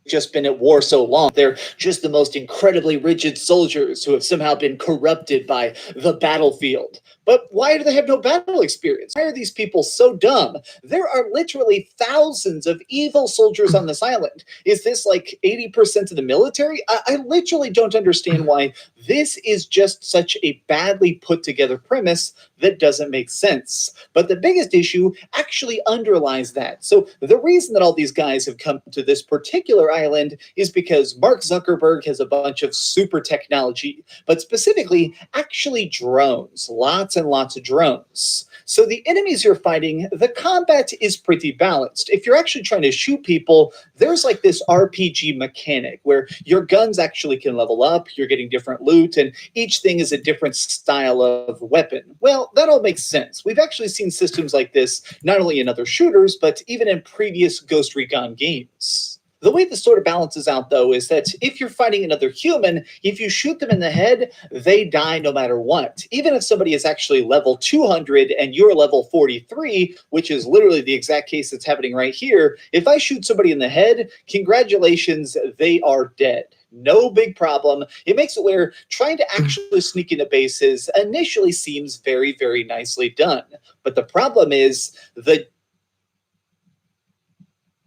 just been at war so long. They're just the most incredibly rigid soldiers who have somehow been corrupted by the battlefield. But why do they have no battle experience? Why are these people so dumb? There are literally thousands of evil soldiers on this island. Is this like 80% of the military? I literally don't understand why this is just such a badly put together premise that doesn't make sense. But the biggest issue actually underlies that. So the reason that all these guys have come to this particular island is because Mark Zuckerberg has a bunch of super technology, but specifically actually drones, lots and lots of drones. So the enemies you're fighting, the combat is pretty balanced. If you're actually trying to shoot people, there's like this RPG mechanic where your guns actually can level up, you're getting different loot, and each thing is a different style of weapon. Well, that all makes sense. We've actually seen systems like this not only in other shooters, but even in previous Ghost Recon games. The way this sort of balances out, though, is that if you're fighting another human, if you shoot them in the head, they die no matter what. Even if somebody is actually level 200 and you're level 43, which is literally the exact case that's happening right here, if I shoot somebody in the head, congratulations, they are dead. No big problem. It makes it where trying to actually sneak into bases initially seems very, very nicely done. But the problem is the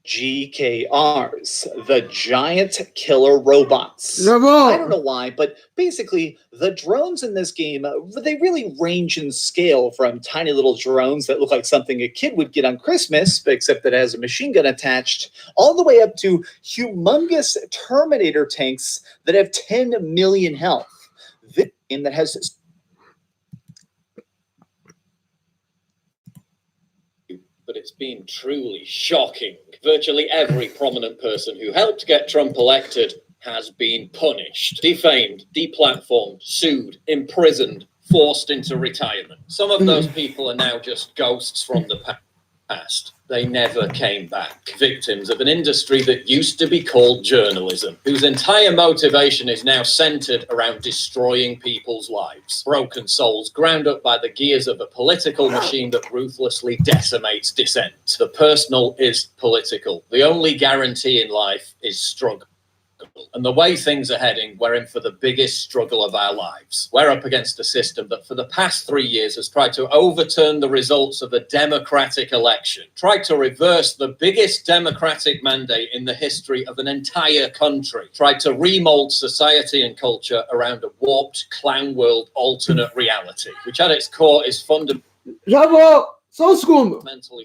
GKRs, the giant killer robots. I don't know why, but basically the drones in this game, they really range in scale from tiny little drones that look like something a kid would get on Christmas, except that it has a machine gun attached, all the way up to humongous Terminator tanks that have 10 million health. This game that has but it's been truly shocking. Virtually every prominent person who helped get Trump elected has been punished, defamed, deplatformed, sued, imprisoned, forced into retirement. Some of those people are now just ghosts from the past. They never came back. Victims of an industry that used to be called journalism, whose entire motivation is now centered around destroying people's lives. Broken souls ground up by the gears of a political machine that ruthlessly decimates dissent. The personal is political. The only guarantee in life is struggle. And the way things are heading, we're in for the biggest struggle of our lives. We're up against a system that for the past 3 years has tried to overturn the results of a democratic election, tried to reverse the biggest democratic mandate in the history of an entire country, tried to remold society and culture around a warped clown world alternate reality, which at its core is fundamentally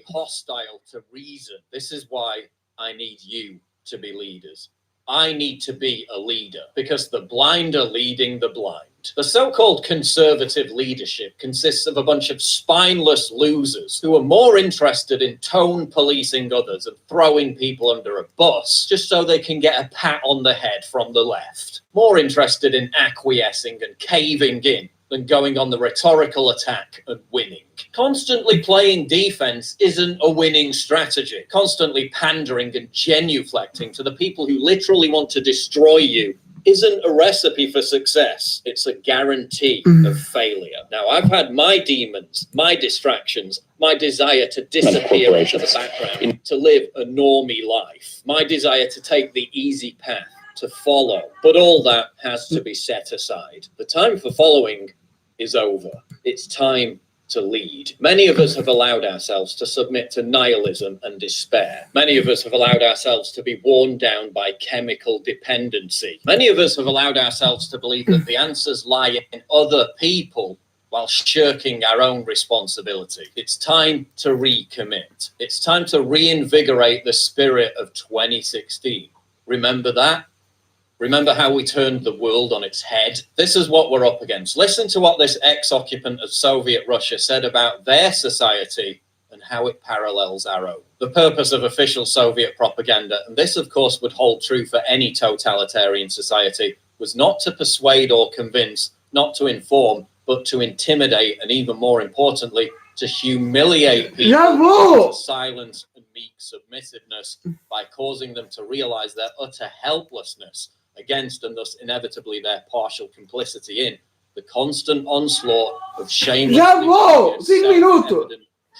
hostile to reason. This is why I need you to be leaders. I need to be a leader because the blind are leading the blind. The so-called conservative leadership consists of a bunch of spineless losers who are more interested in tone policing others and throwing people under a bus just so they can get a pat on the head from the left. More interested in acquiescing and caving in than going on the rhetorical attack and winning. Constantly playing defense isn't a winning strategy. Constantly pandering and genuflecting to the people who literally want to destroy you isn't a recipe for success. It's a guarantee of failure. Now, I've had my demons, my distractions, my desire to disappear into the background, to live a normie life, my desire to take the easy path, to follow. But all that has to be set aside. The time for following is over. It's time to lead. Many of us have allowed ourselves to submit to nihilism and despair. Many of us have allowed ourselves to be worn down by chemical dependency. Many of us have allowed ourselves to believe that the answers lie in other people while shirking our own responsibility. It's time to recommit. It's time to reinvigorate the spirit of 2016. Remember that? Remember how we turned the world on its head? This is what we're up against. Listen to what this ex-occupant of Soviet Russia said about their society and how it parallels our own. The purpose of official Soviet propaganda, and this of course would hold true for any totalitarian society, was not to persuade or convince, not to inform, but to intimidate, and even more importantly, to humiliate people to silence and meek submissiveness by causing them to realize their utter helplessness against, and thus inevitably their partial complicity in, the constant onslaught of shameless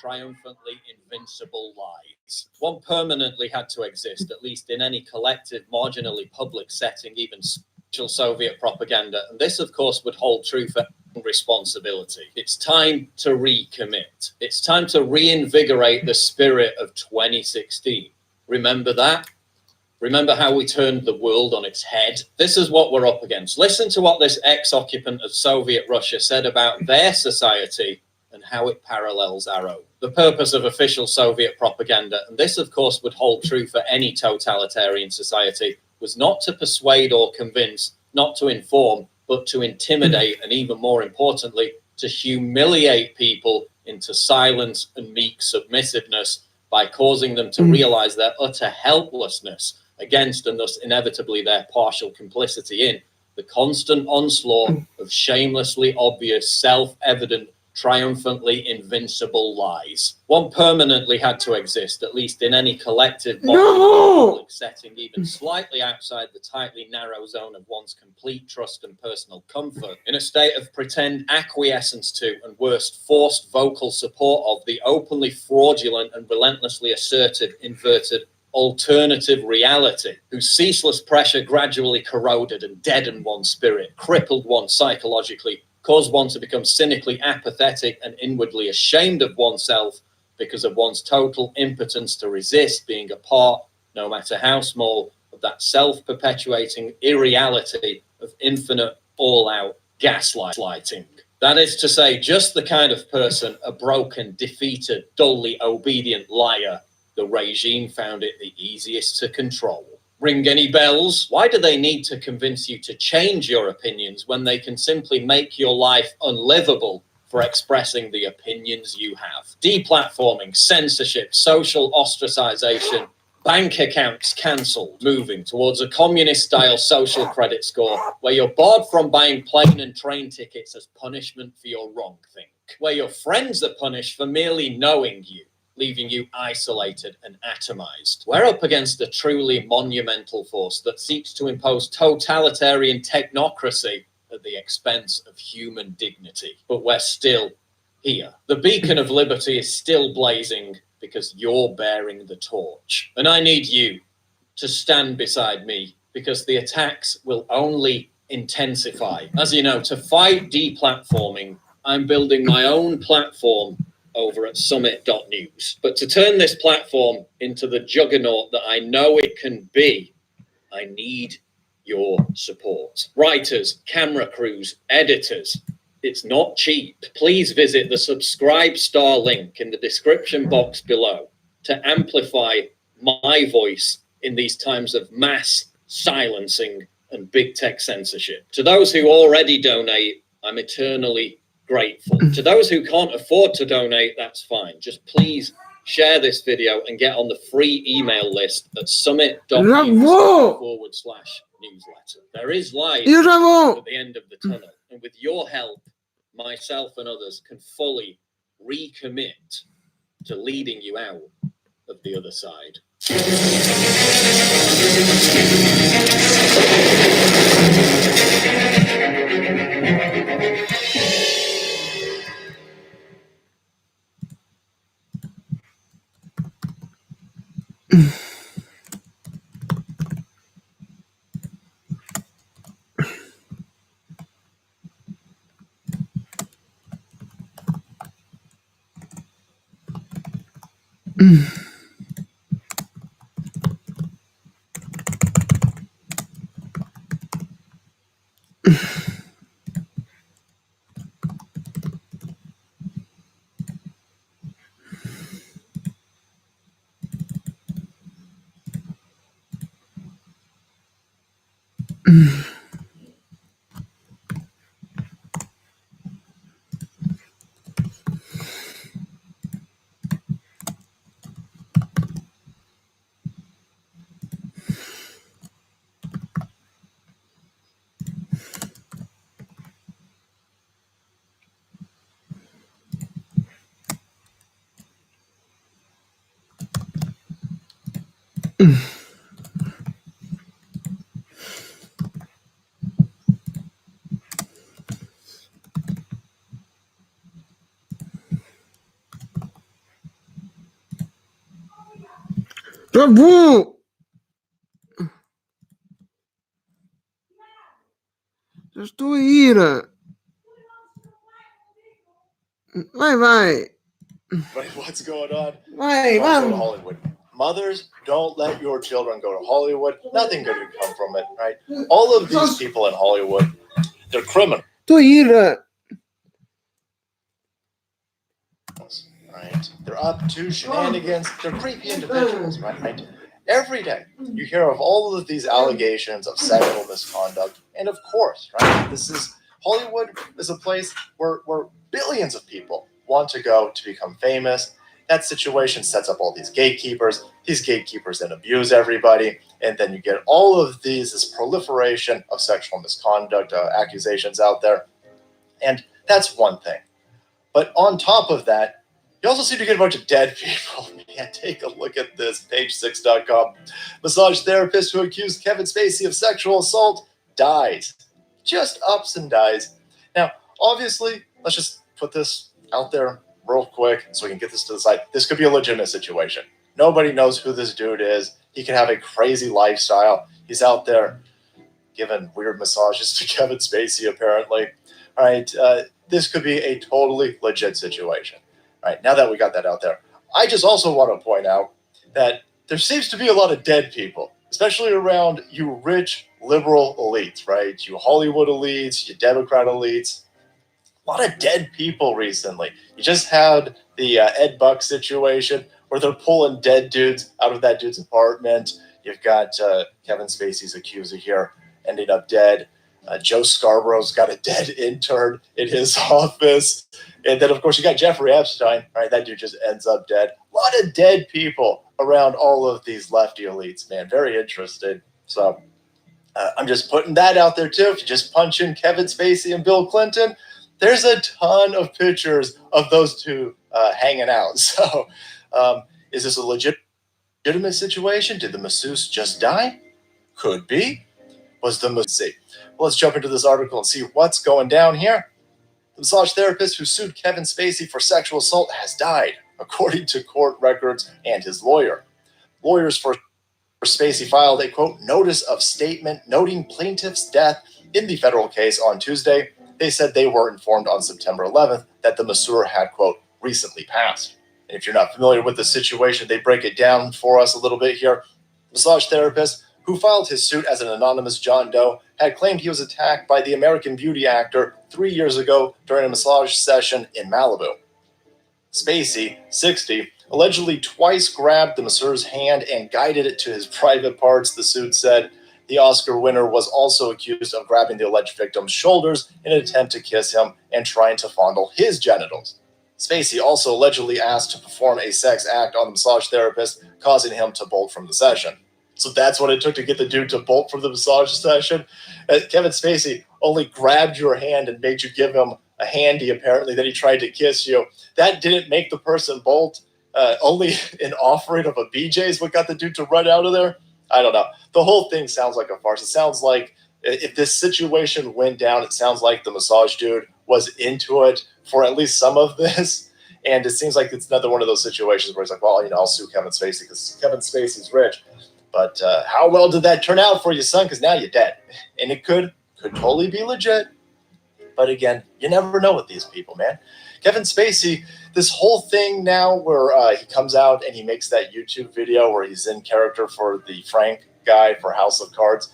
triumphantly invincible lies. One permanently had to exist, at least in any collective, marginally public setting, even special Soviet propaganda. And this, of course, would hold true for responsibility. It's time to recommit. It's time to reinvigorate the spirit of 2016. Remember that? Remember how we turned the world on its head? This is what we're up against. Listen to what this ex-occupant of Soviet Russia said about their society and how it parallels our own. The purpose of official Soviet propaganda, and this of course would hold true for any totalitarian society, was not to persuade or convince, not to inform, but to intimidate, and even more importantly, to humiliate people into silence and meek submissiveness by causing them to realize their utter helplessness against, and thus inevitably their partial complicity in, the constant onslaught of shamelessly obvious, self-evident, triumphantly invincible lies. One permanently had to exist, at least in any collective public setting, even slightly outside the tightly narrow zone of one's complete trust and personal comfort, in a state of pretend acquiescence to, and worst, forced vocal support of, the openly fraudulent and relentlessly assertive, inverted, alternative reality, whose ceaseless pressure gradually corroded and deadened one's spirit, crippled one psychologically, caused one to become cynically apathetic and inwardly ashamed of oneself because of one's total impotence to resist being a part, no matter how small, of that self-perpetuating irreality of infinite, all-out gaslighting. That is to say, just the kind of person, a broken, defeated, dully obedient liar, the regime found it the easiest to control. Ring any bells? Why do they need to convince you to change your opinions when they can simply make your life unlivable for expressing the opinions you have? Deplatforming, censorship, social ostracization, bank accounts cancelled, moving towards a communist-style social credit score where you're barred from buying plane and train tickets as punishment for your wrongthink, where your friends are punished for merely knowing you, leaving you isolated and atomized. We're up against a truly monumental force that seeks to impose totalitarian technocracy at the expense of human dignity. But we're still here. The beacon of liberty is still blazing because you're bearing the torch. And I need you to stand beside me because the attacks will only intensify. As you know, to fight deplatforming, I'm building my own platform over at summit.news. But to turn this platform into the juggernaut that I know it can be, I need your support. Writers, camera crews, editors, it's not cheap. Please visit the subscribe star link in the description box below to amplify my voice in these times of mass silencing and big tech censorship. To those who already donate, I'm eternally grateful. To those who can't afford to donate, that's fine. Just please share this video and get on the free email list at summit.news/newsletter. There is light at the end of the tunnel, and with your help, myself and others can fully recommit to leading you out of the other side. Tá bom. Já estou a ir. Vai. Wait, what's going on? Vai, Don't go to vamos. Hollywood. Mothers, don't let your children go to Hollywood. Nothing good can come from it, right? All of these people in Hollywood, they're criminals, Estou a ir. right? They're up to shenanigans. They're creepy individuals, right? Every day, you hear of all of these allegations of sexual misconduct. And of course, right, Hollywood is a place where billions of people want to go to become famous. That situation sets up all these gatekeepers. These gatekeepers then abuse everybody. And then you get all of this proliferation of sexual misconduct accusations out there. And that's one thing. But on top of that, you also seem to get a bunch of dead people. Man, take a look at this, page6.com. Massage therapist who accused Kevin Spacey of sexual assault dies. Just ups and dies. Now, obviously, let's just put this out there real quick so we can get this to the side. This could be a legitimate situation. Nobody knows who this dude is. He could have a crazy lifestyle. He's out there giving weird massages to Kevin Spacey, apparently. All right, this could be a totally legit situation. All right, now that we got that out there, I just also want to point out that there seems to be a lot of dead people, especially around you rich liberal elites, right? You Hollywood elites, you Democrat elites. A lot of dead people recently. You just had the Ed Buck situation where they're pulling dead dudes out of that dude's apartment. You've got Kevin Spacey's accuser here ending up dead. Joe Scarborough's got a dead intern in his office. And then, of course, you got Jeffrey Epstein, right? That dude just ends up dead. A lot of dead people around all of these lefty elites, man. Very interesting. So I'm just putting that out there, too. If you just punch in Kevin Spacey and Bill Clinton, there's a ton of pictures of those two hanging out. So is this a legitimate situation? Did the masseuse just die? Could be. Was the masseuse? Well, let's jump into this article and see what's going down here. The massage therapist who sued Kevin Spacey for sexual assault has died, according to court records and his lawyer. Lawyers for Spacey filed a, quote, notice of statement noting plaintiff's death in the federal case on Tuesday. They said they were informed on September 11th that the masseur had, quote, recently passed. And if you're not familiar with the situation, they break it down for us a little bit here. Massage therapist who filed his suit as an anonymous John Doe, had claimed he was attacked by the American Beauty actor 3 years ago during a massage session in Malibu. Spacey, 60, allegedly twice grabbed the masseur's hand and guided it to his private parts, the suit said. The Oscar winner was also accused of grabbing the alleged victim's shoulders in an attempt to kiss him and trying to fondle his genitals. Spacey also allegedly asked to perform a sex act on the massage therapist, causing him to bolt from the session. So that's what it took to get the dude to bolt from the massage session. Kevin Spacey only grabbed your hand and made you give him a handy, apparently, that he tried to kiss you. That didn't make the person bolt. Only an offering of a BJ is what got the dude to run out of there. I don't know. The whole thing sounds like a farce. It sounds like if this situation went down, it sounds like the massage dude was into it for at least some of this. And it seems like it's another one of those situations where it's like, well, I'll sue Kevin Spacey because Kevin Spacey's rich. But how well did that turn out for you, son? Because now you're dead. And it could totally be legit. But again, you never know with these people, man. Kevin Spacey, this whole thing now where he comes out and he makes that YouTube video where he's in character for the Frank guy for House of Cards,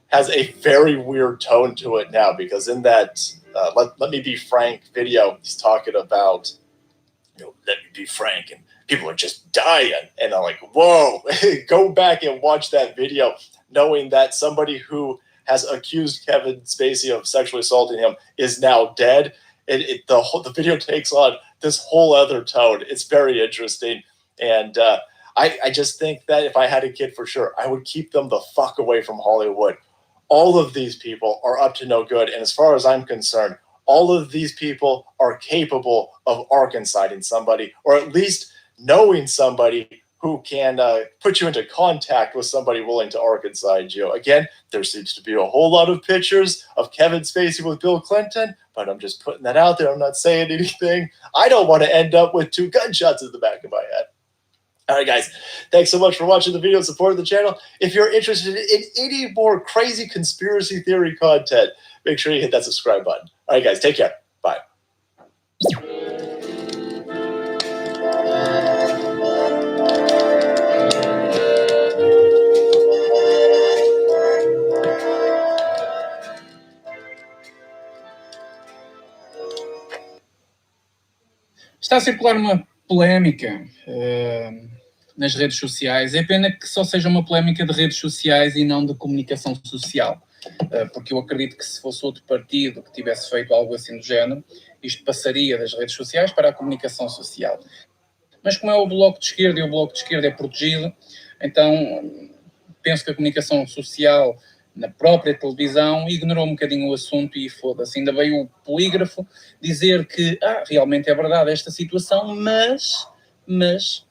has a very weird tone to it now. Because in that Let Me Be Frank video, he's talking about, let me be frank, and people are just dying. And I'm like, whoa, go back and watch that video, knowing that somebody who has accused Kevin Spacey of sexually assaulting him is now dead. The video takes on this whole other tone. It's very interesting. And I just think that if I had a kid, for sure, I would keep them the fuck away from Hollywood. All of these people are up to no good. And as far as I'm concerned, all of these people are capable of arkansizing somebody, or at least knowing somebody who can put you into contact with somebody willing to arkancize you. Again, there seems to be a whole lot of pictures of Kevin Spacey with Bill Clinton, but I'm just putting that out there. I'm not saying anything. I don't want to end up with 2 gunshots in the back of my head. All right, guys, thanks so much for watching the video and supporting the channel. If you're interested in any more crazy conspiracy theory content, make sure you hit that subscribe button. All right, guys, take care. Bye. Está a circular uma polémica nas redes sociais. É pena que só seja uma polémica de redes sociais e não de comunicação social, porque eu acredito que se fosse outro partido que tivesse feito algo assim do género, isto passaria das redes sociais para a comunicação social. Mas como é o Bloco de Esquerda e o Bloco de Esquerda é protegido, então penso que a comunicação social na própria televisão ignorou um bocadinho o assunto e foda-se. Ainda veio o polígrafo dizer que realmente é verdade esta situação, mas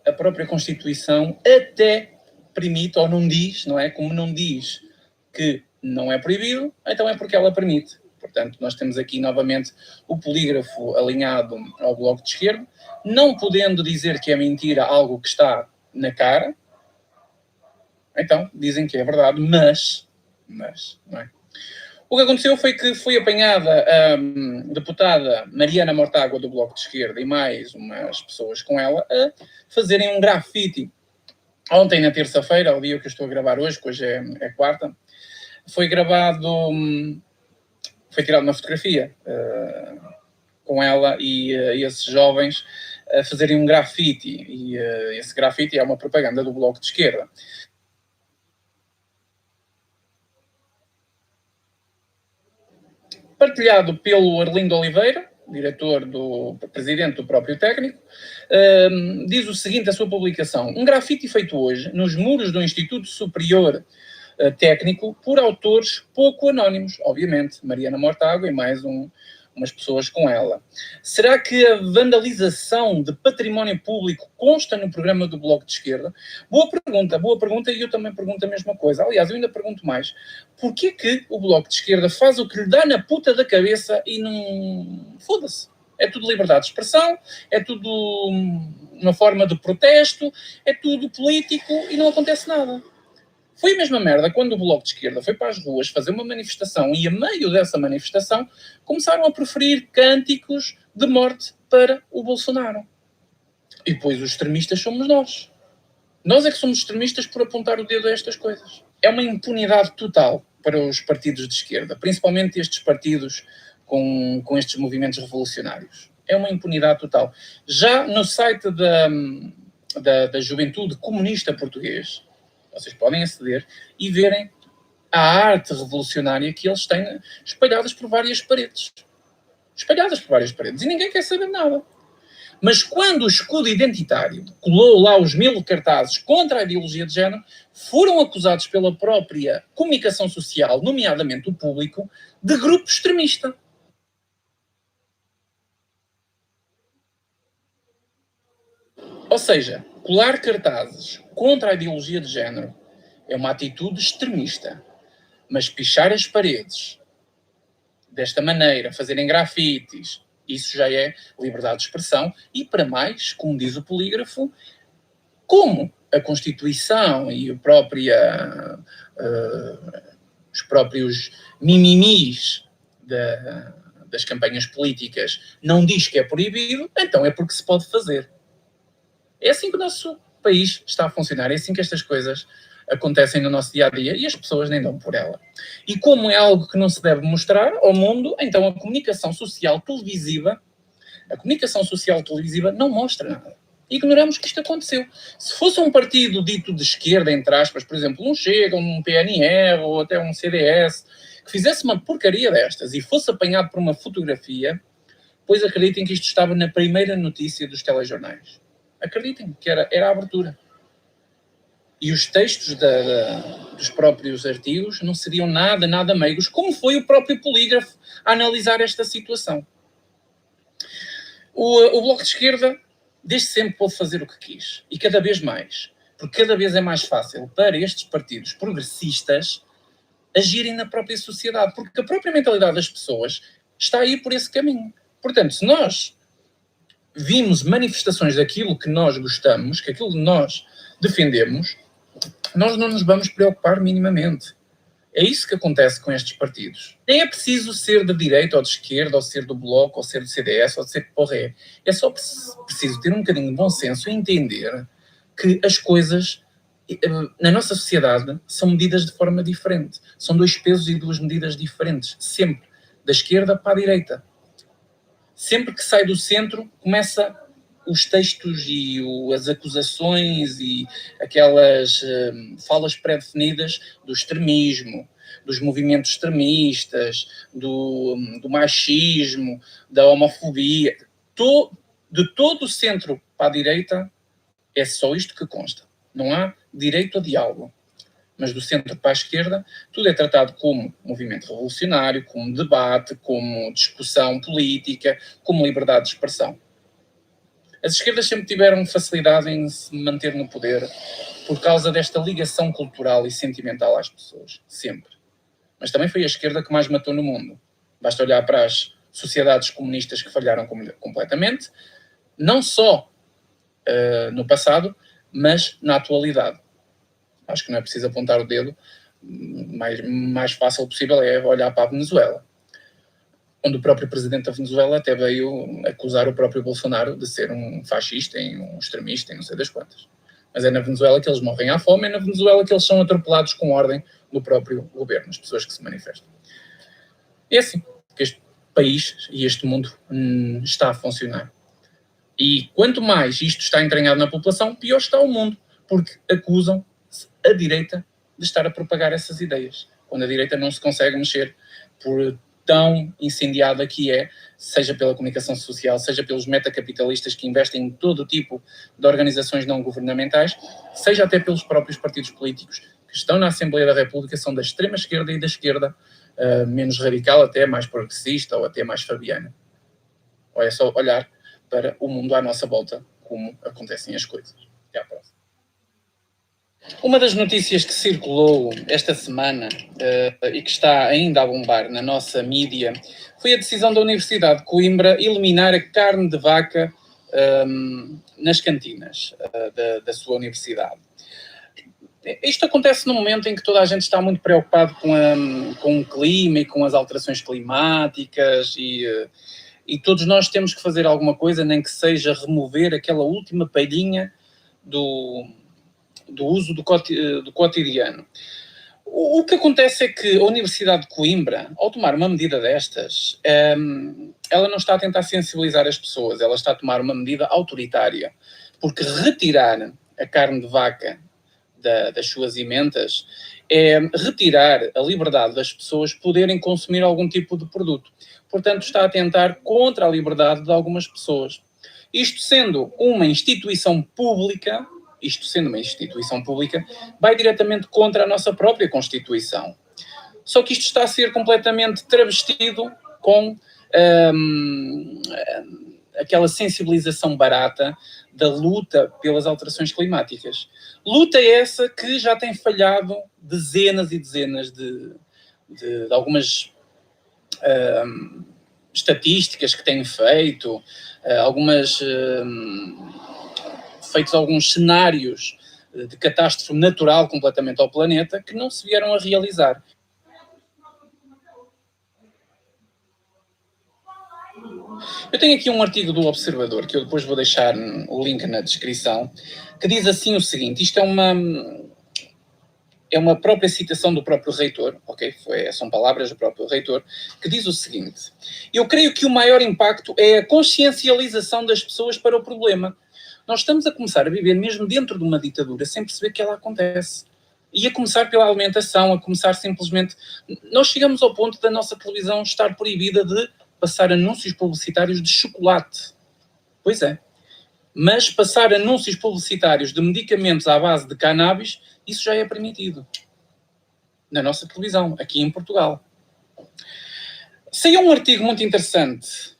a própria Constituição até permite, ou não diz, não é? Como não diz que não é proibido, então é porque ela permite. Portanto, nós temos aqui novamente o polígrafo alinhado ao Bloco de Esquerda, não podendo dizer que é mentira algo que está na cara. Então, dizem que é verdade, mas não é? O que aconteceu foi que foi apanhada a deputada Mariana Mortágua do Bloco de Esquerda e mais umas pessoas com ela a fazerem um grafite. Ontem, na terça-feira, ao dia que eu estou a gravar hoje, que hoje é quarta, foi tirada uma fotografia com ela e esses jovens a fazerem um grafite. E esse grafite é uma propaganda do Bloco de Esquerda. Partilhado pelo Arlindo Oliveira, presidente do próprio técnico, diz o seguinte, a sua publicação: um grafite feito hoje nos muros do Instituto Superior Técnico por autores pouco anónimos, obviamente, Mariana Mortágua e mais umas pessoas com ela. Será que a vandalização de património público consta no programa do Bloco de Esquerda? Boa pergunta, e eu também pergunto a mesma coisa. Aliás, eu ainda pergunto mais. Porquê que o Bloco de Esquerda faz o que lhe dá na puta da cabeça e não... Foda-se. É tudo liberdade de expressão, é tudo uma forma de protesto, é tudo político e não acontece nada. Foi a mesma merda quando o Bloco de Esquerda foi para as ruas fazer uma manifestação e, a meio dessa manifestação, começaram a preferir cânticos de morte para o Bolsonaro. E depois os extremistas somos nós. Nós é que somos extremistas por apontar o dedo a estas coisas. É uma impunidade total para os partidos de esquerda, principalmente estes partidos com estes movimentos revolucionários. É uma impunidade total. Já no site da Juventude Comunista Português, vocês podem aceder e verem a arte revolucionária que eles têm espalhadas por várias paredes. E ninguém quer saber nada. Mas quando o escudo identitário colou lá os 1000 cartazes contra a ideologia de género, foram acusados pela própria comunicação social, nomeadamente o público, de grupo extremista. Ou seja, colar cartazes contra a ideologia de género é uma atitude extremista, mas pichar as paredes desta maneira, fazerem grafites, isso já é liberdade de expressão e, para mais, como diz o polígrafo, como a Constituição e os próprios mimimis das campanhas políticas não diz que é proibido, então é porque se pode fazer. É assim que o nosso país está a funcionar, é assim que estas coisas acontecem no nosso dia-a-dia e as pessoas nem dão por ela. E como é algo que não se deve mostrar ao mundo, então a comunicação social televisiva não mostra nada. Ignoramos que isto aconteceu. Se fosse um partido dito de esquerda, entre aspas, por exemplo, um Chega, um PNR ou até um CDS, que fizesse uma porcaria destas e fosse apanhado por uma fotografia, pois acreditem que isto estava na primeira notícia dos telejornais. Acreditem que era a abertura. E os textos dos próprios artigos não seriam nada meigos, como foi o próprio polígrafo a analisar esta situação. O Bloco de Esquerda, desde sempre, pôde fazer o que quis. E cada vez mais. Porque cada vez é mais fácil para estes partidos progressistas agirem na própria sociedade. Porque a própria mentalidade das pessoas está aí por esse caminho. Portanto, se nós vimos manifestações daquilo que nós gostamos, que aquilo que nós defendemos, nós não nos vamos preocupar minimamente. É isso que acontece com estes partidos. Nem é preciso ser de direita ou de esquerda, ou ser do Bloco, ou ser do CDS, ou ser que porra é. É só preciso ter um bocadinho de bom senso e entender que as coisas na nossa sociedade são medidas de forma diferente. São 2 pesos e 2 medidas diferentes. Sempre. Da esquerda para a direita. Sempre que sai do centro, começa os textos e as acusações e aquelas falas pré-definidas do extremismo, dos movimentos extremistas, do machismo, da homofobia. De todo o centro para a direita, é só isto que consta. Não há direito a diálogo. Mas do centro para a esquerda, tudo é tratado como movimento revolucionário, como debate, como discussão política, como liberdade de expressão. As esquerdas sempre tiveram facilidade em se manter no poder por causa desta ligação cultural e sentimental às pessoas. Sempre. Mas também foi a esquerda que mais matou no mundo. Basta olhar para as sociedades comunistas que falharam completamente, não só no passado, mas na atualidade. Acho que não é preciso apontar o dedo. Mais fácil possível é olhar para a Venezuela, onde o próprio presidente da Venezuela até veio acusar o próprio Bolsonaro de ser um fascista, um extremista, e não sei das quantas. Mas é na Venezuela que eles morrem à fome, é na Venezuela que eles são atropelados com ordem do próprio governo, as pessoas que se manifestam. É assim que este país e este mundo está a funcionar. E quanto mais isto está entranhado na população, pior está o mundo, porque acusam a direita de estar a propagar essas ideias, quando a direita não se consegue mexer por tão incendiada que é, seja pela comunicação social, seja pelos metacapitalistas que investem em todo tipo de organizações não governamentais, seja até pelos próprios partidos políticos que estão na Assembleia da República, são da extrema esquerda e da esquerda menos radical, até mais progressista ou até mais fabiana. Ou é só olhar para o mundo à nossa volta, como acontecem as coisas. Até à próxima. Uma das notícias que circulou esta semana e que está ainda a bombar na nossa mídia foi a decisão da Universidade de Coimbra eliminar a carne de vaca nas cantinas da sua universidade. Isto acontece no momento em que toda a gente está muito preocupado com o clima e com as alterações climáticas e todos nós temos que fazer alguma coisa, nem que seja remover aquela última palhinha do uso do cotidiano. O que acontece é que a Universidade de Coimbra, ao tomar uma medida destas, ela não está a tentar sensibilizar as pessoas, ela está a tomar uma medida autoritária, porque retirar a carne de vaca das suas ementas é retirar a liberdade das pessoas poderem consumir algum tipo de produto. Portanto, está a atentar contra a liberdade de algumas pessoas. Isto sendo uma instituição pública, vai diretamente contra a nossa própria Constituição. Só que isto está a ser completamente travestido com aquela sensibilização barata da luta pelas alterações climáticas. Luta essa que já tem falhado dezenas e dezenas de algumas estatísticas que têm feito, feitos alguns cenários de catástrofe natural completamente ao planeta que não se vieram a realizar. Eu tenho aqui um artigo do Observador, que eu depois vou deixar o link na descrição, que diz assim o seguinte, isto é uma própria citação do próprio reitor, ok? São palavras do próprio reitor, que diz o seguinte: eu creio que o maior impacto é a consciencialização das pessoas para o problema. Nós estamos a começar a viver mesmo dentro de uma ditadura sem perceber que ela acontece. E a começar pela alimentação, a começar simplesmente... Nós chegamos ao ponto da nossa televisão estar proibida de passar anúncios publicitários de chocolate. Pois é. Mas passar anúncios publicitários de medicamentos à base de cannabis, isso já é permitido. Na nossa televisão, aqui em Portugal. Saiu um artigo muito interessante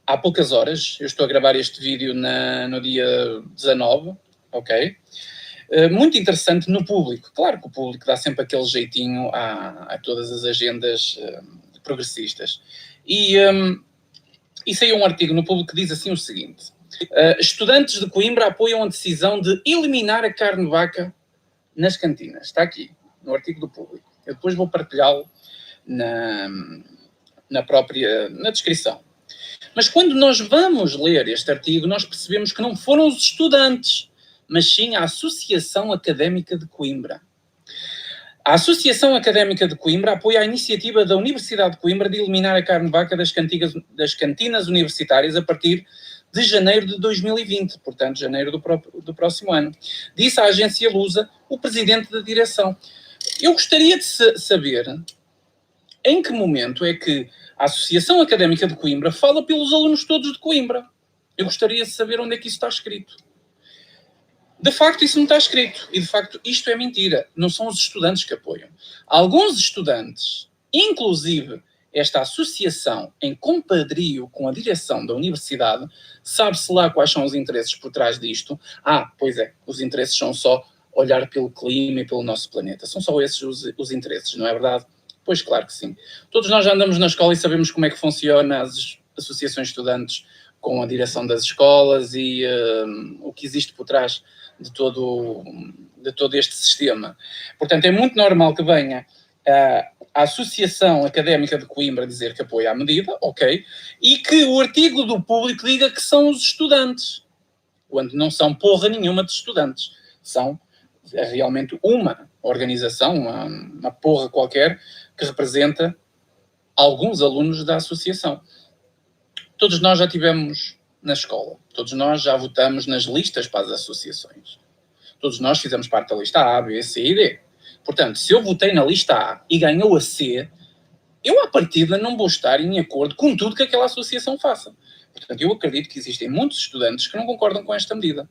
há poucas horas. Eu estou a gravar este vídeo no dia 19, ok? Muito interessante no Público. Claro que o Público dá sempre aquele jeitinho a todas as agendas progressistas. E E saiu um artigo no Público que diz assim o seguinte: estudantes de Coimbra apoiam a decisão de eliminar a carne de vaca nas cantinas. Está aqui, no artigo do Público. Eu depois vou partilhá-lo na descrição. Mas quando nós vamos ler este artigo, nós percebemos que não foram os estudantes, mas sim a Associação Académica de Coimbra. A Associação Académica de Coimbra apoia a iniciativa da Universidade de Coimbra de eliminar a carne de vaca das cantinas universitárias a partir de janeiro de 2020, portanto, janeiro do próximo ano. Disse à agência Lusa o presidente da direção. Eu gostaria de saber em que momento é que a Associação Académica de Coimbra fala pelos alunos todos de Coimbra. Eu gostaria de saber onde é que isso está escrito. De facto, isso não está escrito. E, de facto, isto é mentira. Não são os estudantes que apoiam. Alguns estudantes, inclusive esta associação em compadrio com a direção da universidade, sabe-se lá quais são os interesses por trás disto. Pois é, os interesses são só olhar pelo clima e pelo nosso planeta. São só esses os interesses, não é verdade? Pois claro que sim. Todos nós já andamos na escola e sabemos como é que funciona as associações de estudantes com a direção das escolas e o que existe por trás de todo este sistema. Portanto, é muito normal que venha a Associação Académica de Coimbra dizer que apoia a medida, ok, e que o artigo do Público diga que são os estudantes, quando não são porra nenhuma de estudantes. São realmente uma organização, uma porra qualquer, que representa alguns alunos da associação. Todos nós já tivemos na escola. Todos nós já votamos nas listas para as associações. Todos nós fizemos parte da lista A, B, C e D. Portanto, se eu votei na lista A e ganhou a C, eu, à partida, não vou estar em acordo com tudo que aquela associação faça. Portanto, eu acredito que existem muitos estudantes que não concordam com esta medida.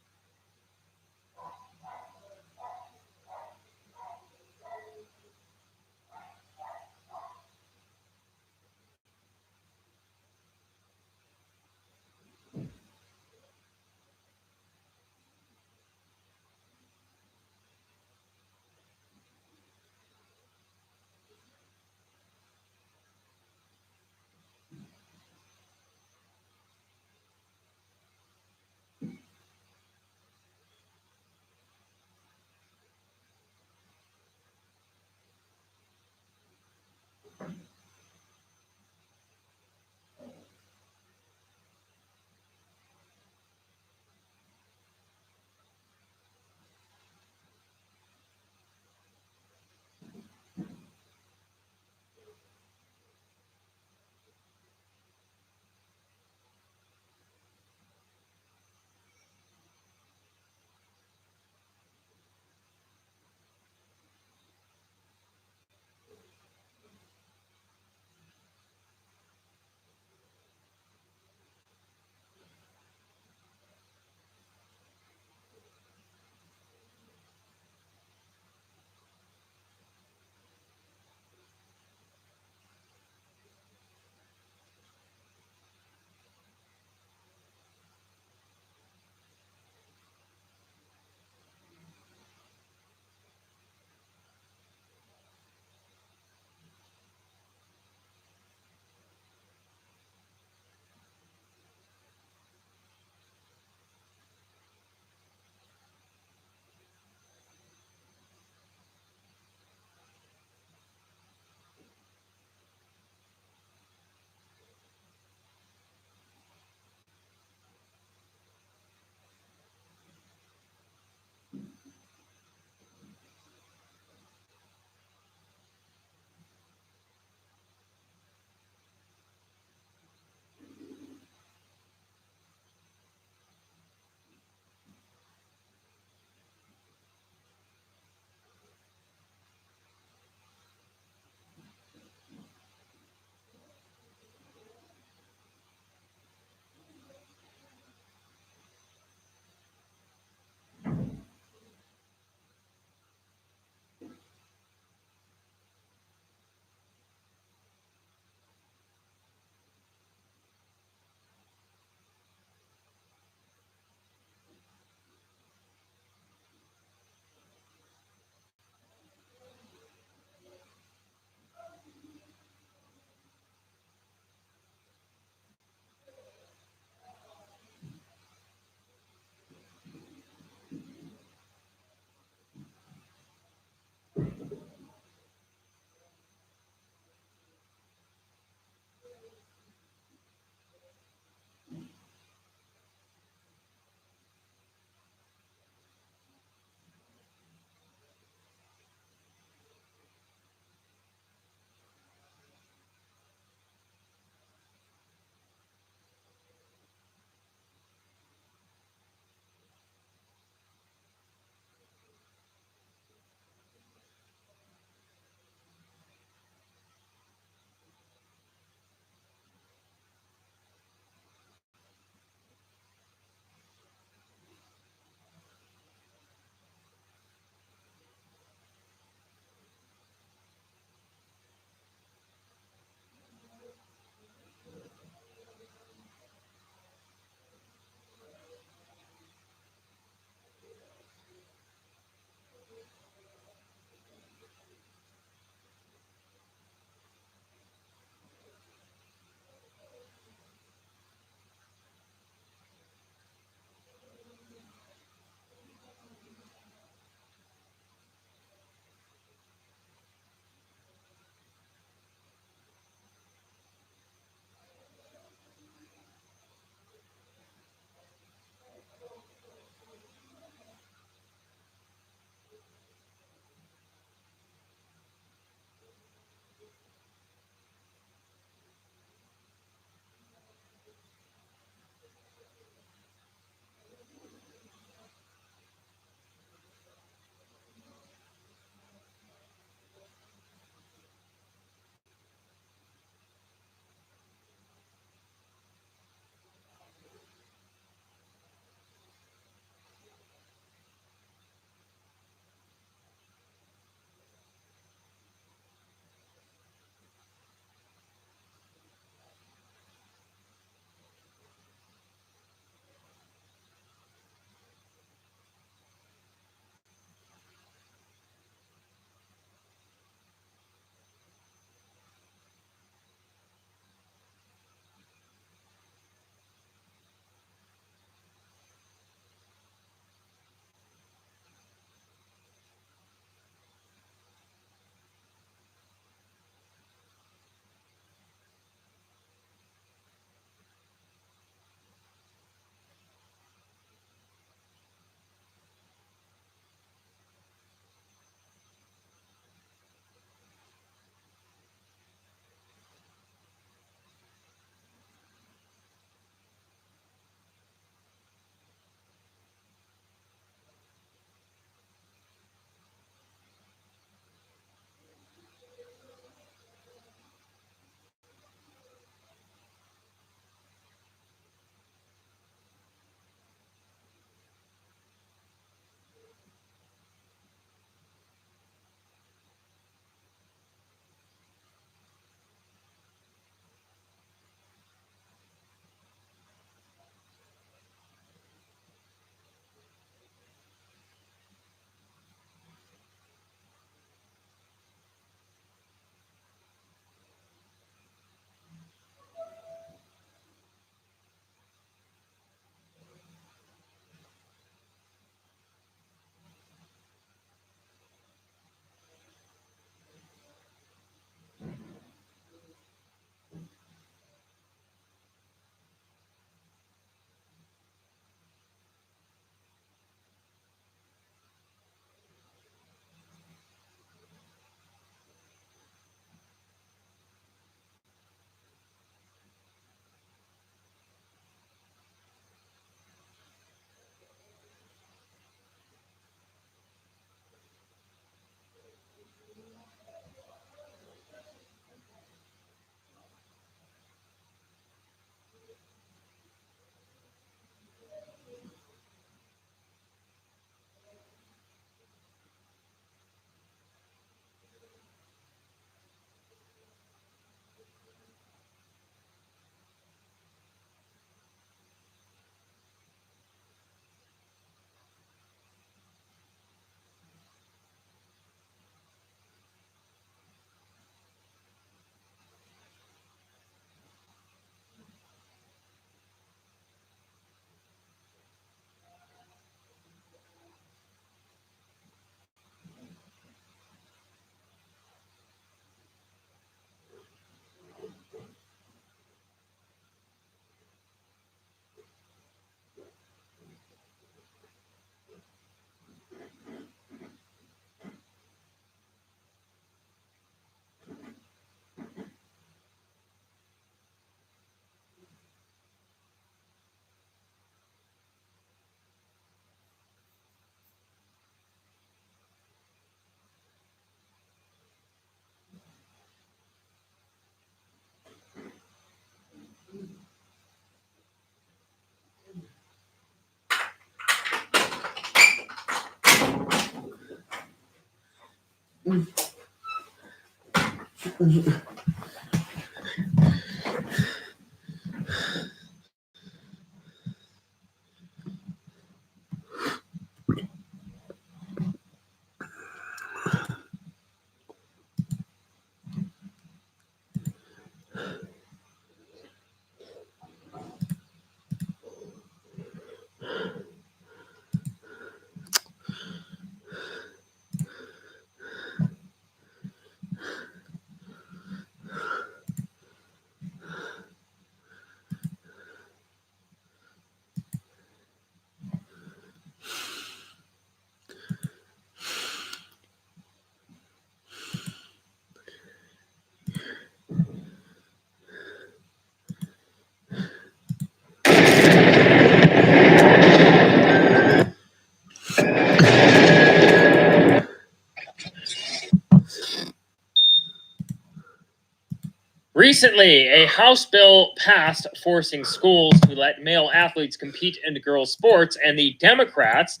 Recently, a House bill passed forcing schools to let male athletes compete in girls' sports, and the Democrats.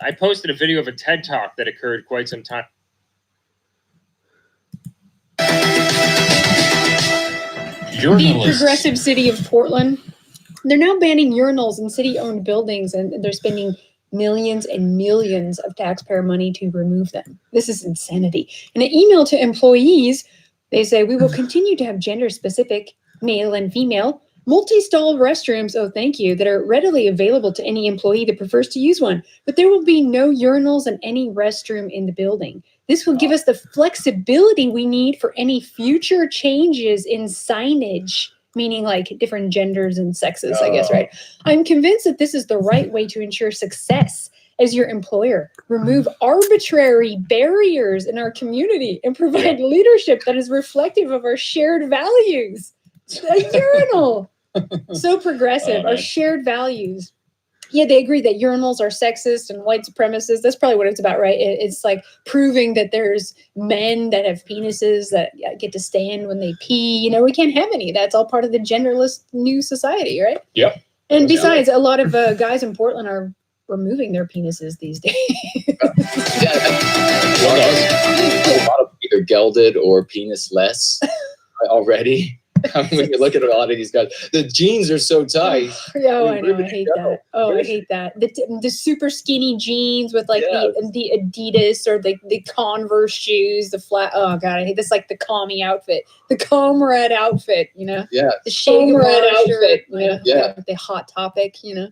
I posted a video of a TED Talk that occurred quite some time. The progressive city of Portland, they're now banning urinals in city-owned buildings, and they're spending millions and millions of taxpayer money to remove them. This is insanity. In an email to employees, they say, we will continue to have gender-specific, male and female, multi-stall restrooms, oh thank you, that are readily available to any employee that prefers to use one. But there will be no urinals in any restroom in the building. This will give us the flexibility we need for any future changes in signage, meaning like different genders and sexes, I guess, right? I'm convinced that this is the right way to ensure success as your employer. Remove arbitrary barriers in our community and provide leadership that is reflective of our shared values. A urinal. So progressive, our shared values. Yeah, they agree that urinals are sexist and white supremacist. That's probably what it's about, right? It's like proving that there's men that have penises that get to stand when they pee. You know, we can't have any. That's all part of the genderless new society, right? Yep. And besides, a lot of guys in Portland are removing their penises these days. A lot of either gelded or penis-less already. When you look at a lot of these guys, the jeans are so tight. Oh, I know. I hate that. Oh, I hate that. The super skinny jeans with like the Adidas or the Converse shoes, the flat. Oh God, I hate this. Like the commie outfit, the comrade outfit. You know. Yeah. The comrade outfit. Yeah. The Hot Topic. You know.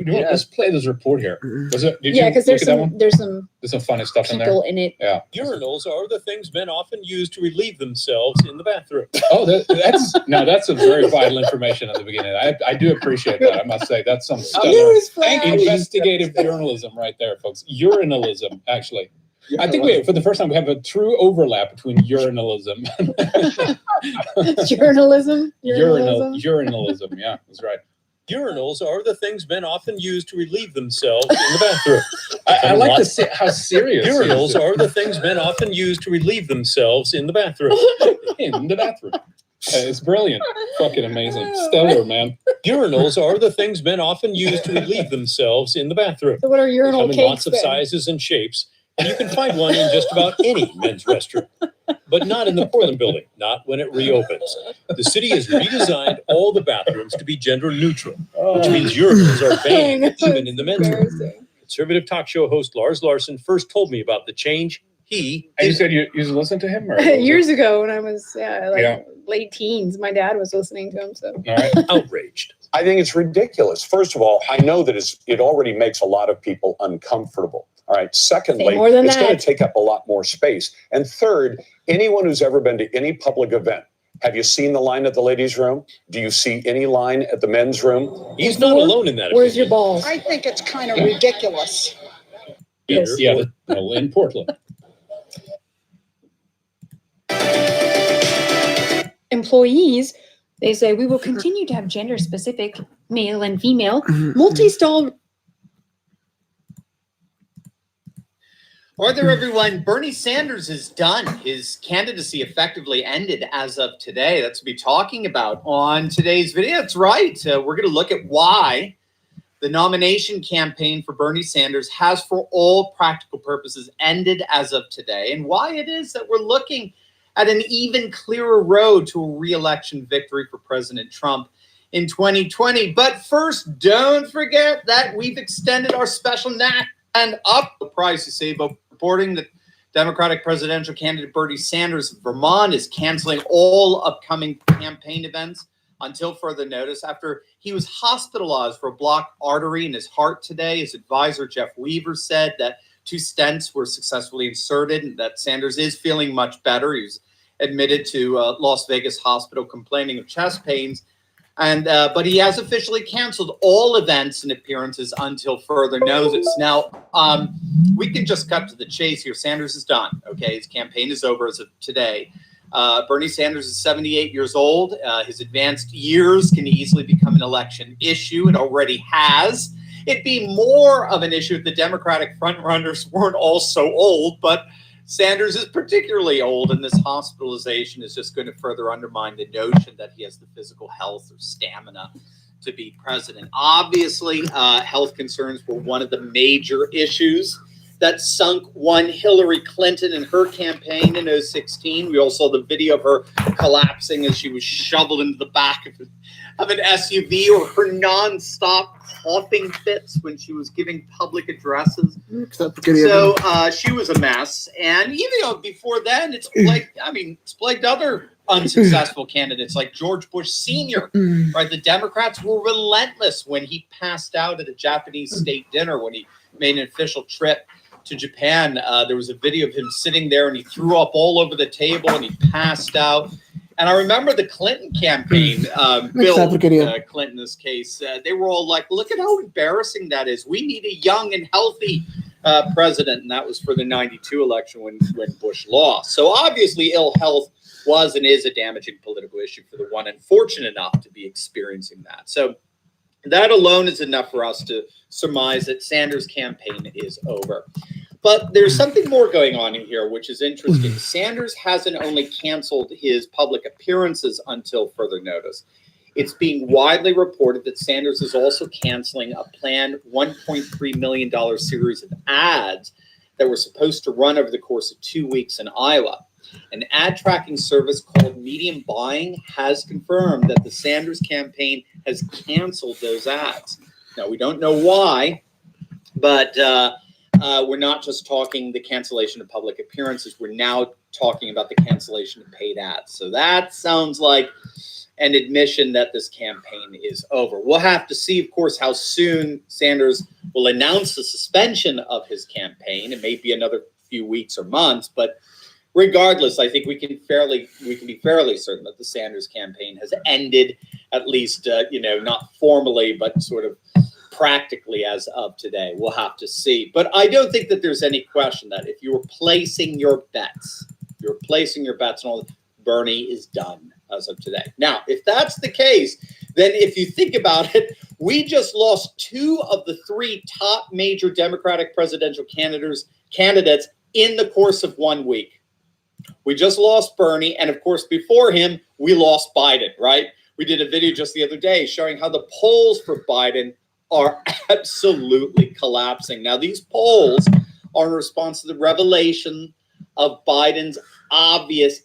Let's play this report here. Was it? Did Because you look at that one? there's some funny stuff in there. people in it. Yeah. Urinals are the things men often use to relieve themselves in the bathroom. Oh, that's a very vital information at the beginning. I do appreciate that. I must say that's some stellar investigative journalism right there, folks. Urinalism, actually. I think for the first time we have a true overlap between urinalism. Journalism. Urinalism. Yeah, that's right. Urinals are the things men often use to relieve themselves in the bathroom. I like to see how serious. Urinals are the things men often use to relieve themselves in the bathroom. In the bathroom. It's brilliant. Fucking amazing. Stellar, man. Urinals are the things men often use to relieve themselves in the bathroom. So what are urinal They come cakes? in lots of sizes and shapes, and you can find one in just about any men's restroom. But not in the Portland building, not when it reopens. The city has redesigned all the bathrooms to be gender neutral, which means urinals are banned even in the men's room. Conservative talk show host Lars Larson first told me about the change. You said you listened to him? Or years ago when I was late teens. My dad was listening to him. So all right. Outraged. I think it's ridiculous. First of all, I know that it already makes a lot of people uncomfortable. All right. Secondly, it's going to take up a lot more space. And third, anyone who's ever been to any public event, have you seen the line at the ladies' room? Do you see any line at the men's room? He's not alone in that. Where's your balls? I think it's kind of ridiculous. Yes. Yeah, in Portland. Employees, they say, we will continue to have gender-specific, male and female, multi-stall. Or there, everyone, Bernie Sanders is done. His candidacy effectively ended as of today. That's what we'll be talking about on today's video. That's right. We're going to look at why the nomination campaign for Bernie Sanders has, for all practical purposes, ended as of today, and why it is that we're looking at an even clearer road to a re-election victory for President Trump in 2020. But first, don't forget that we've extended our special knack and up the price to save up, reporting that Democratic presidential candidate Bernie Sanders of Vermont is canceling all upcoming campaign events until further notice after he was hospitalized for a blocked artery in his heart today. His advisor, Jeff Weaver, said that 2 stents were successfully inserted and that Sanders is feeling much better. He was admitted to Las Vegas hospital complaining of chest pains. But he has officially canceled all events and appearances until further notice. Now, we can just cut to the chase here. Sanders is done. Okay, his campaign is over as of today. Bernie Sanders is 78 years old. His advanced years can easily become an election issue. It already has. It'd be more of an issue if the Democratic frontrunners weren't all so old, but Sanders is particularly old, and this hospitalization is just going to further undermine the notion that he has the physical health or stamina to be president. Obviously, health concerns were one of the major issues that sunk one Hillary Clinton in her campaign in 2016. We all saw the video of her collapsing as she was shoveled into the back of an SUV, or her nonstop coughing fits when she was giving public addresses. So she was a mess. And even before then, it's plagued other unsuccessful candidates like George Bush Sr., right? The Democrats were relentless when he passed out at a Japanese state dinner, when he made an official trip to Japan. There was a video of him sitting there and he threw up all over the table and he passed out. And I remember the Clinton campaign, Bill Clinton in this case, they were all like, look at how embarrassing that is. We need a young and healthy president. And that was for the 92 election when Bush lost. So obviously ill health was and is a damaging political issue for the one unfortunate enough to be experiencing that. So that alone is enough for us to surmise that Sanders' campaign is over. But there's something more going on in here, which is interesting. Sanders hasn't only canceled his public appearances until further notice. It's being widely reported that Sanders is also canceling a planned $1.3 million series of ads that were supposed to run over the course of 2 weeks in Iowa. An ad tracking service called Medium Buying has confirmed that the Sanders campaign has canceled those ads. Now, we don't know why, but we're not just talking the cancellation of public appearances. We're now talking about the cancellation of paid ads. So that sounds like an admission that this campaign is over. We'll have to see, of course, how soon Sanders will announce the suspension of his campaign. It may be another few weeks or months, but regardless, I think we can be fairly certain that the Sanders campaign has ended, at least, not formally, but sort of practically as of today. We'll have to see. But I don't think that there's any question that if you were placing your bets, and all, Bernie is done as of today. Now, if that's the case, then if you think about it, we just lost 2 of the 3 top major Democratic presidential candidates in the course of 1 week. We just lost Bernie, and of course, before him, we lost Biden, right? We did a video just the other day showing how the polls for Biden are absolutely collapsing. Now, these polls are in response to the revelation of Biden's obvious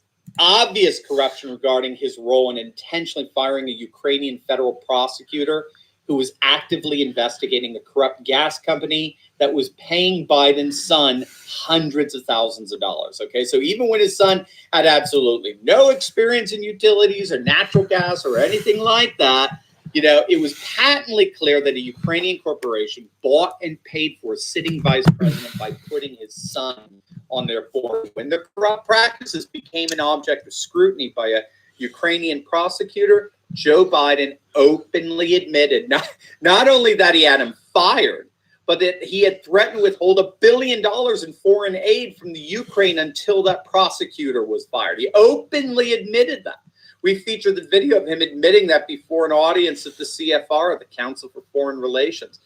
corruption regarding his role in intentionally firing a Ukrainian federal prosecutor who was actively investigating a corrupt gas company that was paying Biden's son hundreds of thousands of dollars. Okay, so even when his son had absolutely no experience in utilities or natural gas or anything like that, it was patently clear that a Ukrainian corporation bought and paid for a sitting vice president by putting his son on their board. When the corrupt practices became an object of scrutiny by a Ukrainian prosecutor, Joe Biden openly admitted not only that he had him fired, but that he had threatened to withhold $1 billion in foreign aid from the Ukraine until that prosecutor was fired. He openly admitted that. We featured the video of him admitting that before an audience at the CFR, the Council for Foreign Relations.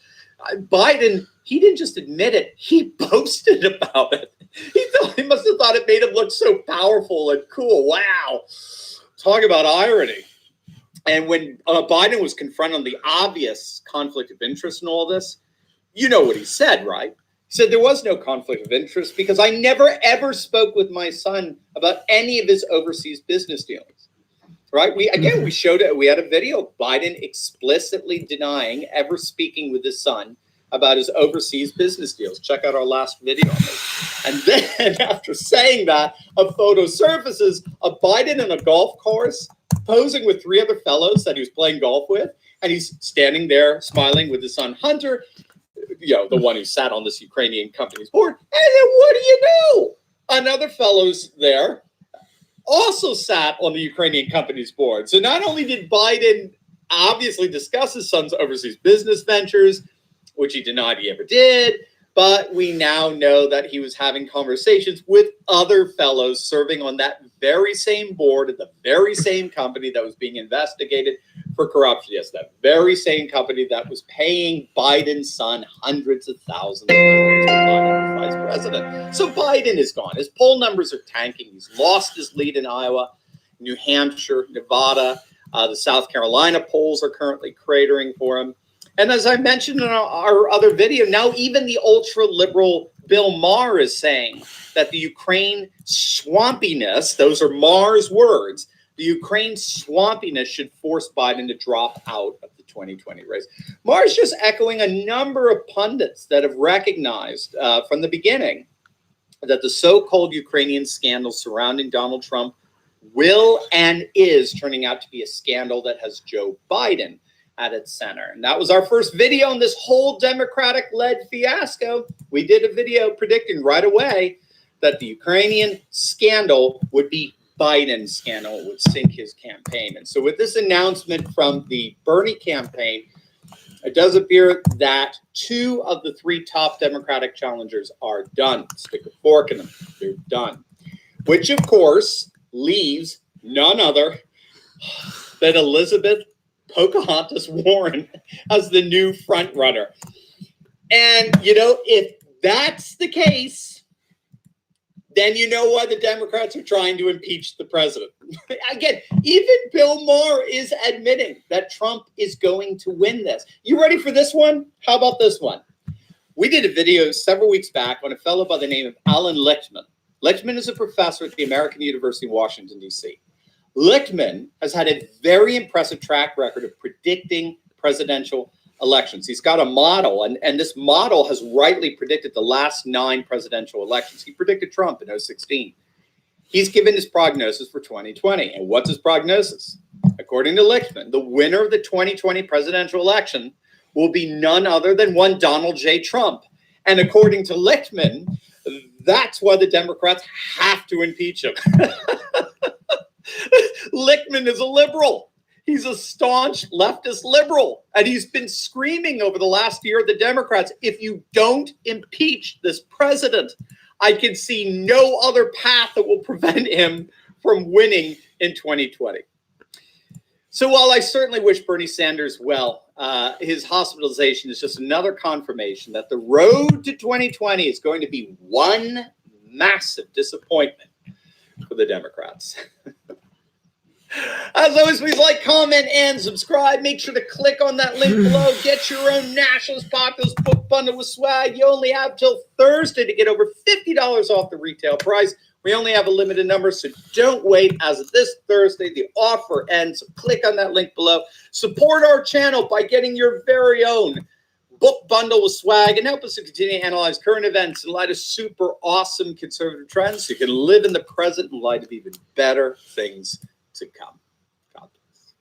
Biden, he didn't just admit it, he boasted about it. He must have thought it made him look so powerful and cool. Wow. Talk about irony. And when Biden was confronted on the obvious conflict of interest in all this, you know what he said, right? He He said there was no conflict of interest because I never ever spoke with my son about any of his overseas business dealings. Right? We showed it. We had a video of Biden explicitly denying ever speaking with his son about his overseas business deals. Check out our last video on this. And then after saying that, a photo surfaces of Biden in a golf course posing with three other fellows that he was playing golf with. And he's standing there smiling with his son Hunter, the one who sat on this Ukrainian company's board. And then what do you know? Another fellow's there also sat on the Ukrainian company's board. So not only did Biden obviously discuss his son's overseas business ventures, which he denied he ever did, but we now know that he was having conversations with other fellows serving on that very same board at the very same company that was being investigated for corruption. Yes, that very same company that was paying Biden's son hundreds of thousands of dollars when Biden was vice president. So Biden is gone. His poll numbers are tanking. He's lost his lead in Iowa, New Hampshire, Nevada. The South Carolina polls are currently cratering for him. And as I mentioned in our other video, now even the ultra-liberal Bill Maher is saying that the Ukraine swampiness, those are Maher's words, the Ukraine swampiness should force Biden to drop out of the 2020 race. Maher's just echoing a number of pundits that have recognized from the beginning that the so-called Ukrainian scandal surrounding Donald Trump will and is turning out to be a scandal that has Joe Biden at its center. And that was our first video on this whole Democratic-led fiasco. We did a video predicting right away that the Ukrainian scandal would be Biden's scandal. It would sink his campaign. And so with this announcement from the Bernie campaign, it does appear that two of the three top Democratic challengers are done. Stick a fork in them. They're done. Which, of course, leaves none other than Elizabeth Pocahontas Warren as the new front runner. And, if that's the case, then you know why the Democrats are trying to impeach the president. Again, even Bill Maher is admitting that Trump is going to win this. You ready for this one? How about this one? We did a video several weeks back on a fellow by the name of Alan Lichtman. Lichtman is a professor at the American University in Washington, D.C. Lichtman has had a very impressive track record of predicting presidential elections. He's got a model, and this model has rightly predicted the last 9 presidential elections. He predicted Trump in 2016. He's given his prognosis for 2020. And what's his prognosis? According to Lichtman, the winner of the 2020 presidential election will be none other than one Donald J. Trump. And according to Lichtman, that's why the Democrats have to impeach him. Lichtman is a liberal. He's a staunch leftist liberal. And he's been screaming over the last year at the Democrats, if you don't impeach this president, I can see no other path that will prevent him from winning in 2020. So while I certainly wish Bernie Sanders well, his hospitalization is just another confirmation that the road to 2020 is going to be one massive disappointment for the Democrats. As always, please like, comment, and subscribe. Make sure to click on that link below. Get your own Nationalist Populist book bundle with swag. You only have till Thursday to get over $50 off the retail price. We only have a limited number, so don't wait. As of this Thursday, the offer ends. So click on that link below. Support our channel by getting your very own book bundle with swag and help us to continue to analyze current events in light of super awesome conservative trends so you can live in the present in light of even better things to come. God bless.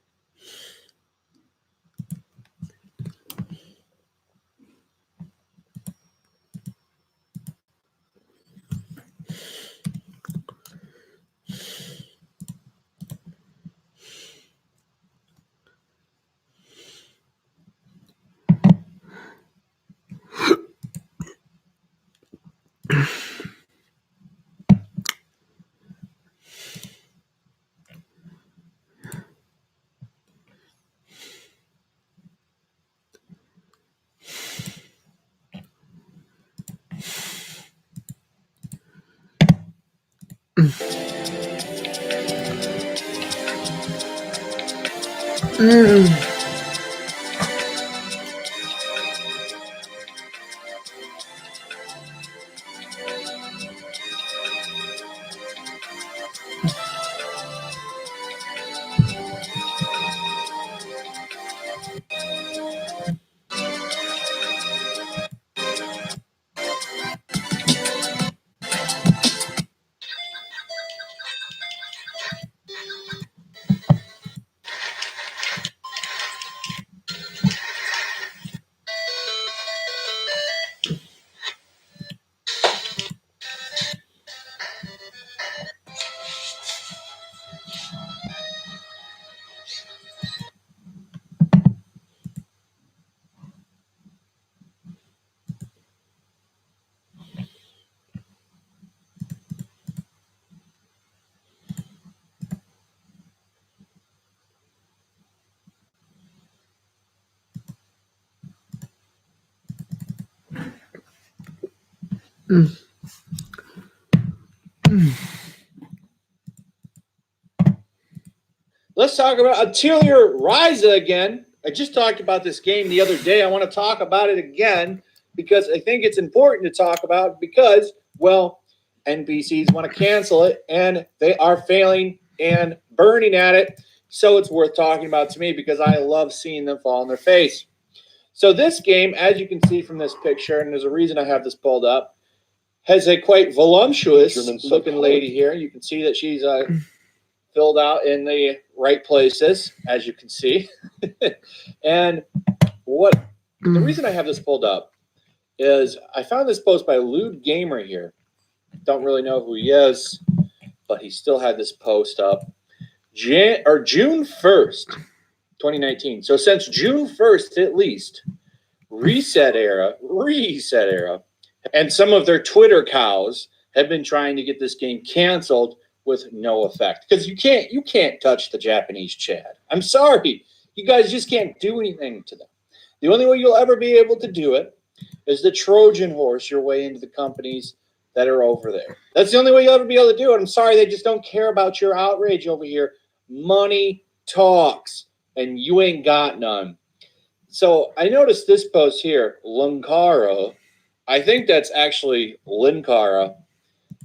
Let's talk about Atelier Ryza again. I just talked about this game the other day. I want to talk about it again because I think it's important to talk about because, well, NPCs want to cancel it and they are failing and burning at it. So it's worth talking about to me because I love seeing them fall on their face. So this game, as you can see from this picture, and there's a reason I have this pulled up, has a quite voluptuous looking lady here. You can see that she's filled out in the right places, as you can see. And the reason I have this pulled up is I found this post by Lewd Gamer here. Don't really know who he is, but he still had this post up. June 1st, 2019. So since June 1st, at least, reset era, and some of their Twitter cows have been trying to get this game canceled with no effect. Because you can't touch the Japanese Chad. I'm sorry. You guys just can't do anything to them. The only way you'll ever be able to do it is the Trojan horse your way into the companies that are over there. That's the only way you'll ever be able to do it. I'm sorry, they just don't care about your outrage over here. Money talks, and you ain't got none. So I noticed this post here, Lunkara. I think that's actually Linkara,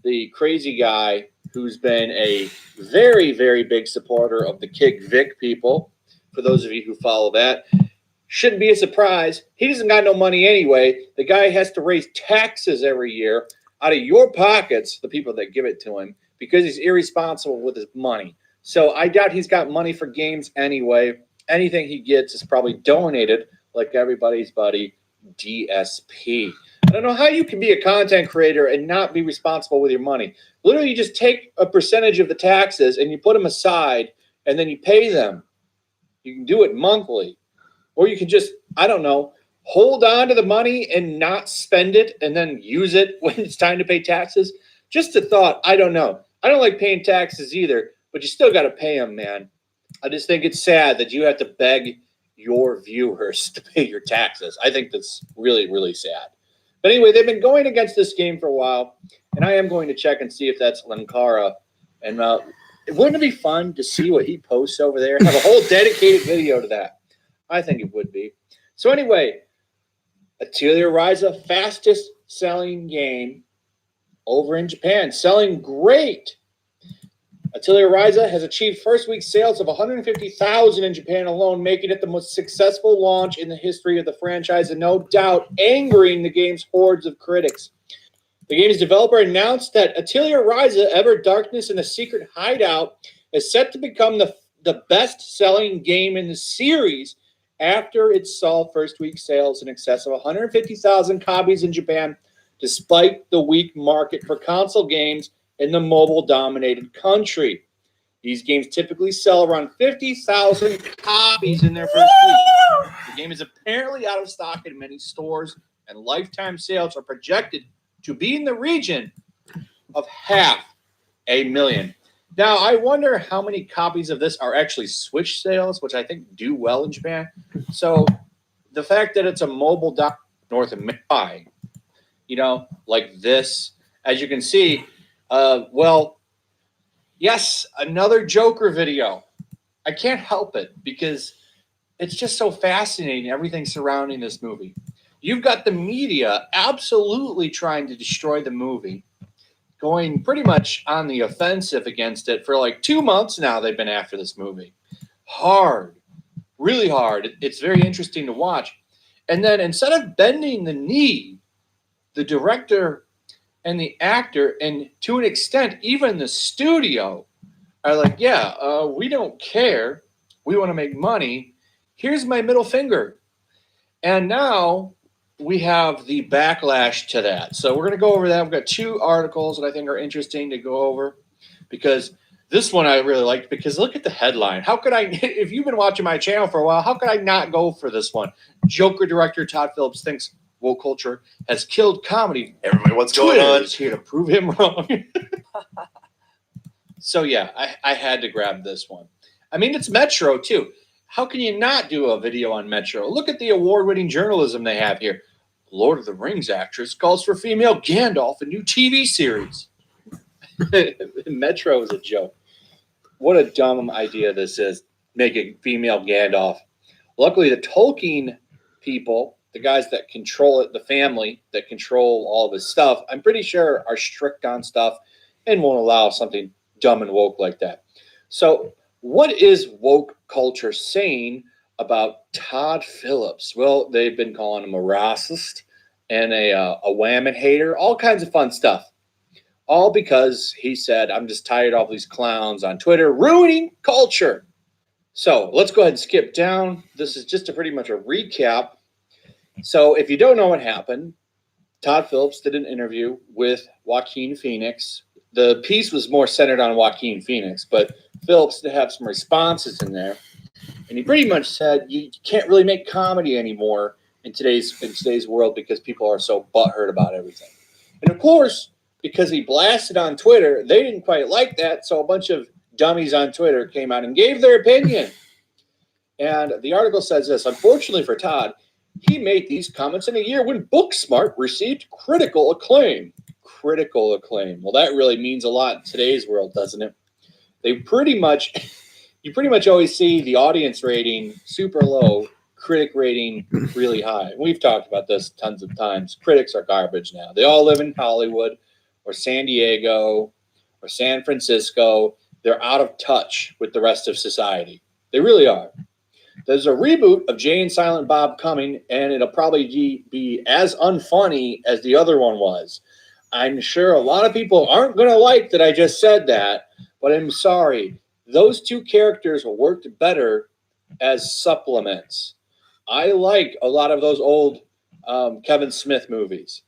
the crazy guy who's been a very, very big supporter of the Kick Vic people. For those of you who follow that, shouldn't be a surprise. He doesn't got no money anyway. The guy has to raise taxes every year out of your pockets, the people that give it to him, because he's irresponsible with his money. So I doubt he's got money for games anyway. Anything he gets is probably donated, like everybody's buddy DSP. I don't know how you can be a content creator and not be responsible with your money. Literally, you just take a percentage of the taxes and you put them aside and then you pay them. You can do it monthly. Or you can just, I don't know, hold on to the money and not spend it and then use it when it's time to pay taxes. Just a thought. I don't know. I don't like paying taxes either, but you still got to pay them, man. I just think it's sad that you have to beg your viewers to pay your taxes. I think that's really, really sad. But anyway, they've been going against this game for a while, and I am going to check and see if that's Lankara. And wouldn't it be fun to see what he posts over there? Have a whole dedicated video to that. I think it would be. So anyway, Atelier Ryza, fastest selling game over in Japan, selling great. Atelier Ryza has achieved first week sales of 150,000 in Japan alone, making it the most successful launch in the history of the franchise and no doubt angering the game's hordes of critics. The game's developer announced that Atelier Ryza, Ever Darkness in a Secret Hideout, is set to become the best-selling game in the series after it saw first week sales in excess of 150,000 copies in Japan, despite the weak market for console games in the mobile-dominated country. These games typically sell around 50,000 copies in their first week. The game is apparently out of stock in many stores, and lifetime sales are projected to be in the region of 500,000. Now, I wonder how many copies of this are actually Switch sales, which I think do well in Japan. So the fact that it's a mobile North America, like this, as you can see, yes, another Joker video. I can't help it because it's just so fascinating, everything surrounding this movie. You've got the media absolutely trying to destroy the movie, going pretty much on the offensive against it for like 2 months now. They've been after this movie. Hard, really hard. It's very interesting to watch. And then instead of bending the knee, the director and the actor, and to an extent, even the studio, are like, we don't care. We want to make money. Here's my middle finger. And now we have the backlash to that. So we're going to go over that. We've got 2 articles that I think are interesting to go over, because this one I really liked, because look at the headline. How could I, if you've been watching my channel for a while, how could I not go for this one? Joker director Todd Phillips thinks woke culture has killed comedy. Everybody, what's going on? Is here to prove him wrong. So yeah, I had to grab this one. I mean, it's Metro too. How can you not do a video on Metro? Look at the award-winning journalism they have here. Lord of the Rings actress calls for female Gandalf in new TV series. Metro is a joke. What a dumb idea this is, making female Gandalf. Luckily, the Tolkien people, the guys that control it, the family that control all of his stuff, I'm pretty sure are strict on stuff and won't allow something dumb and woke like that. So what is woke culture saying about Todd Phillips? Well, they've been calling him a racist and a whammon hater, all kinds of fun stuff. All because he said, I'm just tired of all these clowns on Twitter ruining culture. So let's go ahead and skip down. This is just pretty much a recap. So if you don't know what happened, Todd Phillips did an interview with Joaquin Phoenix. The piece was more centered on Joaquin Phoenix, but Phillips did have some responses in there. And he pretty much said you can't really make comedy anymore in today's world because people are so butthurt about everything. And of course, because he blasted on Twitter, they didn't quite like that, so a bunch of dummies on Twitter came out and gave their opinion. And the article says this: unfortunately for Todd, he made these comments in a year when Booksmart received critical acclaim. Critical acclaim. Well, that really means a lot in today's world, doesn't it? You pretty much always see the audience rating super low, critic rating really high. We've talked about this tons of times. Critics are garbage now. They all live in Hollywood or San Diego or San Francisco. They're out of touch with the rest of society. They really are. There's a reboot of Jay and Silent Bob coming, and it'll probably be as unfunny as the other one was. I'm sure a lot of people aren't going to like that I just said that, but I'm sorry. Those two characters worked better as supplements. I like a lot of those old Kevin Smith movies,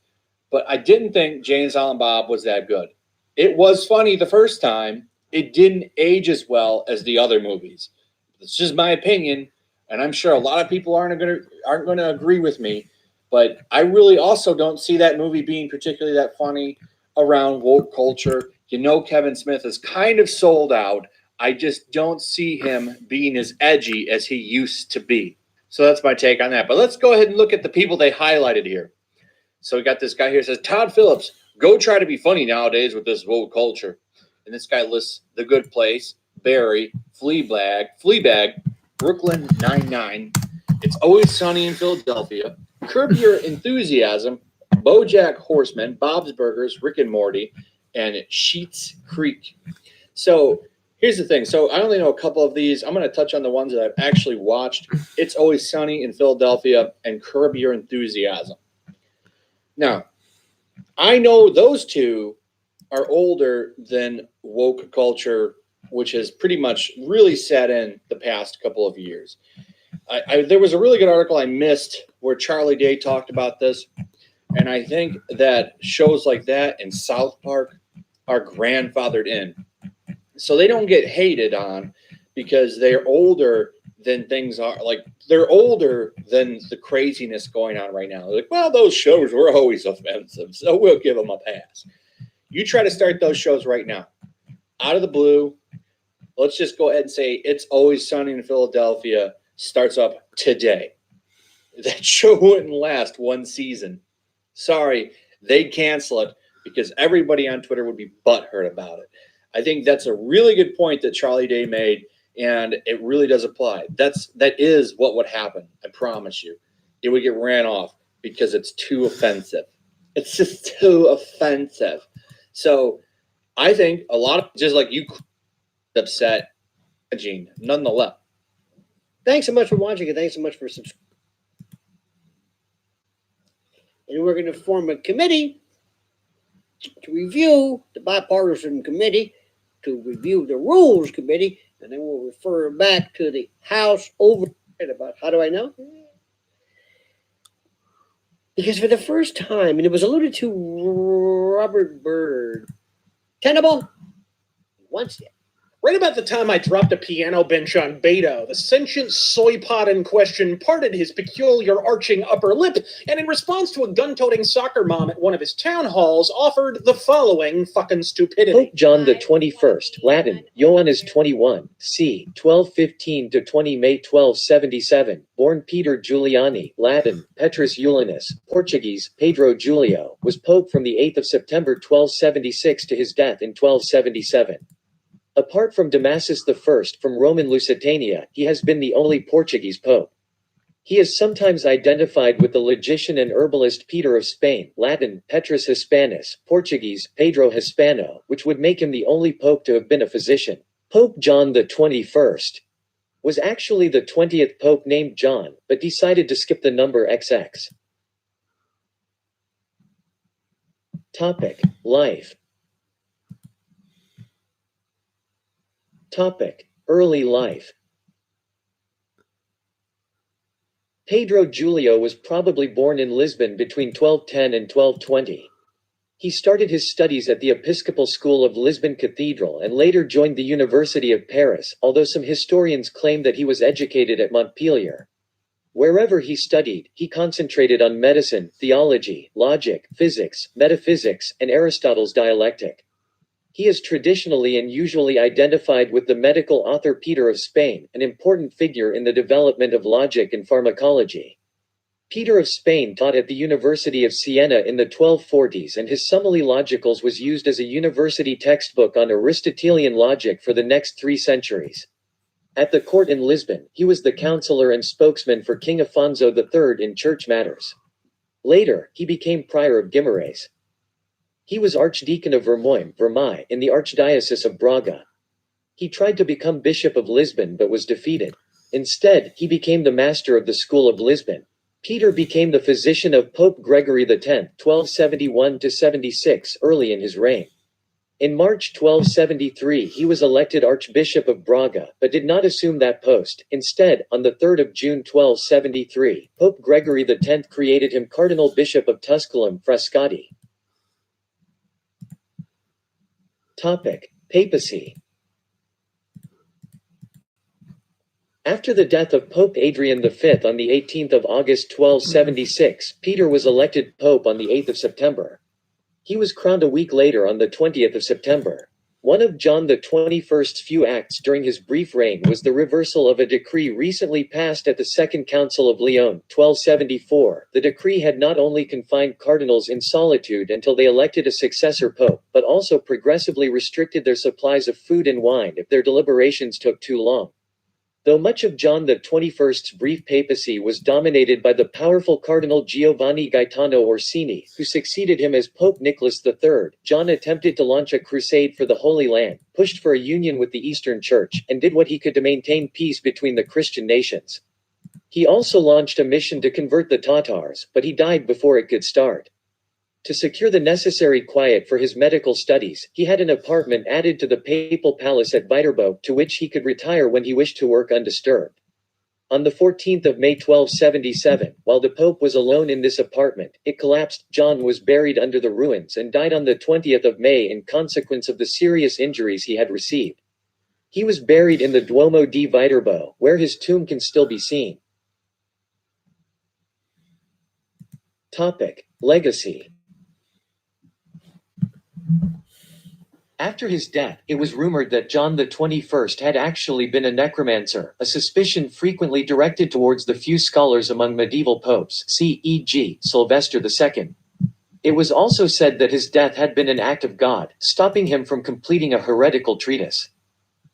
but I didn't think Jay and Silent Bob was that good. It was funny the first time. It didn't age as well as the other movies. It's just my opinion, and I'm sure a lot of people aren't going to agree with me. But I really also don't see that movie being particularly that funny around woke culture. You know, Kevin Smith is kind of sold out. I just don't see him being as edgy as he used to be. So that's my take on that. But let's go ahead and look at the people they highlighted here. So we got this guy here, says, Todd Phillips, go try to be funny nowadays with this woke culture. And this guy lists The Good Place, Barry, Fleabag, Brooklyn Nine-Nine, It's Always Sunny in Philadelphia, Curb Your Enthusiasm, BoJack Horseman, Bob's Burgers, Rick and Morty, and Schitt's Creek. So here's the thing. So I only know a couple of these. I'm going to touch on the ones that I've actually watched. It's Always Sunny in Philadelphia and Curb Your Enthusiasm. Now, I know those two are older than woke culture, which has pretty much really set in the past couple of years. There was a really good article I missed where Charlie Day talked about this, and I think that shows like that in South Park are grandfathered in. So they don't get hated on because they're older than things are. Like, they're older than the craziness going on right now. They're like, well, those shows were always offensive, so we'll give them a pass. You try to start those shows right now. Out of the blue, let's just go ahead and say It's Always Sunny in Philadelphia starts up today. That show wouldn't last one season. Sorry, they'd cancel it because everybody on Twitter would be butthurt about it. I think that's a really good point that Charlie Day made, and it really does apply. That is what would happen, I promise you. It would get ran off because it's too offensive. It's just too offensive. So I think a lot of, just like you, upset, Gene, nonetheless. Thanks so much for watching, and thanks so much for subscribing. And we're going to form a committee to review, the bipartisan committee, to review the rules committee, and then we'll refer back to the House oversight about, how do I know? Because for the first time, and it was alluded to Robert Byrd, tenable, once yet, Right about the time I dropped a piano bench on Beto, the sentient soy pod in question parted his peculiar arching upper lip, and in response to a gun-toting soccer mom at one of his town halls, offered the following fucking stupidity. Pope John the 21st, Latin, Ioannis 21, c. 1215 to 20 May 1277, born Peter Giuliani, Latin, Petrus Julianus, Portuguese, Pedro Julio, was Pope from the 8th of September 1276 to his death in 1277. Apart from Damasus I from Roman Lusitania, he has been the only Portuguese pope. He is sometimes identified with the logician and herbalist Peter of Spain, Latin, Petrus Hispanus, Portuguese, Pedro Hispano, which would make him the only pope to have been a physician. Pope John the 21st was actually the 20th pope named John, but decided to skip the number XX. Topic: Life. Topic: Early life. Pedro Julio was probably born in Lisbon between 1210 and 1220. He started his studies at the Episcopal School of Lisbon Cathedral and later joined the University of Paris, although some historians claim that he was educated at Montpellier. Wherever he studied, he concentrated on medicine, theology, logic, physics, metaphysics, and Aristotle's dialectic. He is traditionally and usually identified with the medical author Peter of Spain, an important figure in the development of logic and pharmacology. Peter of Spain taught at the University of Siena in the 1240s, and his Summary Logicals was used as a university textbook on Aristotelian logic for the next 3 centuries. At the court in Lisbon, he was the counselor and spokesman for King Afonso III in church matters. Later, he became prior of Guimarães. He was Archdeacon of Vermai in the Archdiocese of Braga. He tried to become Bishop of Lisbon but was defeated. Instead, he became the master of the School of Lisbon. Peter became the physician of Pope Gregory X, 1271–76, early in his reign. In March 1273 he was elected Archbishop of Braga, but did not assume that post. Instead, on the 3rd of June 1273, Pope Gregory X created him Cardinal Bishop of Tusculum Frascati. Topic: Papacy. After the death of Pope Adrian V on the 18th of August 1276, Peter was elected Pope on the 8th of September. He was crowned a week later on the 20th of September. One of John XXI's few acts during his brief reign was the reversal of a decree recently passed at the Second Council of Lyon, 1274. The decree had not only confined cardinals in solitude until they elected a successor pope, but also progressively restricted their supplies of food and wine if their deliberations took too long. Though much of John XXI's brief papacy was dominated by the powerful Cardinal Giovanni Gaetano Orsini, who succeeded him as Pope Nicholas III, John attempted to launch a crusade for the Holy Land, pushed for a union with the Eastern Church, and did what he could to maintain peace between the Christian nations. He also launched a mission to convert the Tatars, but he died before it could start. To secure the necessary quiet for his medical studies, he had an apartment added to the papal palace at Viterbo, to which he could retire when he wished to work undisturbed. On the 14th of May 1277, while the Pope was alone in this apartment, it collapsed. John was buried under the ruins and died on the 20th of May in consequence of the serious injuries he had received. He was buried in the Duomo di Viterbo, where his tomb can still be seen. Topic: Legacy. After his death, it was rumored that John XXI had actually been a necromancer, a suspicion frequently directed towards the few scholars among medieval popes, e.g., Sylvester II. It was also said that his death had been an act of God, stopping him from completing a heretical treatise.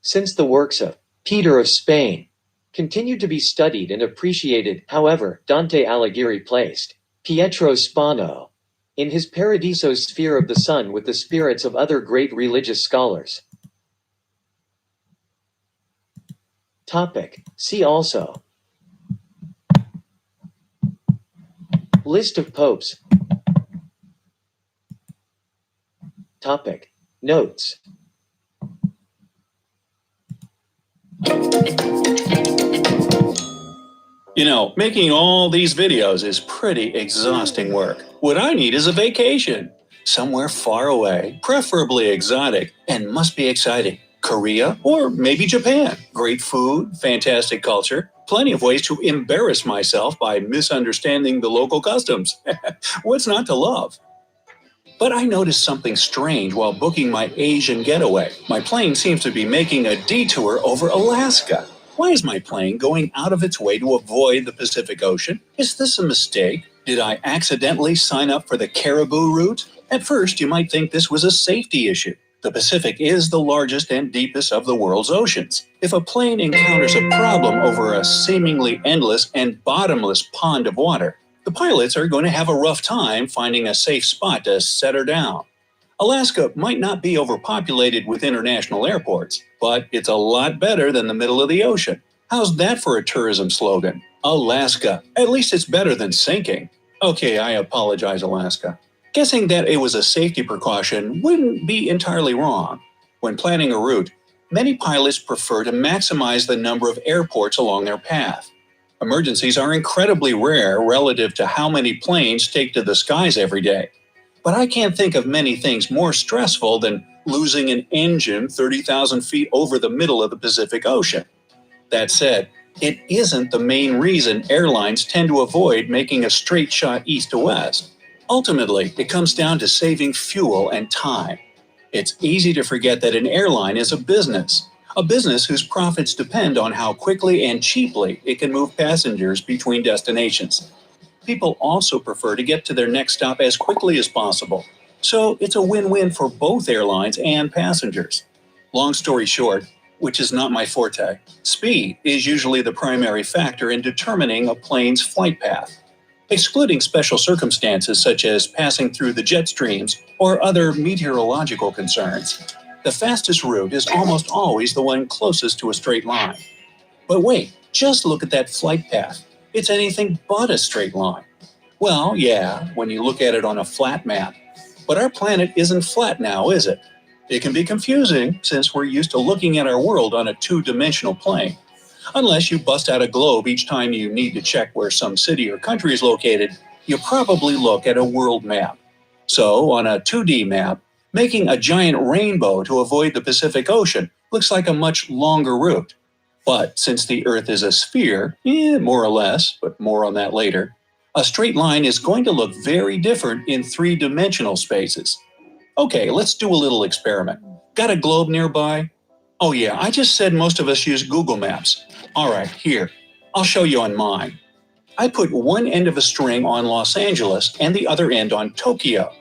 Since the works of Peter of Spain continued to be studied and appreciated, however, Dante Alighieri placed Pietro Spano in his Paradiso sphere of the sun with the spirits of other great religious scholars. Topic: See also: List of popes. Topic: Notes. You know, making all these videos is pretty exhausting work. What I need is a vacation. Somewhere far away, preferably exotic, and must be exciting. Korea, or maybe Japan. Great food, fantastic culture, plenty of ways to embarrass myself by misunderstanding the local customs. What's not to love? But I noticed something strange while booking my Asian getaway. My plane seems to be making a detour over Alaska. Why is my plane going out of its way to avoid the Pacific Ocean? Is this a mistake? Did I accidentally sign up for the Caribou route? At first, you might think this was a safety issue. The Pacific is the largest and deepest of the world's oceans. If a plane encounters a problem over a seemingly endless and bottomless pond of water, the pilots are going to have a rough time finding a safe spot to set her down. Alaska might not be overpopulated with international airports, but it's a lot better than the middle of the ocean. How's that for a tourism slogan? Alaska. At least it's better than sinking. Okay, I apologize, Alaska. Guessing that it was a safety precaution wouldn't be entirely wrong. When planning a route, many pilots prefer to maximize the number of airports along their path. Emergencies are incredibly rare relative to how many planes take to the skies every day. But I can't think of many things more stressful than losing an engine 30,000 feet over the middle of the Pacific Ocean. That said, it isn't the main reason airlines tend to avoid making a straight shot east to west. Ultimately, it comes down to saving fuel and time. It's easy to forget that an airline is a business whose profits depend on how quickly and cheaply it can move passengers between destinations. People also prefer to get to their next stop as quickly as possible, so it's a win-win for both airlines and passengers. Long story short, which is not my forte, speed is usually the primary factor in determining a plane's flight path. Excluding special circumstances such as passing through the jet streams or other meteorological concerns, the fastest route is almost always the one closest to a straight line. But wait, just look at that flight path. It's anything but a straight line. Well, yeah, when you look at it on a flat map. But our planet isn't flat now, is it? It can be confusing since we're used to looking at our world on a two-dimensional plane. Unless you bust out a globe each time you need to check where some city or country is located, you probably look at a world map. So, on a 2D map, making a giant rainbow to avoid the Pacific Ocean looks like a much longer route. But since the Earth is a sphere, more or less, but more on that later, a straight line is going to look very different in three-dimensional spaces. Okay, let's do a little experiment. Got a globe nearby? Oh yeah, I just said most of us use Google Maps. All right, here. I'll show you on mine. I put one end of a string on Los Angeles and the other end on Tokyo.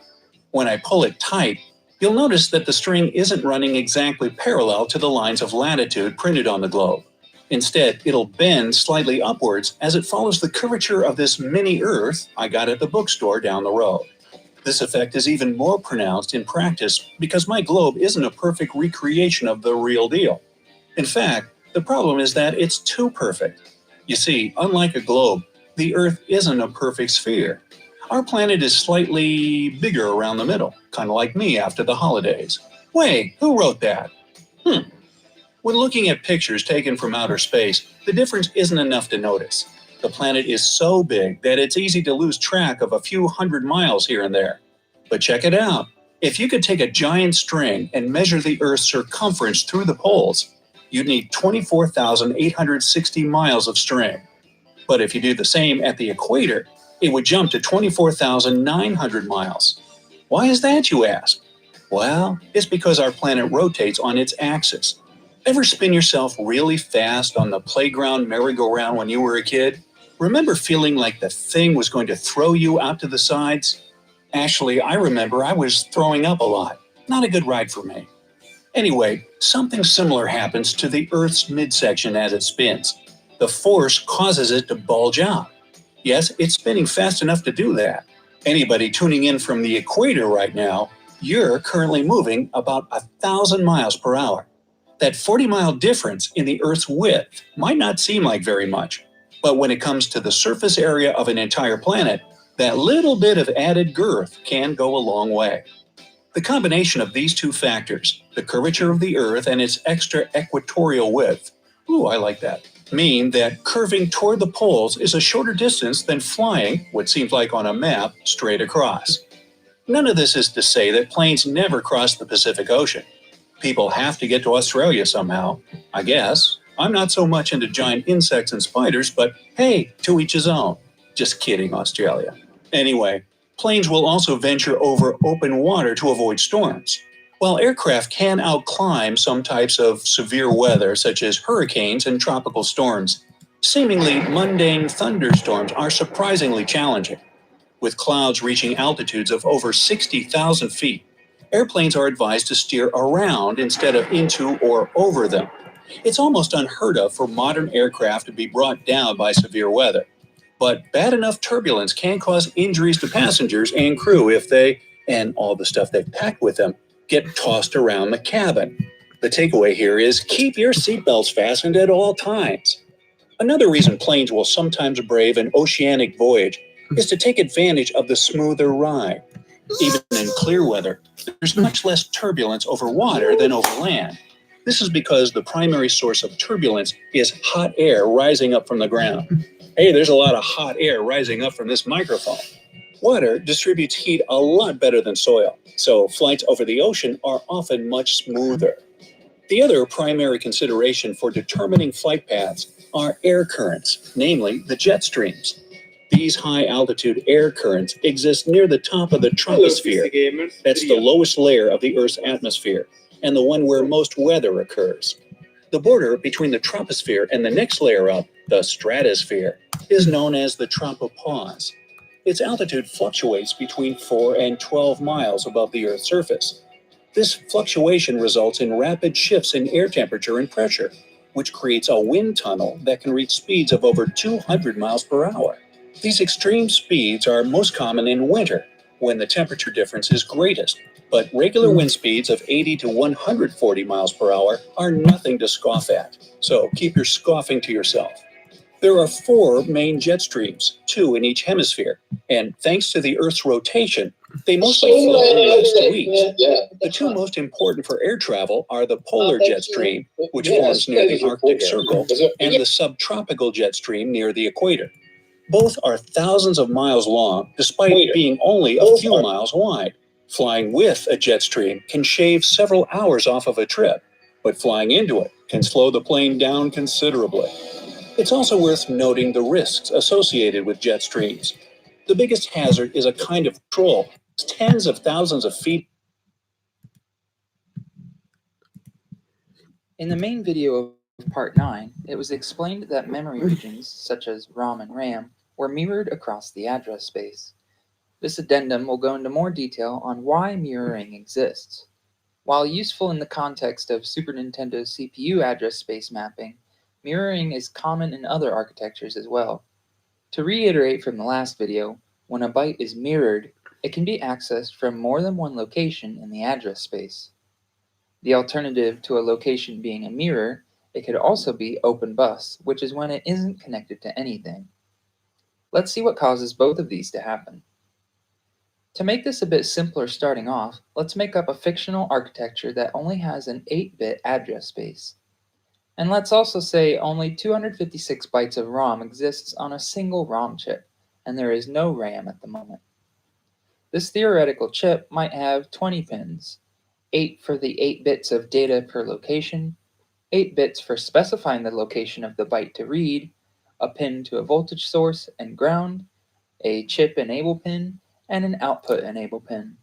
When I pull it tight, you'll notice that the string isn't running exactly parallel to the lines of latitude printed on the globe. Instead, it'll bend slightly upwards as it follows the curvature of this mini Earth I got at the bookstore down the road. This effect is even more pronounced in practice because my globe isn't a perfect recreation of the real deal. In fact, the problem is that it's too perfect. You see, unlike a globe, the Earth isn't a perfect sphere. Our planet is slightly bigger around the middle, kind of like me after the holidays. Wait, who wrote that? When looking at pictures taken from outer space, the difference isn't enough to notice. The planet is so big that it's easy to lose track of a few hundred miles here and there. But check it out. If you could take a giant string and measure the Earth's circumference through the poles, you'd need 24,860 miles of string. But if you do the same at the equator, it would jump to 24,900 miles. Why is that, you ask? Well, it's because our planet rotates on its axis. Ever spin yourself really fast on the playground merry-go-round when you were a kid? Remember feeling like the thing was going to throw you out to the sides? Actually, I remember I was throwing up a lot. Not a good ride for me. Anyway, something similar happens to the Earth's midsection as it spins. The force causes it to bulge out. Yes, it's spinning fast enough to do that. Anybody tuning in from the equator right now, you're currently moving about 1,000 miles per hour. That 40-mile difference in the Earth's width might not seem like very much, but when it comes to the surface area of an entire planet, that little bit of added girth can go a long way. The combination of these two factors, the curvature of the Earth and its extra equatorial width, I like that, mean that curving toward the poles is a shorter distance than flying, what seems like on a map, straight across. None of this is to say that planes never cross the Pacific Ocean. People have to get to Australia somehow, I guess. I'm not so much into giant insects and spiders, but hey, to each his own. Just kidding, Australia. Anyway, planes will also venture over open water to avoid storms. While aircraft can outclimb some types of severe weather, such as hurricanes and tropical storms, seemingly mundane thunderstorms are surprisingly challenging. With clouds reaching altitudes of over 60,000 feet, airplanes are advised to steer around instead of into or over them. It's almost unheard of for modern aircraft to be brought down by severe weather. But bad enough turbulence can cause injuries to passengers and crew if they, and all the stuff they've packed with them, get tossed around the cabin. The takeaway here is keep your seatbelts fastened at all times. Another reason planes will sometimes brave an oceanic voyage is to take advantage of the smoother ride. Even in clear weather, there's much less turbulence over water than over land. This is because the primary source of turbulence is hot air rising up from the ground. Hey, there's a lot of hot air rising up from this microphone. Water distributes heat a lot better than soil, so flights over the ocean are often much smoother. The other primary consideration for determining flight paths are air currents, namely the jet streams. These high-altitude air currents exist near the top of the troposphere. That's the lowest layer of the Earth's atmosphere, and the one where most weather occurs. The border between the troposphere and the next layer up, the stratosphere, is known as the tropopause. Its altitude fluctuates between 4 and 12 miles above the Earth's surface. This fluctuation results in rapid shifts in air temperature and pressure, which creates a wind tunnel that can reach speeds of over 200 miles per hour. These extreme speeds are most common in winter, when the temperature difference is greatest, but regular wind speeds of 80 to 140 miles per hour are nothing to scoff at, so keep your scoffing to yourself. There are 4 main jet streams, 2 in each hemisphere, and thanks to the Earth's rotation, they mostly flow next to each. The 2 most important for air travel are the polar jet stream, which forms near the Arctic Circle, and the subtropical jet stream near the equator. Both are thousands of miles long, despite being only a few miles wide. Flying with a jet stream can shave several hours off of a trip, but flying into it can slow the plane down considerably. It's also worth noting the risks associated with jet streams. The biggest hazard is a kind of troll, tens of thousands of feet. In the main video of Part 9, it was explained that memory regions, such as ROM and RAM, were mirrored across the address space. This addendum will go into more detail on why mirroring exists. While useful in the context of Super Nintendo's CPU address space mapping, mirroring is common in other architectures as well. To reiterate from the last video, when a byte is mirrored, it can be accessed from more than one location in the address space. The alternative to a location being a mirror, it could also be open bus, which is when it isn't connected to anything. Let's see what causes both of these to happen. To make this a bit simpler starting off, let's make up a fictional architecture that only has an 8-bit address space. And let's also say only 256 bytes of ROM exists on a single ROM chip, and there is no RAM at the moment. This theoretical chip might have 20 pins, 8 for the 8 bits of data per location, 8 bits for specifying the location of the byte to read, a pin to a voltage source and ground, a chip enable pin, and an output enable pin.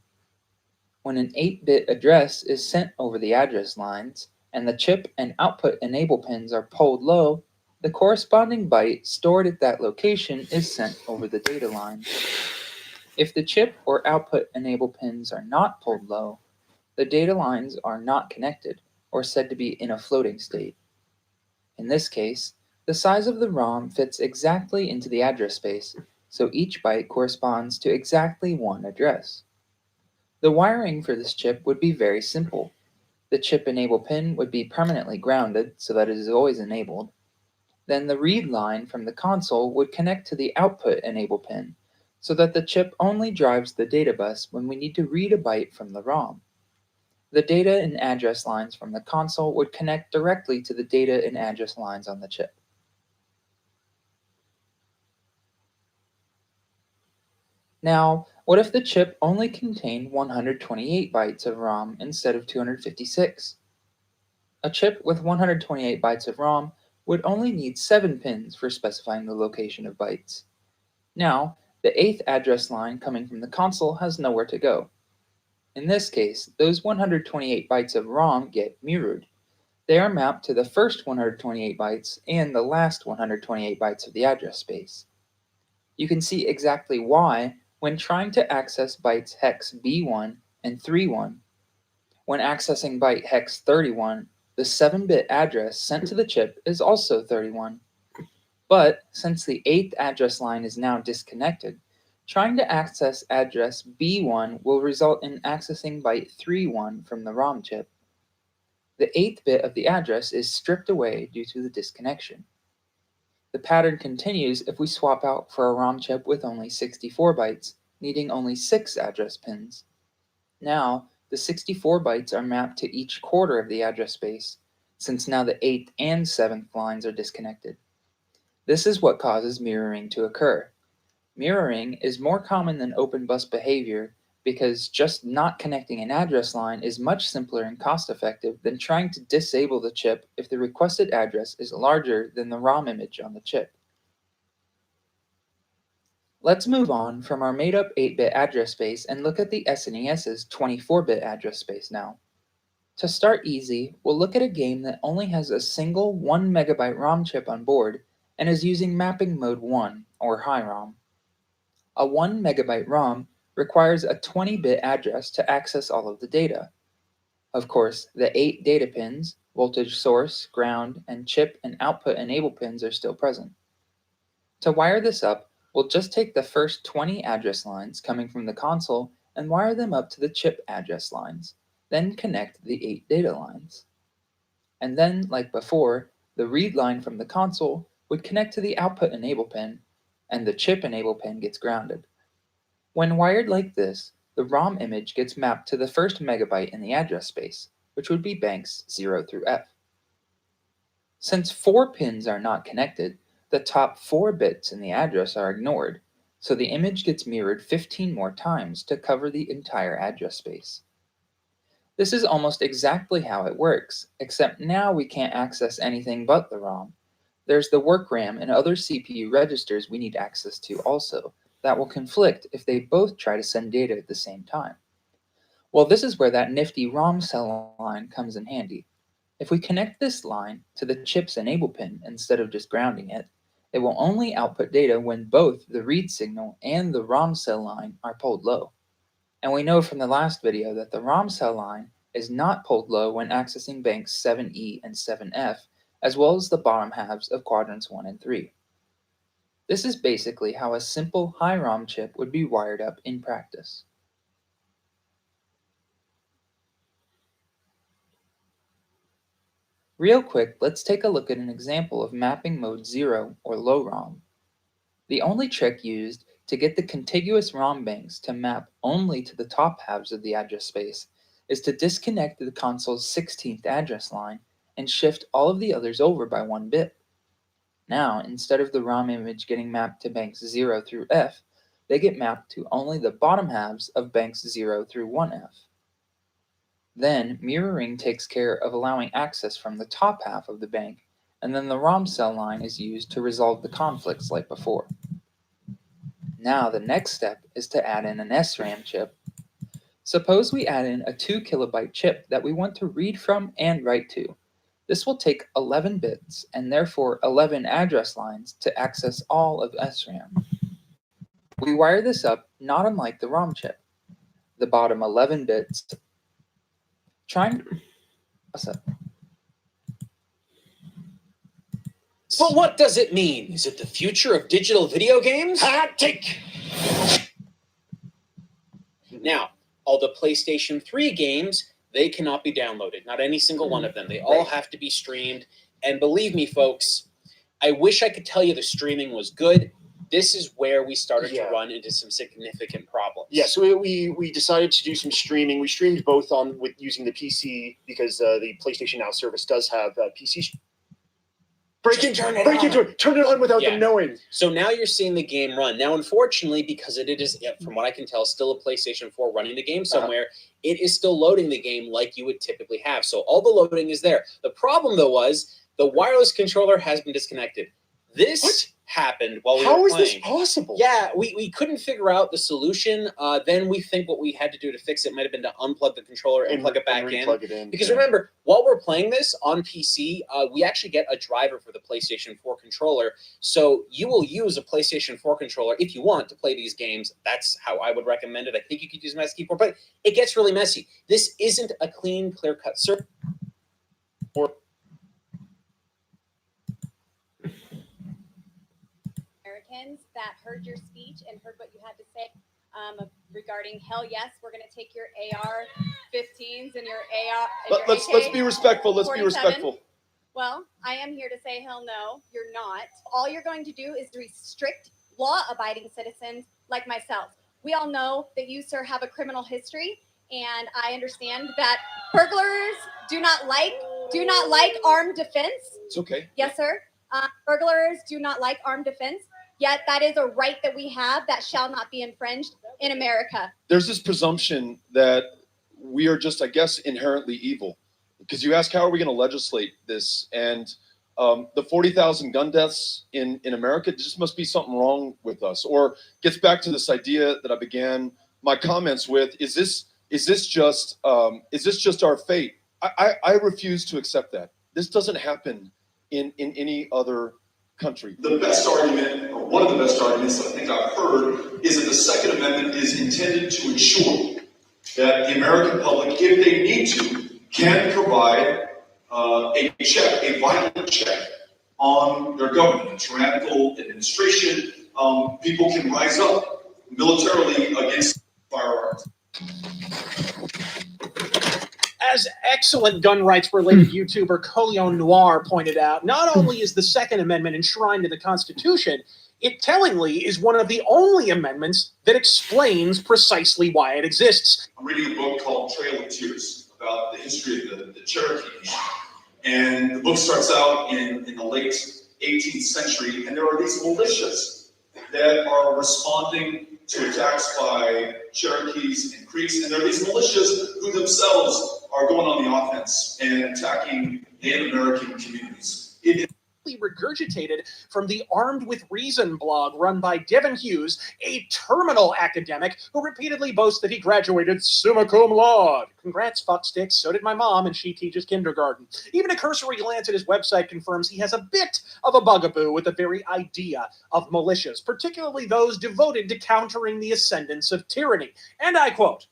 When an 8-bit address is sent over the address lines, and the chip and output enable pins are pulled low, the corresponding byte stored at that location is sent over the data line. If the chip or output enable pins are not pulled low, the data lines are not connected, or said to be in a floating state. In this case, the size of the ROM fits exactly into the address space, so each byte corresponds to exactly one address. The wiring for this chip would be very simple. The chip enable pin would be permanently grounded so that it is always enabled. Then the read line from the console would connect to the output enable pin so that the chip only drives the data bus when we need to read a byte from the ROM. The data and address lines from the console would connect directly to the data and address lines on the chip. Now, what if the chip only contained 128 bytes of ROM instead of 256? A chip with 128 bytes of ROM would only need 7 pins for specifying the location of bytes. Now, the 8th address line coming from the console has nowhere to go. In this case, those 128 bytes of ROM get mirrored. They are mapped to the first 128 bytes and the last 128 bytes of the address space. You can see exactly why when trying to access bytes hex B1 and 31. When accessing byte hex 31, the 7-bit address sent to the chip is also 31. But since the 8th address line is now disconnected, trying to access address B1 will result in accessing byte 31 from the ROM chip. The 8th bit of the address is stripped away due to the disconnection. The pattern continues if we swap out for a ROM chip with only 64 bytes, needing only 6 address pins. Now, the 64 bytes are mapped to each quarter of the address space, since now the 8th and 7th lines are disconnected. This is what causes mirroring to occur. Mirroring is more common than open bus behavior because just not connecting an address line is much simpler and cost-effective than trying to disable the chip if the requested address is larger than the ROM image on the chip. Let's move on from our made-up 8-bit address space and look at the SNES's 24-bit address space now. To start easy, we'll look at a game that only has a single 1 megabyte ROM chip on board and is using mapping mode 1, or high ROM. A 1 megabyte ROM requires a 20-bit address to access all of the data. Of course, the 8 data pins, voltage source, ground, and chip and output enable pins are still present. To wire this up, we'll just take the first 20 address lines coming from the console and wire them up to the chip address lines, then connect the 8 data lines. And then, like before, the read line from the console would connect to the output enable pin, and the chip enable pin gets grounded. When wired like this, the ROM image gets mapped to the first megabyte in the address space, which would be banks 0 through F. Since 4 pins are not connected, the top 4 bits in the address are ignored, so the image gets mirrored 15 more times to cover the entire address space. This is almost exactly how it works, except now we can't access anything but the ROM. There's the work RAM and other CPU registers we need access to also, that will conflict if they both try to send data at the same time. Well, this is where that nifty ROM cell line comes in handy. If we connect this line to the chip's enable pin instead of just grounding it, it will only output data when both the read signal and the ROM cell line are pulled low. And we know from the last video that the ROM cell line is not pulled low when accessing banks 7E and 7F, as well as the bottom halves of quadrants 1 and 3. This is basically how a simple high ROM chip would be wired up in practice. Real quick, let's take a look at an example of mapping mode 0 or low ROM. The only trick used to get the contiguous ROM banks to map only to the top halves of the address space is to disconnect the console's 16th address line and shift all of the others over by 1 bit. Now, instead of the ROM image getting mapped to banks 0 through F, they get mapped to only the bottom halves of banks 0 through 1F. Then, mirroring takes care of allowing access from the top half of the bank, and then the ROM cell line is used to resolve the conflicts like before. Now, the next step is to add in an SRAM chip. Suppose we add in a 2 kilobyte chip that we want to read from and write to. This will take 11 bits and therefore 11 address lines to access all of SRAM. We wire this up not unlike the ROM chip. The bottom 11 bits. What's up? But what does it mean? Is it the future of digital video games? Hot take! Now, all the PlayStation 3 games, they cannot be downloaded. Not any single one of them. They all have to be streamed. And believe me, folks, I wish I could tell you the streaming was good. This is where we started to run into some significant problems. Yeah, so we decided to do some streaming. We streamed both using the PC because the PlayStation Now service does have PC. Break into it. Turn it on without them knowing. So now you're seeing the game run. Now, unfortunately, because it is, from what I can tell, still a PlayStation 4 running the game somewhere, it is still loading the game like you would typically have. So all the loading is there. The problem, though, was the wireless controller has been disconnected. This happened while we were playing. How is this possible? Yeah, we couldn't figure out the solution. Then we think what we had to do to fix it might have been to unplug the controller and plug it back in. Because remember, while we're playing this on PC, we actually get a driver for the PlayStation 4 controller. So you will use a PlayStation 4 controller if you want to play these games. That's how I would recommend it. I think you could use a mouse keyboard, but it gets really messy. This isn't a clean, clear-cut circuit. That heard your speech and heard what you had to say regarding hell yes, we're going to take your AR-15s and your AR. Let's be respectful. Let's be respectful. Well, I am here to say hell no, you're not. All you're going to do is restrict law-abiding citizens like myself. We all know that you, sir, have a criminal history, and I understand that burglars do not like armed defense. It's okay. Yes, sir. Burglars do not like armed defense. Yet that is a right that we have that shall not be infringed in America. There's this presumption that we are just, I guess, inherently evil. Because you ask, how are we going to legislate this? And the 40,000 gun deaths in America, there just must be something wrong with us. Or gets back to this idea that I began my comments with, is this just our fate? I refuse to accept that. This doesn't happen in any other country. The best argument, or one of the best arguments that I think I've heard, is that the Second Amendment is intended to ensure that the American public, if they need to, can provide a violent check on their government, a tyrannical administration. People can rise up militarily against firearms. As excellent gun rights-related YouTuber Colion Noir pointed out, not only is the Second Amendment enshrined in the Constitution, it tellingly is one of the only amendments that explains precisely why it exists. I'm reading a book called Trail of Tears about the history of the Cherokee Nation. And the book starts out in the late 18th century, and there are these militias that are responding to attacks by Cherokees and Creeks, and there are these militias who themselves are going on the offense and attacking Native American communities. Regurgitated from the Armed with Reason blog run by Devin Hughes, a terminal academic who repeatedly boasts that he graduated summa cum laude. Congrats, fucksticks. So did my mom, and she teaches kindergarten. Even a cursory glance at his website confirms he has a bit of a bugaboo with the very idea of militias, particularly those devoted to countering the ascendance of tyranny. And I quote,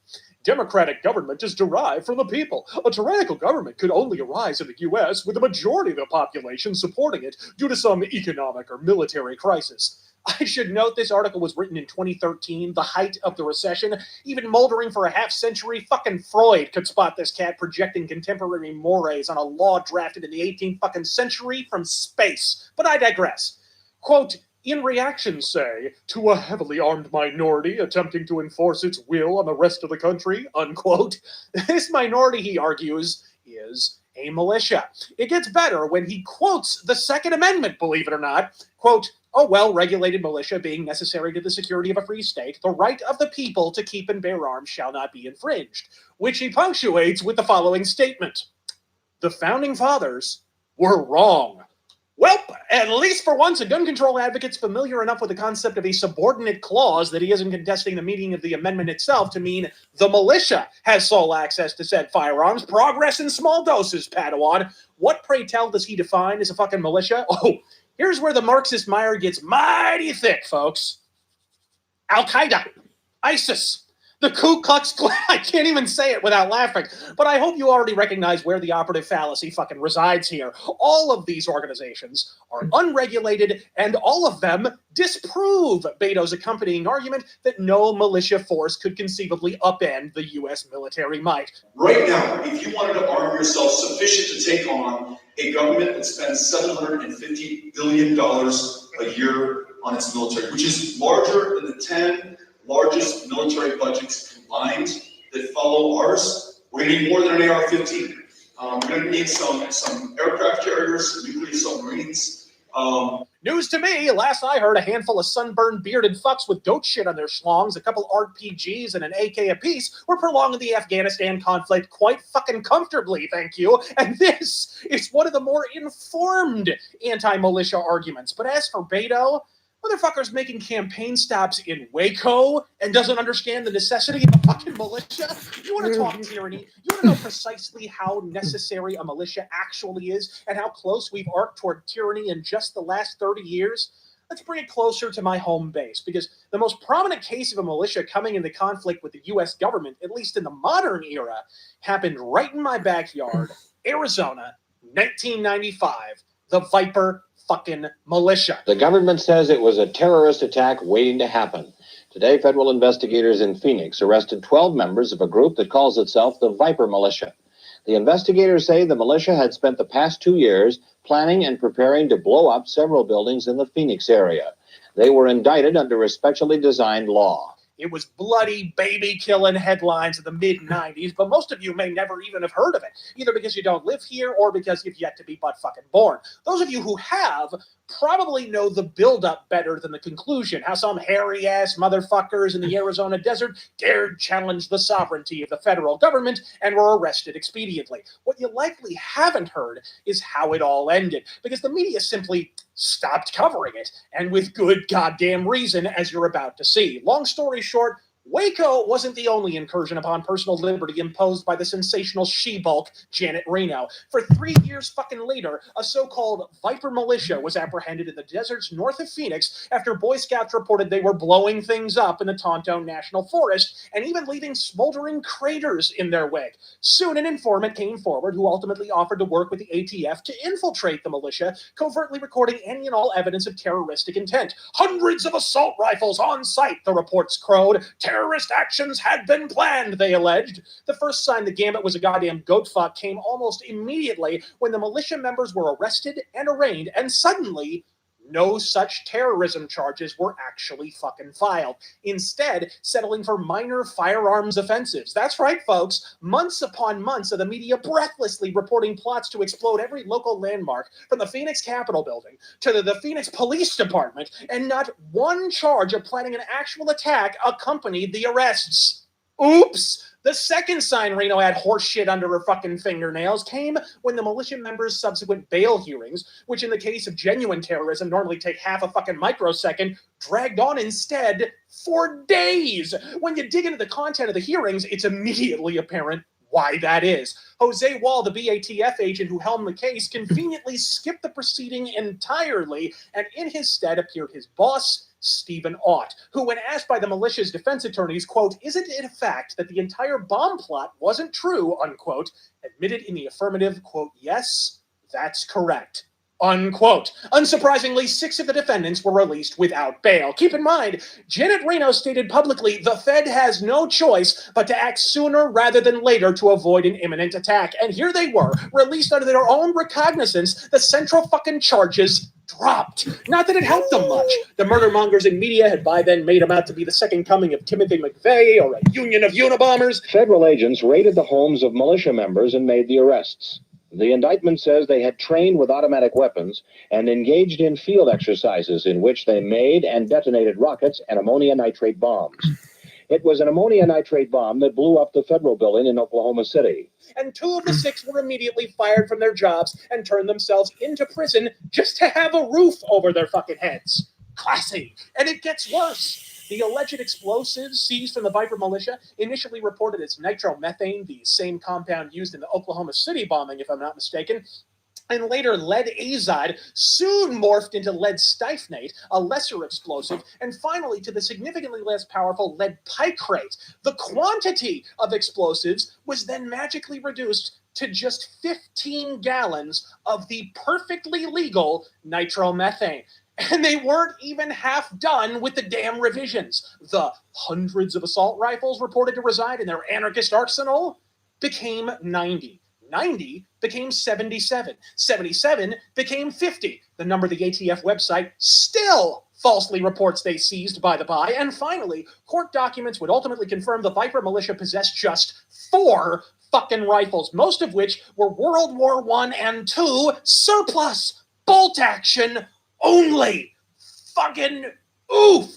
"Democratic government is derived from the people. A tyrannical government could only arise in the U.S. with the majority of the population supporting it due to some economic or military crisis." I should note this article was written in 2013, the height of the recession. Even moldering for a half century, fucking Freud could spot this cat projecting contemporary mores on a law drafted in the 18th fucking century from space. But I digress. Quote, "In reaction, say, to a heavily armed minority attempting to enforce its will on the rest of the country," unquote. This minority, he argues, is a militia. It gets better when he quotes the Second Amendment, believe it or not. Quote, "A well-regulated militia being necessary to the security of a free state, the right of the people to keep and bear arms shall not be infringed," which he punctuates with the following statement. "The Founding Fathers were wrong." Well, at least for once, a gun control advocate's familiar enough with the concept of a subordinate clause that he isn't contesting the meaning of the amendment itself to mean the militia has sole access to said firearms. Progress in small doses, Padawan. What, pray tell, does he define as a fucking militia? Oh, here's where the Marxist mire gets mighty thick, folks. Al-Qaeda, ISIS, the Ku Klux Klan. I can't even say it without laughing. But I hope you already recognize where the operative fallacy fucking resides here. All of these organizations are unregulated, and all of them disprove Beto's accompanying argument that no militia force could conceivably upend the U.S. military might. Right now, if you wanted to arm yourself sufficient to take on a government that spends $750 billion a year on its military, which is larger than the 10 largest military budgets combined that follow ours, we're going to need more than an AR-15. We're going to need some aircraft carriers, some nuclear submarines. News to me, last I heard, a handful of sunburned, bearded fucks with goat shit on their schlongs, a couple RPGs, and an AK apiece were prolonging the Afghanistan conflict quite fucking comfortably, thank you. And this is one of the more informed anti-militia arguments. But as for Beto, motherfucker's making campaign stops in Waco and doesn't understand the necessity of a fucking militia. You want to talk tyranny? You want to know precisely how necessary a militia actually is and how close we've arced toward tyranny in just the last 30 years? Let's bring it closer to my home base, because the most prominent case of a militia coming into conflict with the U.S. government, at least in the modern era, happened right in my backyard, Arizona, 1995, the Viper fucking militia. The government says it was a terrorist attack waiting to happen. Today, federal investigators in Phoenix arrested 12 members of a group that calls itself the Viper Militia. The investigators say the militia had spent the past 2 years planning and preparing to blow up several buildings in the Phoenix area. They were indicted under a specially designed law. It was bloody baby-killing headlines of the mid-'90s, but most of you may never even have heard of it, either because you don't live here or because you've yet to be butt-fucking born. Those of you who have probably know the build-up better than the conclusion, how some hairy-ass motherfuckers in the Arizona desert dared challenge the sovereignty of the federal government and were arrested expediently. What you likely haven't heard is how it all ended, because the media simply stopped covering it, and with good goddamn reason, as you're about to see. Long story short, Waco wasn't the only incursion upon personal liberty imposed by the sensational she-bulk Janet Reno. For 3 years fucking later, a so-called Viper militia was apprehended in the deserts north of Phoenix after Boy Scouts reported they were blowing things up in the Tonto National Forest and even leaving smoldering craters in their wake. Soon an informant came forward who ultimately offered to work with the ATF to infiltrate the militia, covertly recording any and all evidence of terroristic intent. Hundreds of assault rifles on site, the reports crowed. Terrorist actions had been planned, they alleged. The first sign the gambit was a goddamn goat fuck came almost immediately when the militia members were arrested and arraigned, and suddenly no such terrorism charges were actually fucking filed, instead settling for minor firearms offenses. That's right, folks. Months upon months of the media breathlessly reporting plots to explode every local landmark, from the Phoenix Capitol building to the Phoenix Police Department, and not one charge of planning an actual attack accompanied the arrests. Oops! The second sign Reno had horse shit under her fucking fingernails came when the militia members' subsequent bail hearings, which in the case of genuine terrorism normally take half a fucking microsecond, dragged on instead for days. When you dig into the content of the hearings, it's immediately apparent why that is. Jose Wall, the BATF agent who helmed the case, conveniently skipped the proceeding entirely, and in his stead appeared his boss, Stephen Ott, who, when asked by the militia's defense attorneys, quote, "Isn't it a fact that the entire bomb plot wasn't true," unquote, admitted in the affirmative, quote, "Yes, that's correct," unquote. Unsurprisingly, 6 of the defendants were released without bail. Keep in mind, Janet Reno stated publicly the Fed has no choice but to act sooner rather than later to avoid an imminent attack. And here they were, released under their own recognizance, the central fucking charges dropped. Not that it helped them much. The murder mongers in media had by then made him out to be the second coming of Timothy McVeigh or a union of Unabombers. Federal agents raided the homes of militia members and made the arrests. The indictment says they had trained with automatic weapons and engaged in field exercises in which they made and detonated rockets and ammonia nitrate bombs. It was an ammonia nitrate bomb that blew up the federal building in Oklahoma City. And 2 of the 6 were immediately fired from their jobs and turned themselves into prison just to have a roof over their fucking heads. Classy. And it gets worse. The alleged explosives seized from the Viper militia, initially reported as nitromethane, the same compound used in the Oklahoma City bombing, if I'm not mistaken, and later lead azide, soon morphed into lead styphnate, a lesser explosive, and finally to the significantly less powerful lead picrate. The quantity of explosives was then magically reduced to just 15 gallons of the perfectly legal nitromethane. And they weren't even half done with the damn revisions. The hundreds of assault rifles reported to reside in their anarchist arsenal became 90. 90 became 77. 77 became 50. The number the ATF website still falsely reports they seized, by the by. And finally, court documents would ultimately confirm the Viper militia possessed just 4 fucking rifles, most of which were World War I and II surplus, bolt action only. Fucking oof.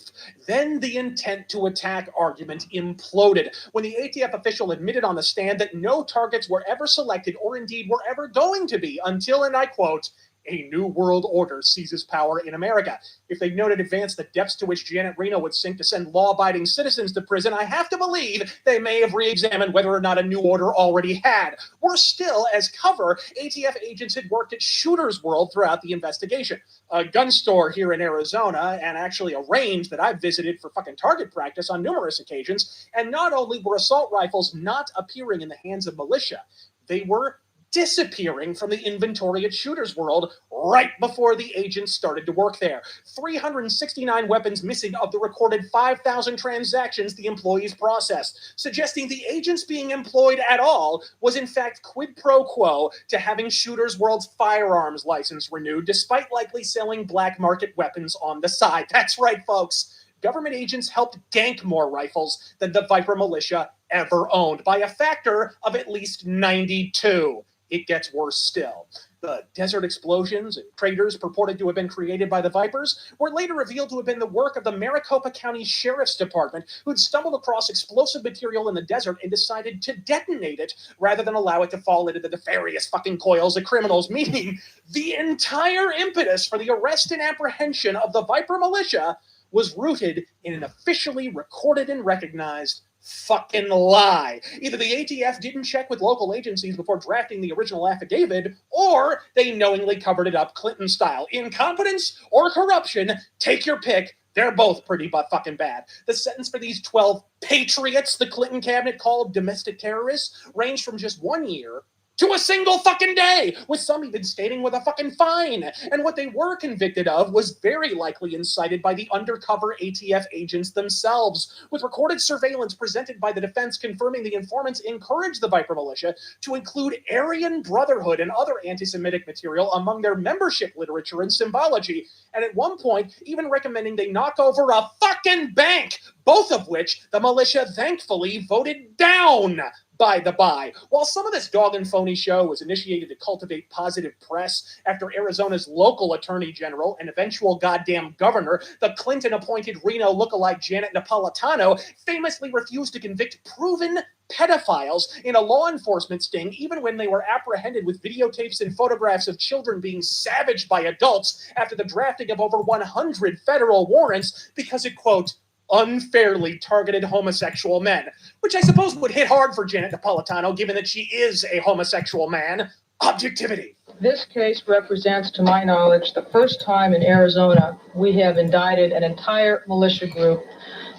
Then the intent to attack argument imploded when the ATF official admitted on the stand that no targets were ever selected or indeed were ever going to be until, and I quote, a new world order seizes power in America. If they'd known in advance the depths to which Janet Reno would sink to send law-abiding citizens to prison, I have to believe they may have re-examined whether or not a new order already had. Worse still, as cover, ATF agents had worked at Shooter's World throughout the investigation, a gun store here in Arizona, and actually a range that I've visited for fucking target practice on numerous occasions. And not only were assault rifles not appearing in the hands of militia, they were disappearing from the inventory at Shooter's World right before the agents started to work there. 369 weapons missing of the recorded 5,000 transactions the employees processed, suggesting the agents being employed at all was in fact quid pro quo to having Shooter's World's firearms license renewed, despite likely selling black market weapons on the side. That's right, folks. Government agents helped gank more rifles than the Viper militia ever owned, by a factor of at least 92. It gets worse still. The desert explosions and craters purported to have been created by the Vipers were later revealed to have been the work of the Maricopa County Sheriff's Department, who'd stumbled across explosive material in the desert and decided to detonate it rather than allow it to fall into the nefarious fucking coils of criminals, meaning the entire impetus for the arrest and apprehension of the Viper militia was rooted in an officially recorded and recognized fucking lie. Either the ATF didn't check with local agencies before drafting the original affidavit, or they knowingly covered it up Clinton style. Incompetence or corruption, take your pick. They're both pretty fucking bad. The sentence for these 12 patriots the Clinton cabinet called domestic terrorists ranged from just 1 year to a single fucking day, with some even stating with a fucking fine. And what they were convicted of was very likely incited by the undercover ATF agents themselves, with recorded surveillance presented by the defense confirming the informants encouraged the Viper militia to include Aryan Brotherhood and other anti-Semitic material among their membership literature and symbology, and at one point even recommending they knock over a fucking bank, both of which the militia thankfully voted down. By the by, while some of this dog and phony show was initiated to cultivate positive press after Arizona's local attorney general and eventual goddamn governor, the Clinton-appointed Reno lookalike Janet Napolitano, famously refused to convict proven pedophiles in a law enforcement sting, even when they were apprehended with videotapes and photographs of children being savaged by adults after the drafting of over 100 federal warrants because it, quote, unfairly targeted homosexual men, which I suppose would hit hard for Janet Napolitano, given that she is a homosexual man. Objectivity. This case represents, to my knowledge, the first time in Arizona we have indicted an entire militia group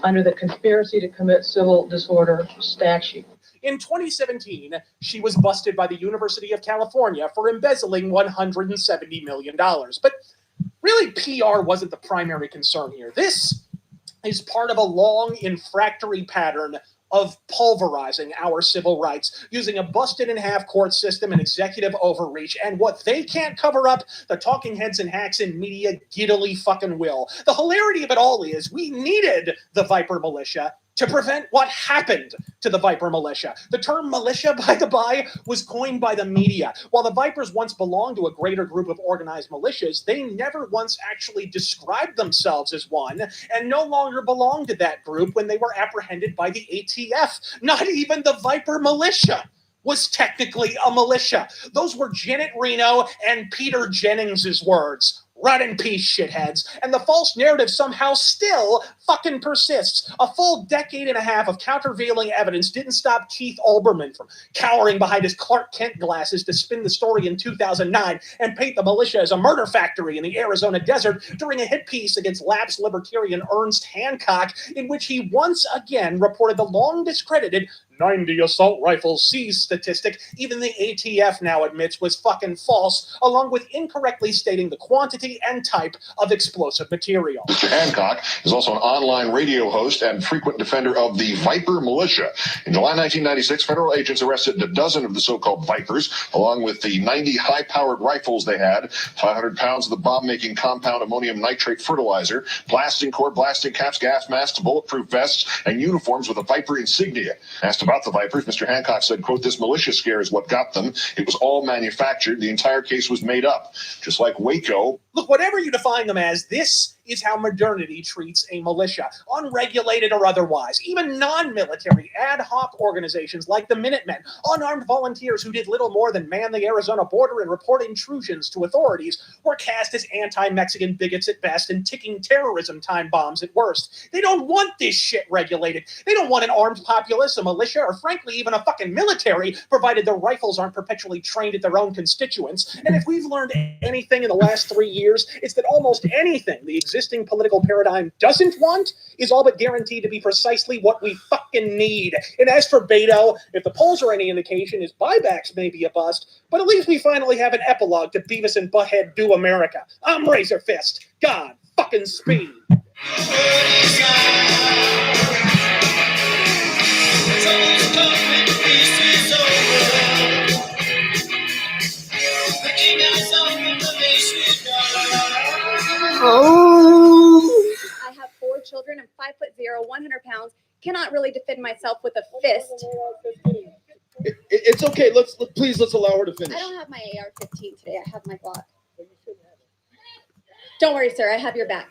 under the conspiracy to commit civil disorder statute. In 2017, she was busted by the University of California for embezzling $170 million. But really, PR wasn't the primary concern here. This is part of a long infractory pattern of pulverizing our civil rights, using a busted-in-half court system and executive overreach, and what they can't cover up, the talking heads and hacks in media giddily fucking will. The hilarity of it all is we needed the Viper militia to prevent what happened to the Viper militia. The term militia, by the by, was coined by the media. While the Vipers once belonged to a greater group of organized militias, they never once actually described themselves as one, and no longer belonged to that group when they were apprehended by the ATF. Not even the Viper militia was technically a militia. Those were Janet Reno and Peter Jennings's words. Run in peace, shitheads. And the false narrative somehow still fucking persists. A full decade and a half of countervailing evidence didn't stop Keith Olbermann from cowering behind his Clark Kent glasses to spin the story in 2009 and paint the militia as a murder factory in the Arizona desert during a hit piece against lapsed libertarian Ernst Hancock, in which he once again reported the long discredited 90 assault rifles seized statistic even the ATF now admits was fucking false, along with incorrectly stating the quantity quantity and type of explosive material. Mr. Hancock is also an online radio host and frequent defender of the Viper militia. In July 1996, federal agents arrested a dozen of the so-called Vipers, along with the 90 high-powered rifles they had, 500 pounds of the bomb-making compound ammonium nitrate fertilizer, blasting core, blasting caps, gas masks, bulletproof vests, and uniforms with a Viper insignia. Asked about the Vipers, Mr. Hancock said, quote, "This militia scare is what got them. It was all manufactured. The entire case was made up. Just like Waco." Look, whatever you define them as, this is how modernity treats a militia, unregulated or otherwise. Even non-military ad hoc organizations like the Minutemen, unarmed volunteers who did little more than man the Arizona border and report intrusions to authorities, were cast as anti-Mexican bigots at best and ticking terrorism time bombs at worst. They don't want this shit regulated. They don't want an armed populace, a militia, or frankly even a fucking military, provided their rifles aren't perpetually trained at their own constituents. And if we've learned anything in the last 3 years, it's that almost anything the existing political paradigm doesn't want is all but guaranteed to be precisely what we fucking need. And as for Beto, if the polls are any indication, his buybacks may be a bust, but at least we finally have an epilogue to Beavis and Butthead Do America. I'm Razor Fist. God fucking speed. I have 4 children. I'm 5'0", 100 pounds. Cannot really defend myself with a fist. It's okay. Please let's allow her to finish. I don't have my AR-15 today. I have my Glock. Don't worry, sir. I have your back.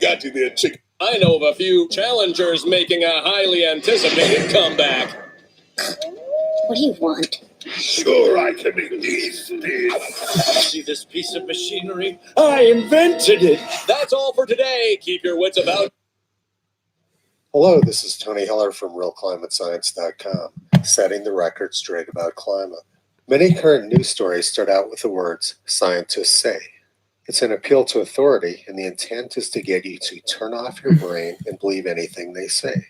Got you there, chick. I know of a few challengers making a highly anticipated comeback. What do you want? Sure, I can make these big. See this piece of machinery? I invented it. That's all for today. Keep your wits about. Hello, this is Tony Heller from RealClimateScience.com, setting the record straight about climate. Many current news stories start out with the words, "scientists say." It's an appeal to authority, and the intent is to get you to turn off your brain and believe anything they say.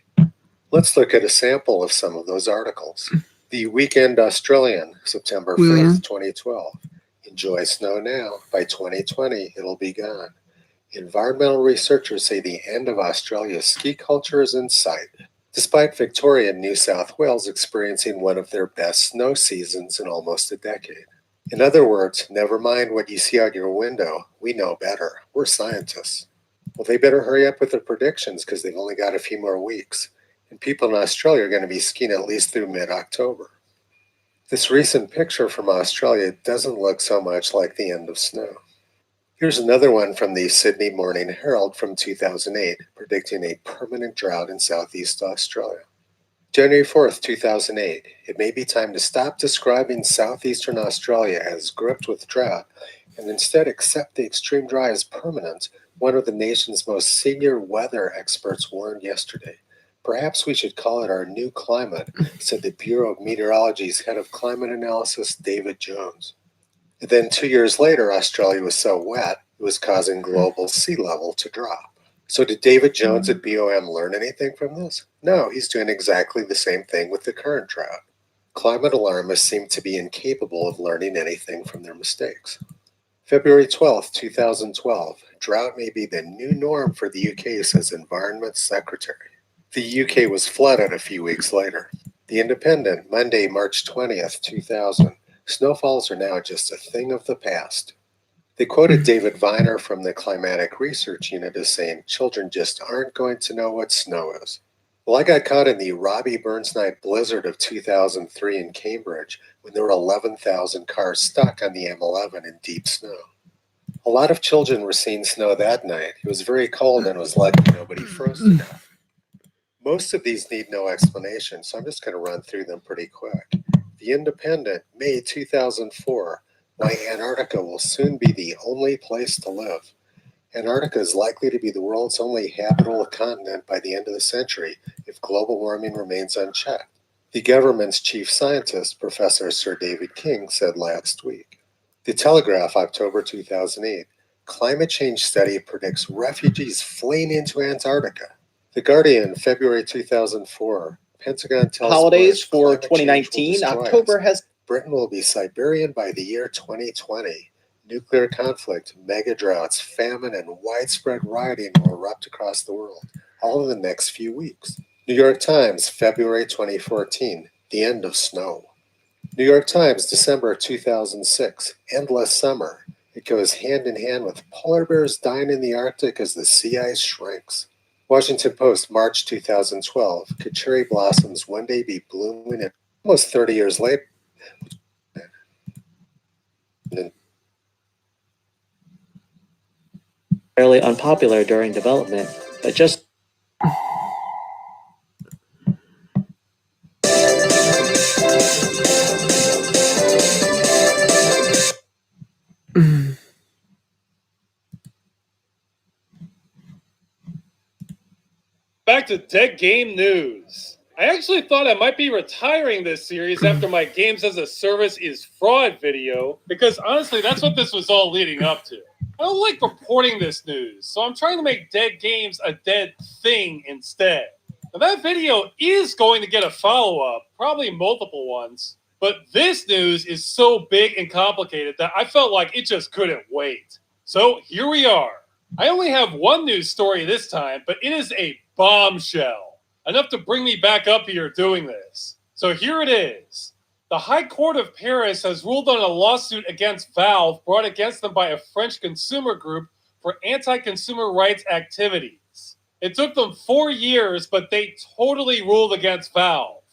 Let's look at a sample of some of those articles. The Weekend Australian, September 5th, 2012. Enjoy snow now. By 2020, it'll be gone. Environmental researchers say the end of Australia's ski culture is in sight, despite Victoria and New South Wales experiencing one of their best snow seasons in almost a decade. In other words, never mind what you see out your window. We know better. We're scientists. Well, they better hurry up with their predictions because they've only got a few more weeks. And people in Australia are going to be skiing at least through mid-October. This recent picture from Australia doesn't look so much like the end of snow. Here's another one from the Sydney Morning Herald from 2008, predicting a permanent drought in southeast Australia. January 4th, 2008, it may be time to stop describing southeastern Australia as gripped with drought and instead accept the extreme dry as permanent, one of the nation's most senior weather experts warned yesterday. Perhaps we should call it our new climate, said the Bureau of Meteorology's head of climate analysis, David Jones. And then 2 years later, Australia was so wet, it was causing global sea level to drop. So did David Jones at BOM learn anything from this? No, he's doing exactly the same thing with the current drought. Climate alarmists seem to be incapable of learning anything from their mistakes. February 12th, 2012, drought may be the new norm for the UK, says Environment Secretary. The UK was flooded a few weeks later. The Independent, Monday, March 20th, 2000, snowfalls are now just a thing of the past. They quoted David Viner from the Climatic Research Unit as saying, children just aren't going to know what snow is. Well, I got caught in the Robbie Burns night blizzard of 2003 in Cambridge when there were 11,000 cars stuck on the M11 in deep snow. A lot of children were seeing snow that night. It was very cold and was lucky nobody froze to death. Most of these need no explanation, so I'm just going to run through them pretty quick. The Independent, May 2004, why Antarctica will soon be the only place to live. Antarctica is likely to be the world's only habitable continent by the end of the century if global warming remains unchecked. The government's chief scientist, Professor Sir David King, said last week. The Telegraph, October 2008, climate change study predicts refugees fleeing into Antarctica. The Guardian, February 2004, Pentagon tells holidays Bush for climate change will 2019. destroy October us. has Britain will be Siberian by the year 2020. Nuclear conflict, mega droughts, famine, and widespread rioting will erupt across the world, all in the next few weeks. New York Times, February 2014, the end of snow. New York Times, December 2006, endless summer. It goes hand in hand with polar bears dying in the Arctic as the sea ice shrinks. Washington Post, March 2012, could cherry blossoms one day be blooming and almost 30 years later? fairly unpopular during development, but just Back to Dead Game News. I actually thought I might be retiring this series after my Games as a Service is Fraud video, because honestly, that's what this was all leading up to. I don't like reporting this news, so I'm trying to make dead games a dead thing instead. Now, that video is going to get a follow-up, probably multiple ones, but this news is so big and complicated that I felt like it just couldn't wait. So here we are. I only have one news story this time, but it is a bombshell, enough to bring me back up here doing this. So here it is. The High Court of Paris has ruled on a lawsuit against Valve brought against them by a French consumer group for anti-consumer rights activities. It took them 4 years, but they totally ruled against Valve.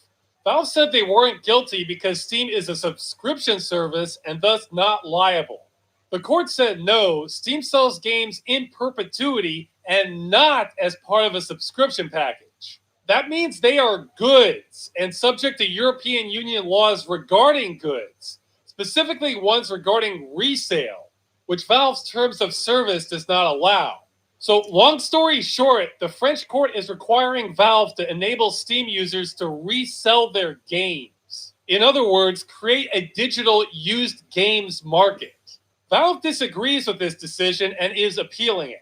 Valve said they weren't guilty because Steam is a subscription service and thus not liable. The court said no, Steam sells games in perpetuity and not as part of a subscription package. That means they are goods and subject to European Union laws regarding goods, specifically ones regarding resale, which Valve's terms of service does not allow. So long story short, the French court is requiring Valve to enable Steam users to resell their games. In other words, create a digital used games market. Valve disagrees with this decision and is appealing it.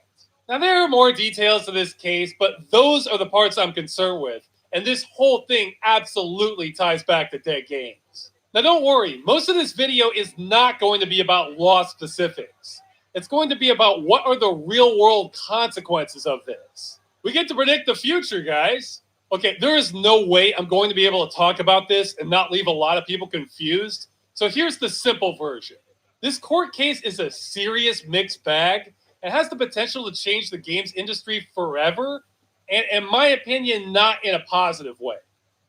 Now, there are more details to this case, but those are the parts I'm concerned with, and this whole thing absolutely ties back to dead games. Now, don't worry, most of this video is not going to be about law specifics. It's going to be about what are the real-world consequences of this. We get to predict the future, guys. Okay, there is no way I'm going to be able to talk about this and not leave a lot of people confused, so here's the simple version. This court case is a serious mixed bag. It has the potential to change the games industry forever, and in my opinion, not in a positive way.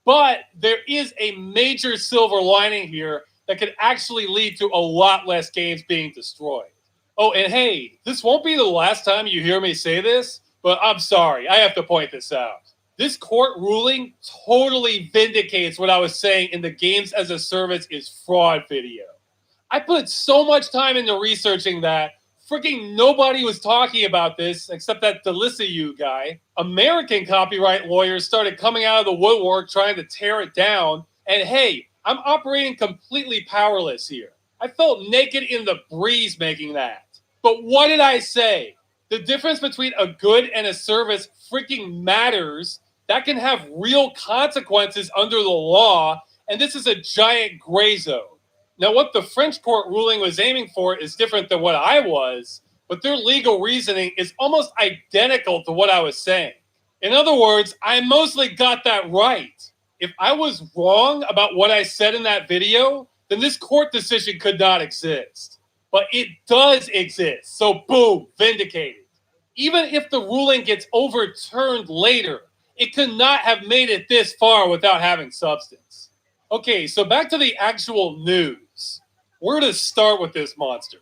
But there is a major silver lining here that could actually lead to a lot less games being destroyed. Oh, and hey, this won't be the last time you hear me say this, but I'm sorry, I have to point this out. This court ruling totally vindicates what I was saying in the Games as a Service is Fraud video. I put so much time into researching that. Freaking nobody was talking about this except that Deliciou guy. American copyright lawyers started coming out of the woodwork trying to tear it down. And hey, I'm operating completely powerless here. I felt naked in the breeze making that. But what did I say? The difference between a good and a service freaking matters. That can have real consequences under the law. And this is a giant gray zone. Now, what the French court ruling was aiming for is different than what I was, but their legal reasoning is almost identical to what I was saying. In other words, I mostly got that right. If I was wrong about what I said in that video, then this court decision could not exist. But it does exist, so boom, vindicated. Even if the ruling gets overturned later, It could not have made it this far without having substance. Okay, so back to the actual news. Where to start with this monster?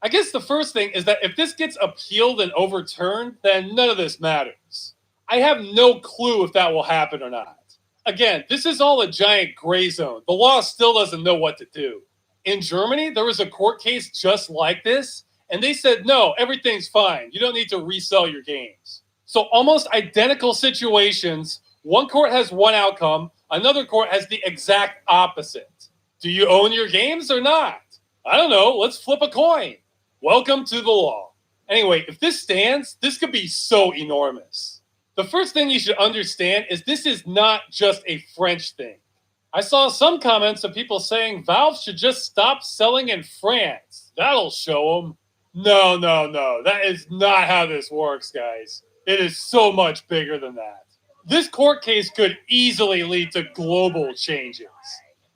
I guess the first thing is that if this gets appealed and overturned, then none of this matters. I have no clue if that will happen or not. Again, this is all a giant gray zone. The law still doesn't know what to do. In Germany, there was a court case just like this, and they said, no, everything's fine. You don't need to resell your games. So almost identical situations. One court has one outcome. Another court has the exact opposite. Do you own your games or not? I don't know. Let's flip a coin. Welcome to the law. Anyway, if this stands, this could be so enormous. The first thing you should understand is this is not just a French thing. I saw some comments of people saying Valve should just stop selling in France. That'll show them. No. That is not how this works, guys. It is so much bigger than that. This court case could easily lead to global changes.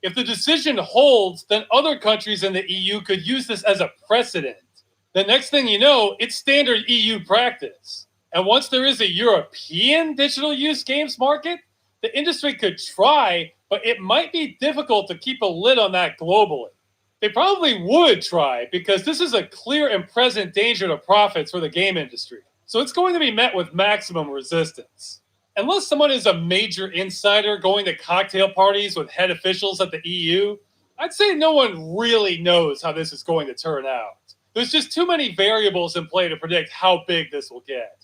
If the decision holds, then other countries in the EU could use this as a precedent. The next thing you know, it's standard EU practice. And once there is a European digital use games market, the industry could try, but it might be difficult to keep a lid on that globally. They probably would try because this is a clear and present danger to profits for the game industry. So it's going to be met with maximum resistance. Unless someone is a major insider going to cocktail parties with head officials at the EU, I'd say no one really knows how this is going to turn out. There's just too many variables in play to predict how big this will get.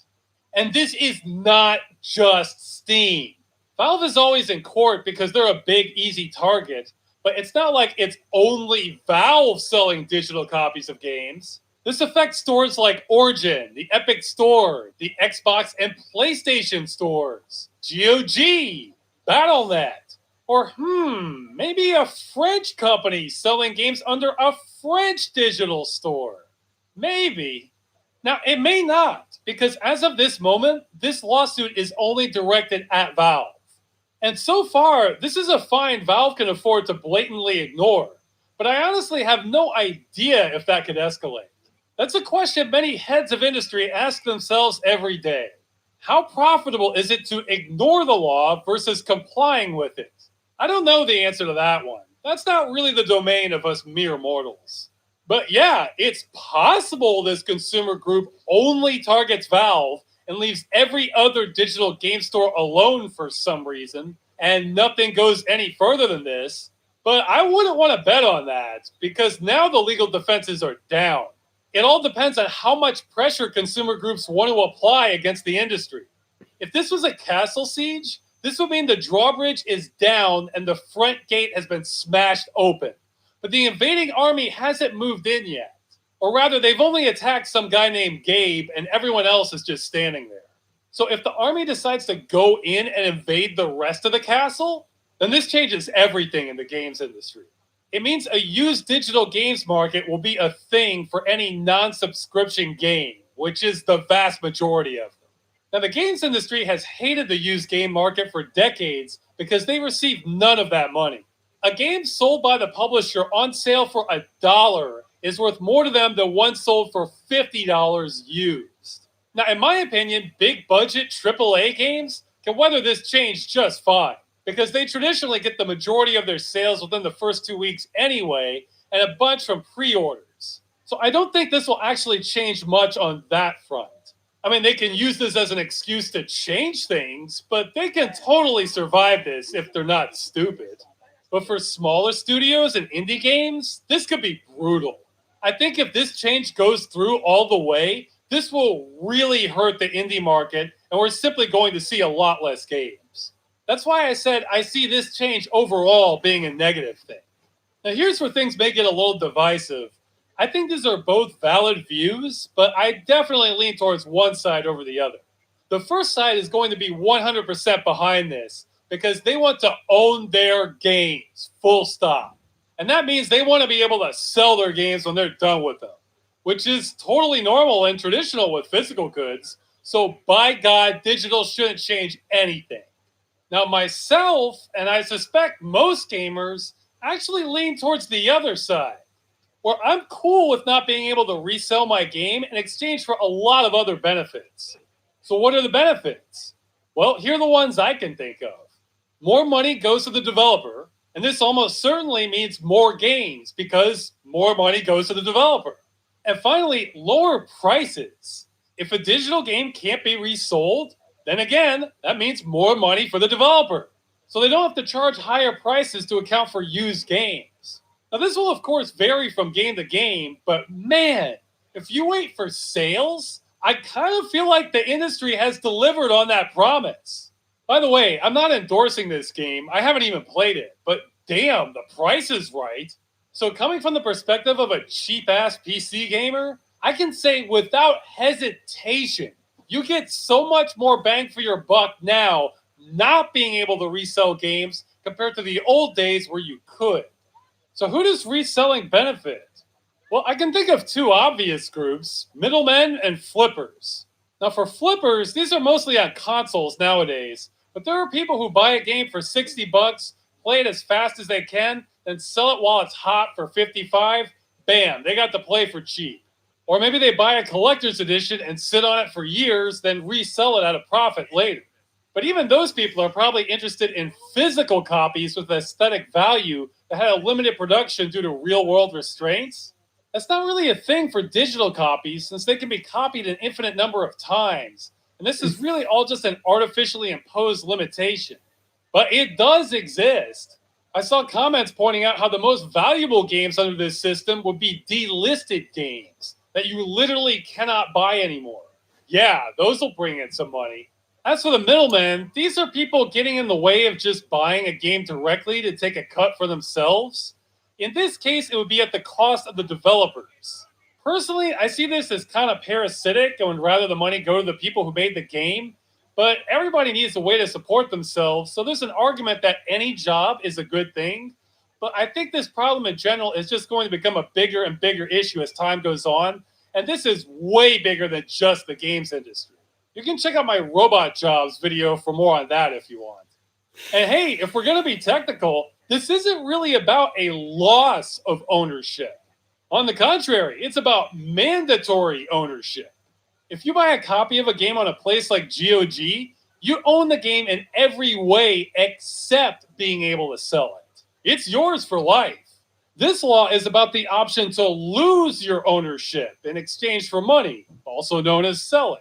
And this is not just Steam. Valve is always in court because they're a big, easy target, but it's not like it's only Valve selling digital copies of games. This affects stores like Origin, the Epic Store, the Xbox and PlayStation stores, GOG, Battle.net, or maybe a French company selling games under a French digital store. Maybe. Now, it may not, because as of this moment, this lawsuit is only directed at Valve. And so far, this is a fine Valve can afford to blatantly ignore. But I honestly have no idea if that could escalate. That's a question many heads of industry ask themselves every day. How profitable is it to ignore the law versus complying with it? I don't know the answer to that one. That's not really the domain of us mere mortals. But yeah, it's possible this consumer group only targets Valve and leaves every other digital game store alone for some reason, and nothing goes any further than this. But I wouldn't want to bet on that, because now the legal defenses are down. It all depends on how much pressure consumer groups want to apply against the industry. If this was a castle siege, this would mean the drawbridge is down and the front gate has been smashed open. But the invading army hasn't moved in yet. Or rather, they've only attacked some guy named Gabe, and everyone else is just standing there. So if the army decides to go in and invade the rest of the castle, then this changes everything in the games industry. It means a used digital games market will be a thing for any non-subscription game, which is the vast majority of them. Now, the games industry has hated the used game market for decades because they receive none of that money. A game sold by the publisher on sale for $1 is worth more to them than one sold for $50 used. Now, in my opinion, big budget AAA games can weather this change just fine, because they traditionally get the majority of their sales within the first 2 weeks anyway, and a bunch from pre-orders. So I don't think this will actually change much on that front. I mean, they can use this as an excuse to change things, but they can totally survive this if they're not stupid. But for smaller studios and indie games, this could be brutal. I think if this change goes through all the way, this will really hurt the indie market, and we're simply going to see a lot less games. That's why I said I see this change overall being a negative thing. Now, here's where things may get a little divisive. I think these are both valid views, but I definitely lean towards one side over the other. The first side is going to be 100% behind this because they want to own their games, full stop. And that means they want to be able to sell their games when they're done with them, which is totally normal and traditional with physical goods. So by God, digital shouldn't change anything. Now, myself, and I suspect most gamers, actually lean towards the other side, where I'm cool with not being able to resell my game in exchange for a lot of other benefits. So what are the benefits? Well, here are the ones I can think of. More money goes to the developer, and this almost certainly means more games because more money goes to the developer. And finally, lower prices. If a digital game can't be resold, then again, that means more money for the developer. So they don't have to charge higher prices to account for used games. Now, this will, of course, vary from game to game, but man, if you wait for sales, I kind of feel like the industry has delivered on that promise. By the way, I'm not endorsing this game. I haven't even played it, but damn, the price is right. So coming from the perspective of a cheap-ass PC gamer, I can say without hesitation, you get so much more bang for your buck now not being able to resell games compared to the old days where you could. So who does reselling benefit? Well, I can think of two obvious groups, middlemen and flippers. Now for flippers, these are mostly on consoles nowadays, but there are people who buy a game for $60, play it as fast as they can, then sell it while it's hot for $55. Bam, they got to play for cheap. Or maybe they buy a collector's edition and sit on it for years, then resell it at a profit later. But even those people are probably interested in physical copies with aesthetic value that had a limited production due to real-world restraints. That's not really a thing for digital copies since they can be copied an infinite number of times. And this is really all just an artificially imposed limitation. But it does exist. I saw comments pointing out how the most valuable games under this system would be delisted games that you literally cannot buy anymore. Yeah, those will bring in some money. As for the middlemen, these are people getting in the way of just buying a game directly to take a cut for themselves. In this case, it would be at the cost of the developers. Personally, I see this as kind of parasitic and would rather the money go to the people who made the game, but everybody needs a way to support themselves, so there's an argument that any job is a good thing. But I think this problem in general is just going to become a bigger and bigger issue as time goes on, and this is way bigger than just the games industry. You can check out my robot jobs video for more on that if you want. And hey, if we're going to be technical, this isn't really about a loss of ownership. On the contrary, it's about mandatory ownership. If you buy a copy of a game on a place like GOG, you own the game in every way except being able to sell it. It's yours for life. This law is about the option to lose your ownership in exchange for money, also known as selling.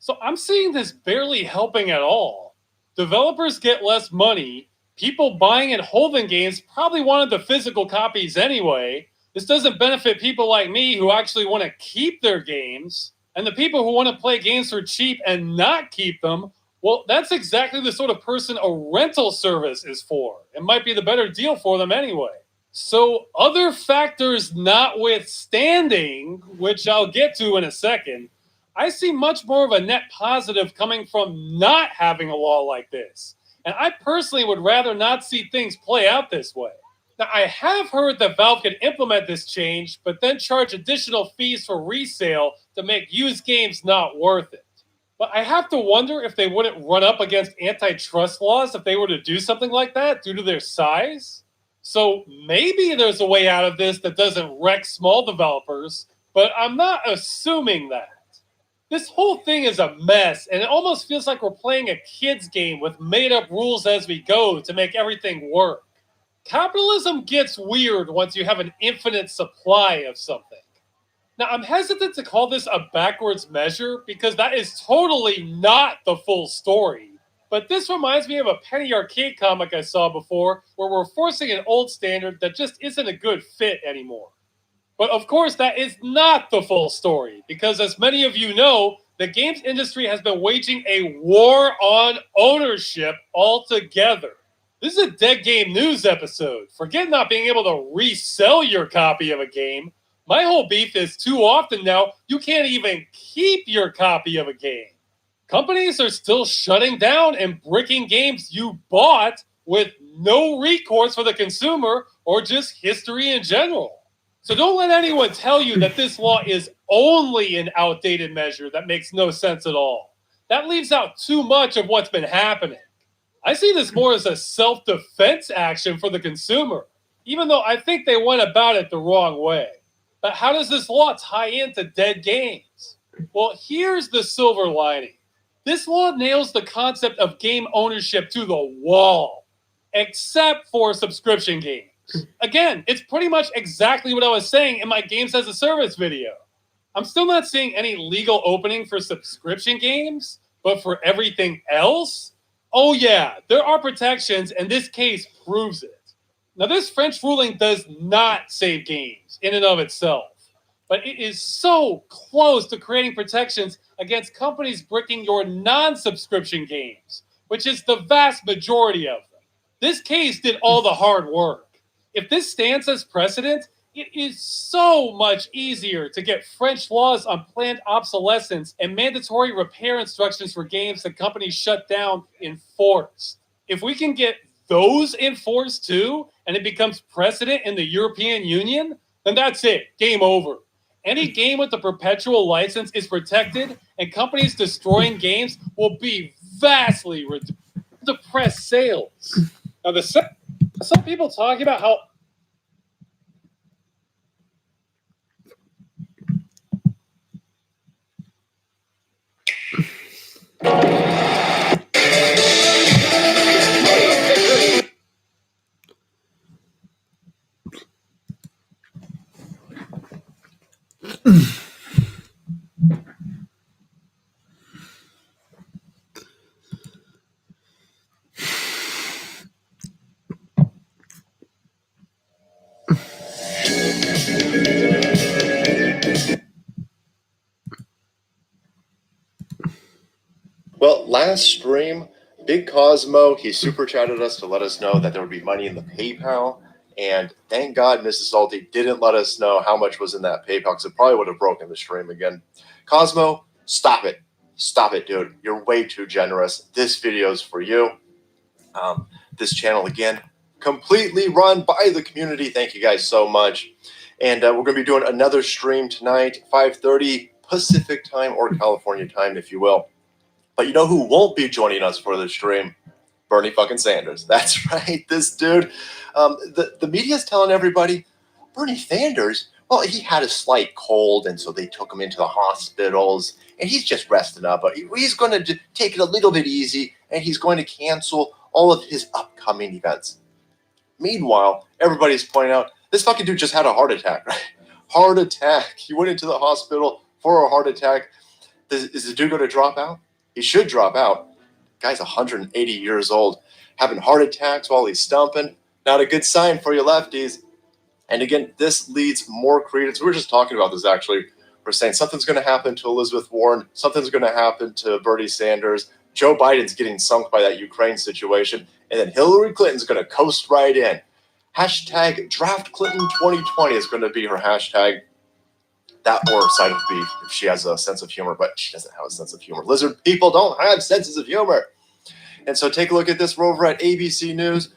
So I'm seeing this barely helping at all. Developers get less money. People buying and holding games probably wanted the physical copies anyway. This doesn't benefit people like me who actually want to keep their games. And the people who want to play games for cheap and not keep them, well, that's exactly the sort of person a rental service is for. It might be the better deal for them anyway. So other factors notwithstanding, which I'll get to in a second, I see much more of a net positive coming from not having a law like this. And I personally would rather not see things play out this way. Now, I have heard that Valve could implement this change, but then charge additional fees for resale to make used games not worth it. But I have to wonder if they wouldn't run up against antitrust laws if they were to do something like that due to their size. So maybe there's a way out of this that doesn't wreck small developers, but I'm not assuming that. This whole thing is a mess, and it almost feels like we're playing a kid's game with made-up rules as we go to make everything work. Capitalism gets weird once you have an infinite supply of something. Now, I'm hesitant to call this a backwards measure because that is totally not the full story. But this reminds me of a Penny Arcade comic I saw before where we're forcing an old standard that just isn't a good fit anymore. But of course, that is not the full story because as many of you know, the games industry has been waging a war on ownership altogether. This is a Dead Game News episode. Forget not being able to resell your copy of a game. My whole beef is too often now, you can't even keep your copy of a game. Companies are still shutting down and bricking games you bought with no recourse for the consumer or just history in general. So don't let anyone tell you that this law is only an outdated measure that makes no sense at all. That leaves out too much of what's been happening. I see this more as a self-defense action for the consumer, even though I think they went about it the wrong way. But how does this law tie into dead games? Well, here's the silver lining. This law nails the concept of game ownership to the wall, except for subscription games. Again, it's pretty much exactly what I was saying in my Games as a Service video. I'm still not seeing any legal opening for subscription games, but for everything else, oh yeah, there are protections, and this case proves it. Now, this French ruling does not save games in and of itself, but it is so close to creating protections against companies bricking your non-subscription games, which is the vast majority of them. This case did all the hard work. If this stands as precedent, it is so much easier to get French laws on planned obsolescence and mandatory repair instructions for games that companies shut down enforced. If we can get those enforced too, and it becomes precedent in the European Union, then that's it, game over. Any game with a perpetual license is protected, and companies destroying games will be vastly reduced to depress sales. Now, some people talking about how Well, last stream, Big Cosmo, he super chatted us to let us know that there would be money in the PayPal. And thank God Mrs. Salty didn't let us know how much was in that PayPal, because it probably would have broken the stream again. Cosmo, stop it. Stop it, dude. You're way too generous. This video is for you. This channel, again, completely run by the community. Thank you guys so much. And we're going to be doing another stream tonight, 5:30 Pacific time or California time, if you will. But you know who won't be joining us for the stream? Bernie fucking Sanders. That's right. This dude, the media's telling everybody, Bernie Sanders, well, he had a slight cold, and so they took him into the hospitals, and he's just resting up. But he's going to take it a little bit easy, and he's going to cancel all of his upcoming events. Meanwhile, everybody's pointing out, this fucking dude just had a heart attack, right? Heart attack. He went into the hospital for a heart attack. Is the dude going to drop out? He should drop out. Guy's 180 years old, having heart attacks while he's stumping. Not a good sign for you lefties. And again, this leads more credence. We were just talking about this, actually. We're saying something's going to happen to Elizabeth Warren. Something's going to happen to Bernie Sanders. Joe Biden's getting sunk by that Ukraine situation. And then Hillary Clinton's going to coast right in. Hashtag Draft Clinton 2020 is going to be her hashtag. That or side of beef if she has a sense of humor, but she doesn't have a sense of humor. Lizard people don't have senses of humor. And so take a look at this. We're over at ABC News.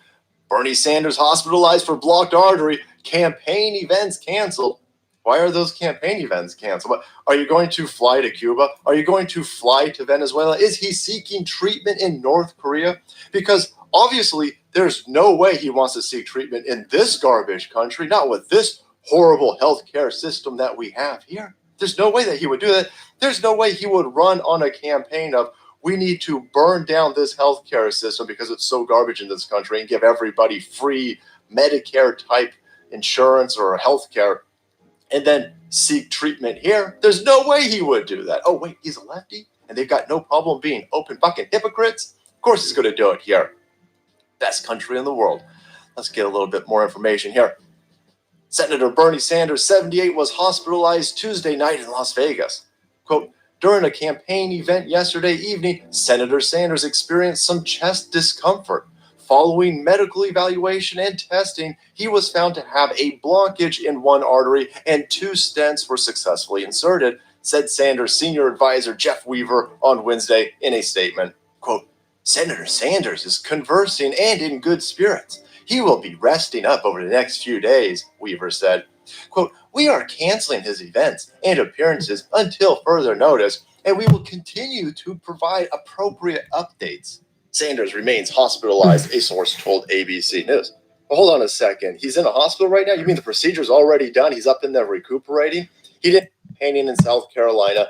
Bernie Sanders hospitalized for blocked artery. Campaign events canceled. Why are those campaign events canceled? Are you going to fly to Cuba? Are you going to fly to Venezuela? Is he seeking treatment in North Korea? Because obviously there's no way he wants to seek treatment in this garbage country, not with this horrible healthcare system that we have here. There's no way that he would do that. There's no way he would run on a campaign of, we need to burn down this healthcare system because it's so garbage in this country and give everybody free Medicare type insurance or healthcare and then seek treatment here. There's no way he would do that. Oh, wait, he's a lefty and they've got no problem being open fucking hypocrites. Of course he's going to do it here. Best country in the world. Let's get a little bit more information here. Senator Bernie Sanders, 78, was hospitalized Tuesday night in Las Vegas. Quote, during a campaign event yesterday evening, Senator Sanders experienced some chest discomfort. Following medical evaluation and testing, he was found to have a blockage in one artery and 2 stents were successfully inserted, said Sanders' senior advisor Jeff Weaver on Wednesday in a statement. Quote, Senator Sanders is conversing and in good spirits. He will be resting up over the next few days, Weaver said. Quote, we are canceling his events and appearances until further notice, and we will continue to provide appropriate updates. Sanders remains hospitalized, a source told ABC News. Well, hold on a second. He's in a hospital right now? You mean the procedure's already done? He's up in there recuperating? He did painting in South Carolina.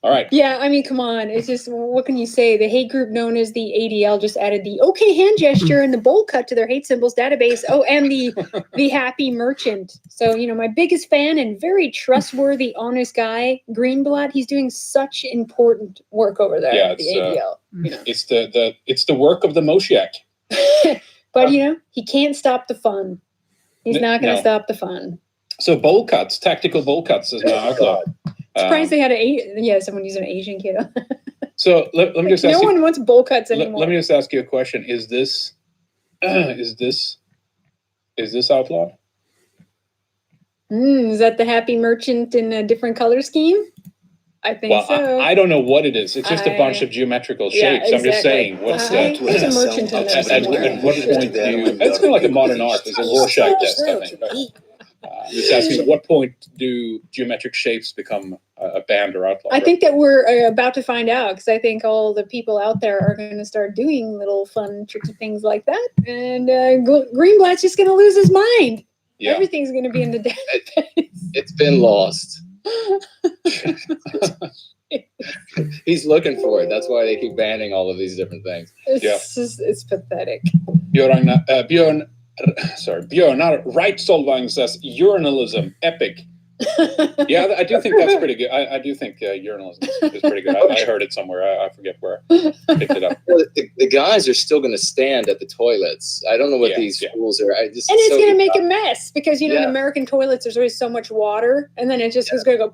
All right. Yeah, I mean, come on. It's just, what can you say? The hate group known as the ADL just added the okay hand gesture and the bold cut to their hate symbols database. Oh, and the happy merchant. So, my biggest fan and very trustworthy, honest guy, Greenblatt, he's doing such important work over there at the ADL. It's the work of the Moshiach. But, he can't stop the fun. He's not going to stop the fun. So bowl cuts, tactical bowl cuts is now outlawed. Surprised they had someone using an Asian kid. So let me just ask no you. one wants bowl cuts anymore. Let me just ask you a question. Is this outlawed? Is that the happy merchant in a different color scheme? I think so. I don't know what it is. It's just a bunch of geometrical shapes. Exactly. I'm just saying. What's that? There's a merchant in there somewhere. At what point do you? It's kind of like a modern art. It's a Rorschach test, I think. Right? Just asking, at what point do geometric shapes become a banned or outlawed? I think that we're about to find out, because I think all the people out there are going to start doing little fun, tricky things like that. And Greenblatt's just going to lose his mind. Yeah. Everything's going to be in the database. It's been lost. He's looking for it. That's why they keep banning all of these different things. It's pathetic. Björn Right Solvang says urinalism epic. Yeah, I do think that's pretty good. I do think urinalism is pretty good. I heard it somewhere. I forget where I picked it up. The guys are still going to stand at the toilets. I don't know what these rules are. And it's going to make a mess, because in American toilets there's always so much water, and then it just is going to go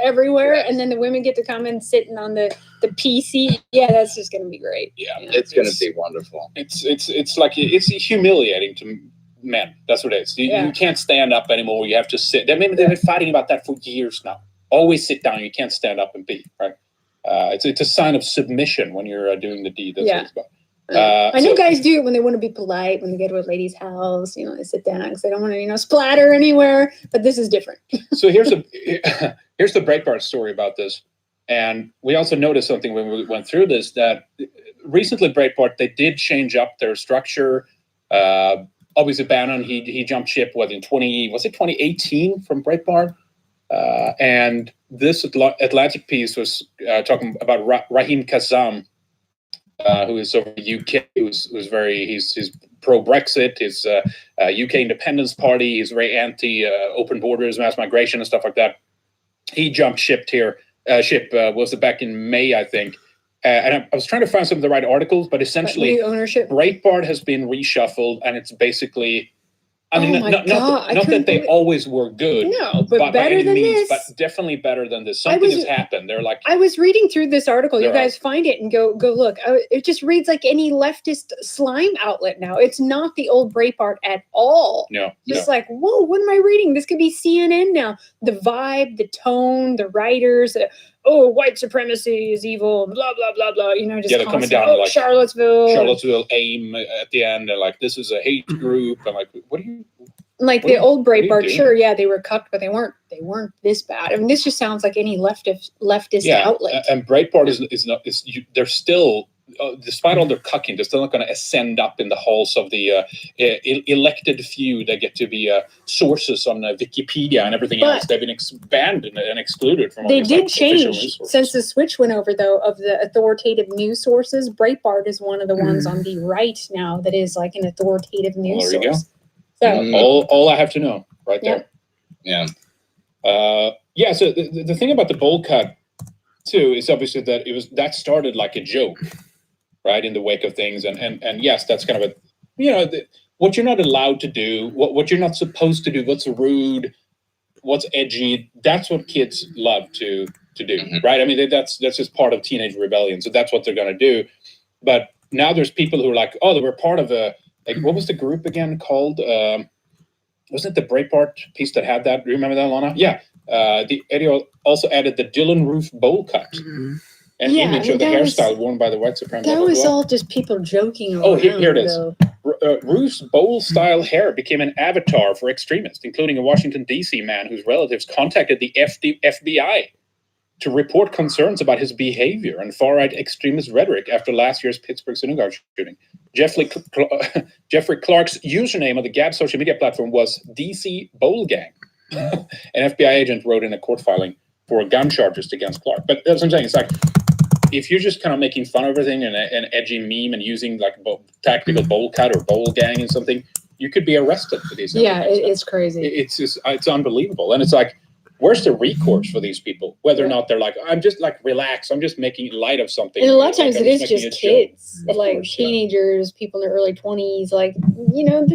everywhere, and then the women get to come and sitting on the PC. Yeah, that's just going to be great. Yeah, it's going to be wonderful. It's like it's humiliating to men. That's what it is. You can't stand up anymore. You have to sit. They've been fighting about that for years now. Always sit down. You can't stand up and pee. Right? It's a sign of submission when you're doing the deed. That's what it's about. I know guys do it when they want to be polite, when they go to a lady's house, they sit down because they don't want to, splatter anywhere, but this is different. So here's the Breitbart story about this. And we also noticed something when we went through this, that recently Breitbart, they did change up their structure. Obviously Bannon, he jumped ship, in 2018 from Breitbart? And this Atlantic piece was talking about Raheem Kassam, who is over the UK, he's pro-Brexit, his UK Independence Party, he's very anti-open borders, mass migration and stuff like that. He jumped ship here. Was it back in May, I think. And I was trying to find some of the right articles, but essentially Breitbart has been reshuffled, and it's basically, not that they always were good. No, but better than this. But definitely better than this. Something has happened. They're like, I was reading through this article. You guys find it and go look. It just reads like any leftist slime outlet now. It's not the old Breitbart at all. No. Like, whoa, what am I reading? This could be CNN now. The vibe, the tone, the writers. White supremacy is evil, blah, blah, blah, blah. They're coming down like Charlottesville, AIM at the end. They're like, this is a hate group. I'm like, what are you? Like the old Breitbart, sure, they were cucked, but they weren't this bad. I mean, this just sounds like any leftist outlet. And Breitbart they're still, despite all their cucking, they're still not going to ascend up in the halls of the elected few that get to be sources on Wikipedia and everything else. They've been abandoned and excluded from all They these, did change since the switch went over, though, of the authoritative news sources. Breitbart is one of the ones on the right now that is like an authoritative news there you source. go. So, all I have to know right there. Yeah. So the thing about the bold cut too is obviously that that started like a joke, right, in the wake of things, and yes, that's kind of what you're not allowed to do, what you're not supposed to do, what's rude, what's edgy. That's what kids love to do, right? I mean, that's just part of teenage rebellion. So that's what they're going to do. But now there's people who are like, they were part of what was the group again called? Wasn't it the Breitbart piece that had that? Do you remember that, Lana? Yeah. The Eddie also added the Dylan Roof bowl cut. An image of the hairstyle worn by the white supremacists. That was all just people joking. Here it is. Roof's bowl-style hair became an avatar for extremists, including a Washington, D.C. man whose relatives contacted the FBI to report concerns about his behavior and far-right extremist rhetoric after last year's Pittsburgh synagogue shooting. Jeffrey Clark's username on the Gab social media platform was DC Bowl Gang. An FBI agent wrote in a court filing, for gun charges against Clark. But that's what I'm saying. It's like, if you're just kind of making fun of everything and an edgy meme and using like tactical bowl cut or bowl gang and something, you could be arrested for these. Yeah, it's crazy. It's just, it's unbelievable. And it's like, where's the recourse for these people? Whether or not they're like, I'm just like, relax, I'm just making light of something. And a lot of times I'm it is making just a kids, joke. like teenagers, people in their early 20s, like, you know,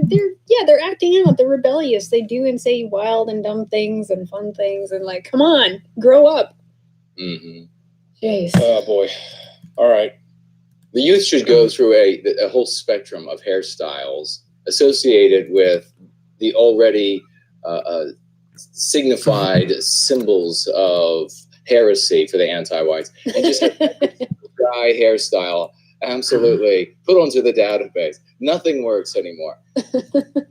they're acting out, they're rebellious. They do and say wild and dumb things and fun things, and like, come on, grow up. Mm-hmm. Jeez. Oh boy. All right. The youth should go through a whole spectrum of hairstyles associated with the already signified symbols of heresy for the anti-whites, and just have dry hairstyle absolutely put onto the database. Nothing works anymore.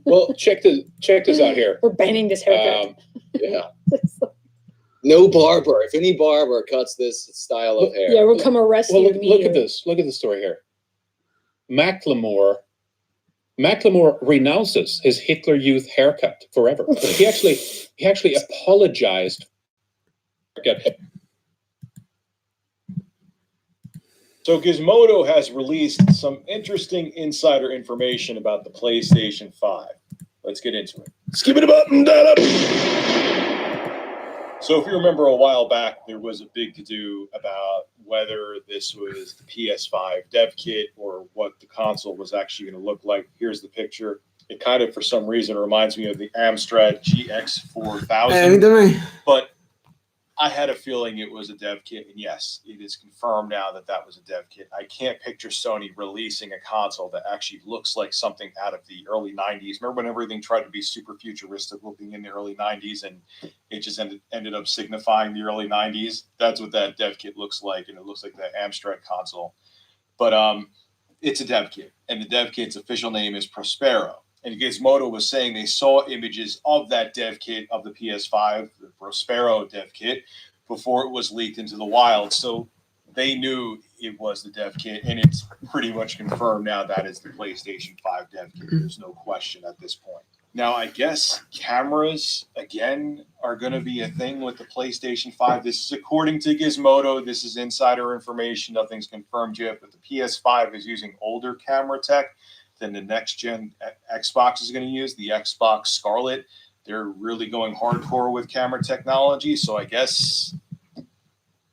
Well, check this out here. We're banning this haircut. Yeah. No barber. If any barber cuts this style of hair, Yeah, we'll come arrest you Look immediately. at this. Look at the story here. Macklemore renounces his Hitler Youth haircut forever. He actually apologized. So Gizmodo has released some interesting insider information about the PlayStation 5. Let's get into it. Skip it button, So if you remember a while back, there was a big to-do about whether this was the PS5 dev kit or what the console was actually going to look like. Here's the picture. It kind of, for some reason, reminds me of the Amstrad GX4000. But I had a feeling it was a dev kit, and yes, it is confirmed now that that was a dev kit. I can't picture Sony releasing a console that actually looks like something out of the early 90s. Remember when everything tried to be super futuristic looking in the early 90s, and it just ended up signifying the early 90s? That's what that dev kit looks like, and it looks like that Amstrad console. But it's a dev kit, and the dev kit's official name is Prospero. And Gizmodo was saying they saw images of that dev kit of the PS5, the Prospero dev kit, before it was leaked into the wild. So they knew it was the dev kit, and it's pretty much confirmed now that is the PlayStation 5 dev kit. There's no question at this point. Now, I guess cameras, again, are going to be a thing with the PlayStation 5. This is according to Gizmodo. This is insider information. Nothing's confirmed yet, but the PS5 is using older camera tech than the next gen Xbox is going to use, the Xbox Scarlet. They're really going hardcore with camera technology. So I guess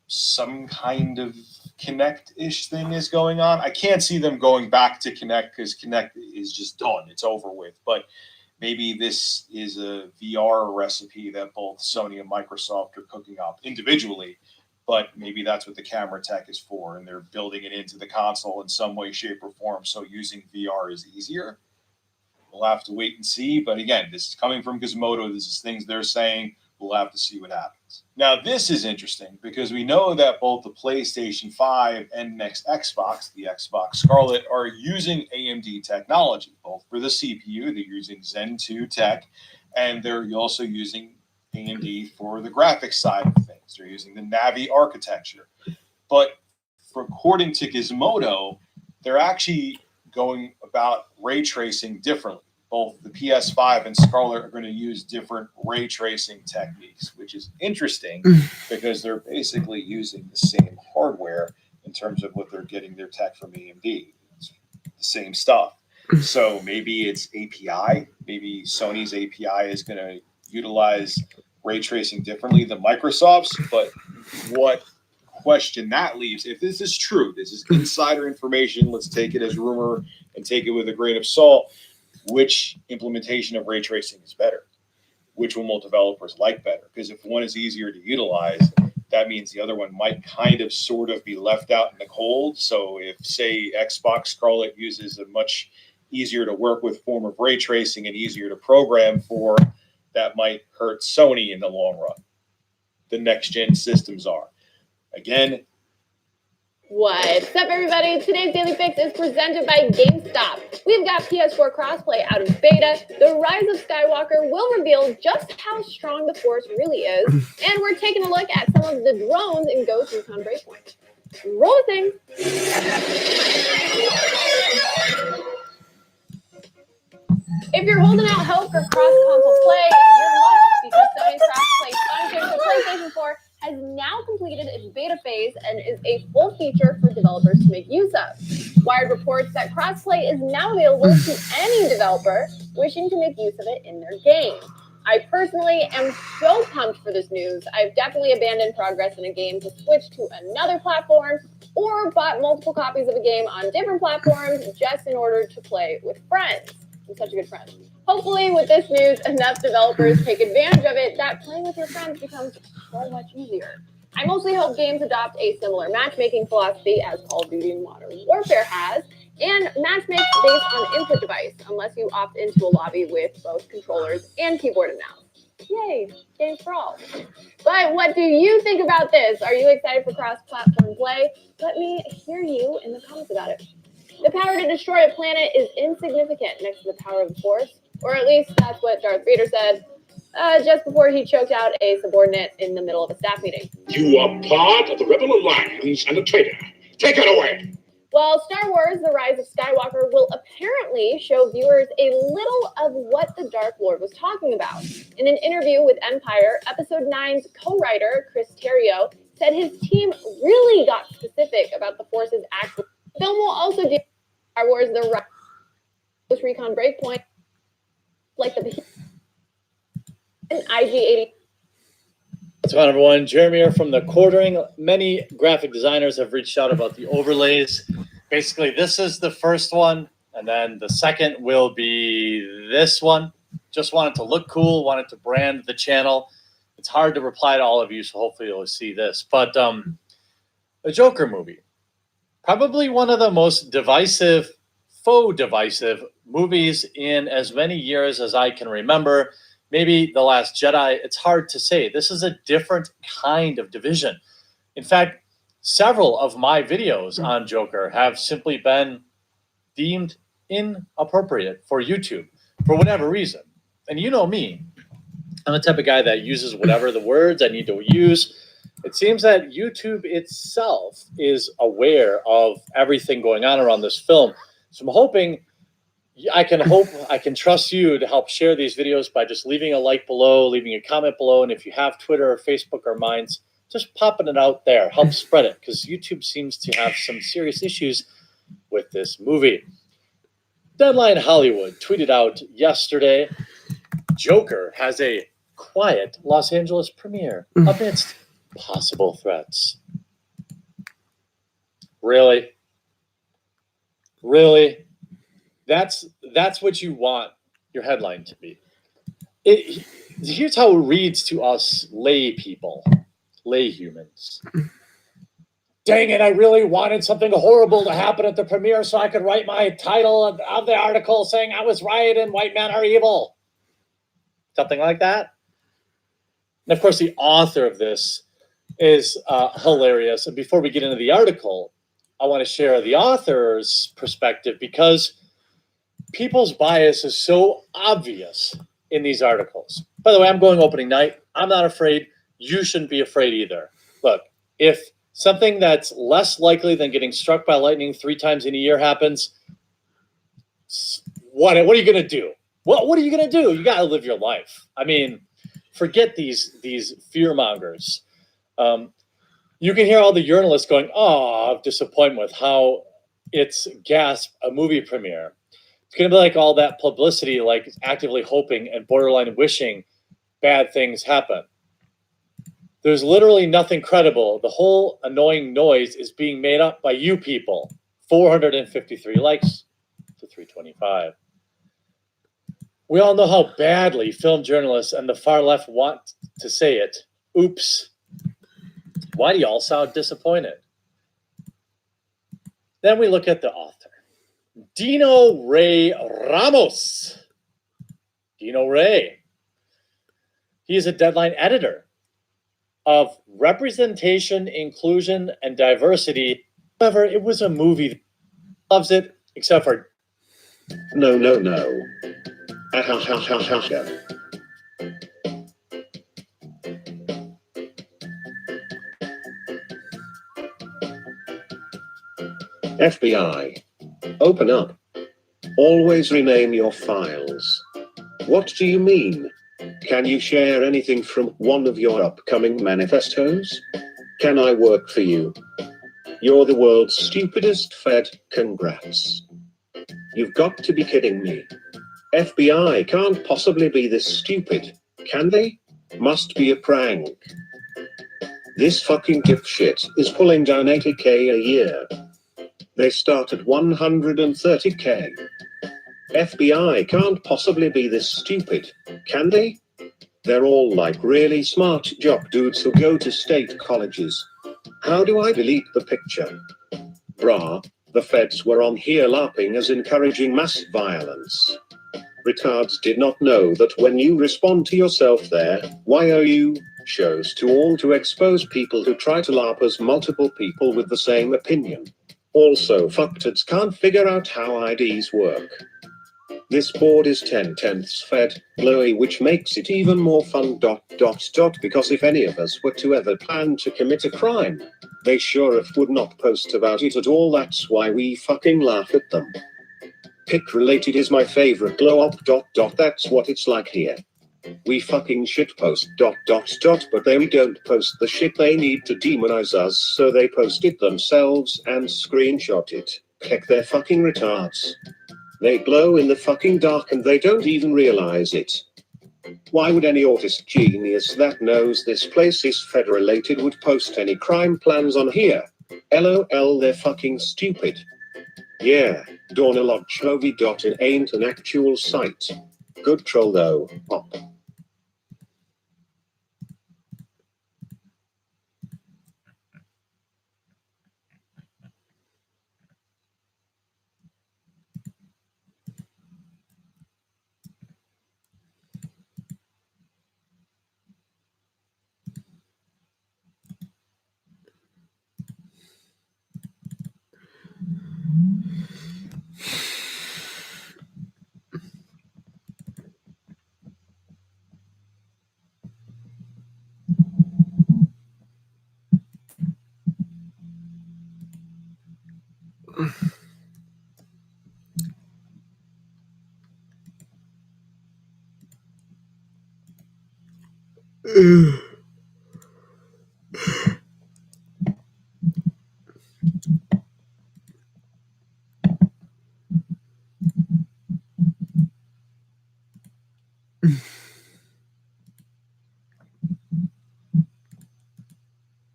some kind of Kinect-ish thing is going on. I can't see them going back to Kinect because Kinect is just done. It's over with. But maybe this is a VR recipe that both Sony and Microsoft are cooking up individually. But maybe that's what the camera tech is for, and they're building it into the console in some way, shape, or form, so using VR is easier. We'll have to wait and see, but again, this is coming from Gizmodo. This is things they're saying. We'll have to see what happens. Now, this is interesting because we know that both the PlayStation 5 and next Xbox, the Xbox Scarlet, are using AMD technology, both for the CPU. They're using Zen 2 tech, and they're also using AMD for the graphics side of things. They're using the Navi architecture. But according to Gizmodo, they're actually going about ray tracing differently. Both the PS5 and Scarlet are going to use different ray tracing techniques, which is interesting because they're basically using the same hardware in terms of what they're getting their tech from AMD. It's the same stuff. So maybe it's API. Maybe Sony's API is going to utilize ray tracing differently than Microsoft's, but what question that leaves, if this is true, this is insider information, let's take it as rumor and take it with a grain of salt, which implementation of ray tracing is better? Which one will developers like better? Because if one is easier to utilize, that means the other one might kind of sort of be left out in the cold. So if, say, Xbox Scarlet uses a much easier to work with form of ray tracing and easier to program for, that might hurt Sony in the long run. The next gen systems are. Again, What's up, everybody? Today's Daily Fix is presented by GameStop. We've got PS4 crossplay out of beta. The Rise of Skywalker will reveal just how strong the Force really is. And we're taking a look at some of the drones in Ghost Recon Breakpoint. Roll the thing. If you're holding out hope for cross-console play, you're lucky because Sony's cross-play sponsorship for PlayStation 4 has beta phase and is a full feature for developers to make use of. Wired reports that crossplay is now available to any developer wishing to make use of it in their game. I personally am so pumped for this news. I've definitely abandoned progress in a game to switch to another platform or bought multiple copies of a game on different platforms just in order to play with friends. I'm such a good friend. Hopefully with this news, enough developers take advantage of it that playing with your friends becomes so much easier. I mostly hope games adopt a similar matchmaking philosophy as Call of Duty and Modern Warfare has, and matchmakes based on input device, unless you opt into a lobby with both controllers and keyboard and mouse. Yay, games for all. But what do you think about this? Are you excited for cross-platform play? Let me hear you in the comments about it. The power to destroy a planet is insignificant next to the power of the Force, or at least that's what Darth Vader said just before he choked out a subordinate in the middle of a staff meeting. You are part of the Rebel Alliance and a traitor. Take it away. Well, Star Wars: The Rise of Skywalker will apparently show viewers a little of what the Dark Lord was talking about. In an interview with Empire, Episode 9's co-writer, Chris Terrio, said his team really got specific about the Force's actual. The film will also do Star Wars: The Rise of Recon Breakpoint, like the and IG-80. What's going on, everyone? Jeremy here from The Quartering. Many graphic designers have reached out about the overlays. Basically, this is the first one, and then the second will be this one. Just wanted to look cool, wanted to brand the channel. It's hard to reply to all of you, so hopefully you'll see this. But a Joker movie. Probably one of the most divisive, faux divisive movies in as many years as I can remember. Maybe The Last Jedi, it's hard to say. This is a different kind of division. In fact, several of my videos on Joker have simply been deemed inappropriate for YouTube for whatever reason. And you know me, I'm the type of guy that uses whatever the words I need to use. It seems that YouTube itself is aware of everything going on around this film. So I'm hoping I can trust you to help share these videos by just leaving a like below, leaving a comment below, and if you have Twitter or Facebook or Minds, just popping it out there. Help spread it, because YouTube seems to have some serious issues with this movie. Deadline Hollywood tweeted out yesterday, Joker has a quiet Los Angeles premiere amidst possible threats. Really? Really? That's what you want your headline to be. Here's how it reads to us lay people, lay humans. Dang it, I really wanted something horrible to happen at the premiere so I could write my title of the article saying I was right and white men are evil. Something like that. And of course, the author of this is hilarious. And before we get into the article, I want to share the author's perspective because people's bias is so obvious in these articles. By the way, I'm going opening night. I'm not afraid. You shouldn't be afraid either. Look, if something that's less likely than getting struck by lightning 3 times in a year happens, what are you going to do? What are you going to do? You got to live your life. I mean, forget these fear mongers. You can hear all the journalists going, oh, of disappointment with how it's gasp a movie premiere. It's going to be like all that publicity, like actively hoping and borderline wishing bad things happen. There's literally nothing credible. The whole annoying noise is being made up by you people. 453 likes to 325. We all know how badly film journalists and the far left want to say it. Oops. Why do y'all sound disappointed? Then we look at the author. Dino Ray Ramos. Dino Ray. He is a Deadline editor of representation, inclusion, and diversity. However, it was a movie that loves it, except for No. FBI. Open up. Always rename your files. What do you mean? Can you share anything from one of your upcoming manifestos? Can I work for you? You're the world's stupidest Fed. Congrats. You've got to be kidding me. FBI can't possibly be this stupid, can they? Must be a prank. This fucking dipshit is pulling down 80K a year. They start at 130K. FBI can't possibly be this stupid, can they? They're all like really smart jock dudes who go to state colleges. How do I delete the picture? Brah, the feds were on here LARPing as encouraging mass violence. Retards did not know that when you respond to yourself there, YOU shows to all to expose people who try to LARP as multiple people with the same opinion. Also, fucktards can't figure out how IDs work. This board is 10/10ths Fed, glowy, which makes it even more fun. Because if any of us were to ever plan to commit a crime, they sure if would not post about it at all. That's why we fucking laugh at them. Pick related is my favorite glow up. That's what it's like here. We fucking shit post. But they don't post the shit they need to demonize us, so they post it themselves and screenshot it. Heck, they're fucking retards. They glow in the fucking dark and they don't even realize it. Why would any autist genius that knows this place is Fed-related would post any crime plans on here? LOL, they're fucking stupid. Yeah, Dornologchovy.in ain't an actual site. Good troll though, pop.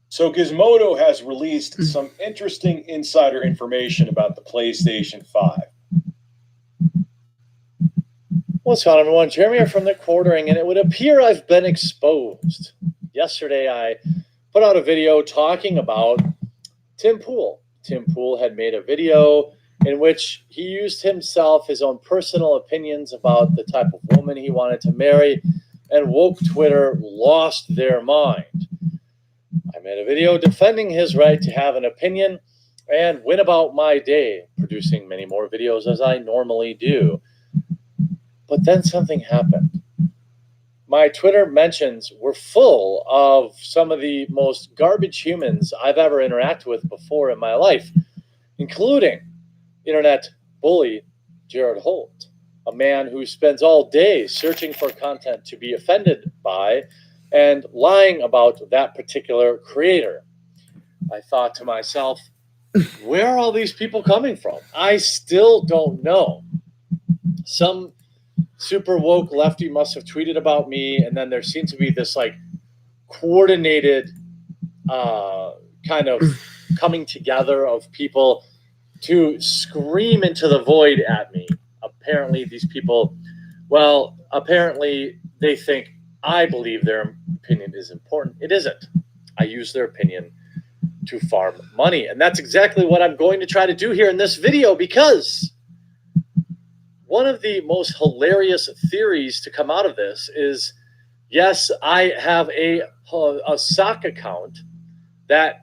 So Gizmodo has released some interesting insider information about the PlayStation 5. What's going on, everyone? Jeremy here from the Quartering, and it would appear I've been exposed. Yesterday, I put out a video talking about Tim Pool. Tim Pool had made a video in which he used himself, his own personal opinions about the type of woman he wanted to marry, and woke Twitter lost their mind. I made a video defending his right to have an opinion and went about my day, producing many more videos as I normally do. But then something happened. My Twitter mentions were full of some of the most garbage humans I've ever interacted with before in my life, including internet bully Jared Holt, a man who spends all day searching for content to be offended by and lying about that particular creator. I thought to myself, where are all these people coming from? I still don't know. Some super woke lefty must have tweeted about me, and then there seemed to be this like coordinated kind of coming together of people to scream into the void at me. Apparently these people, well, apparently they think I believe their opinion is important. It isn't. I use their opinion to farm money. And that's exactly what I'm going to try to do here in this video, because one of the most hilarious theories to come out of this is, yes, I have a sock account that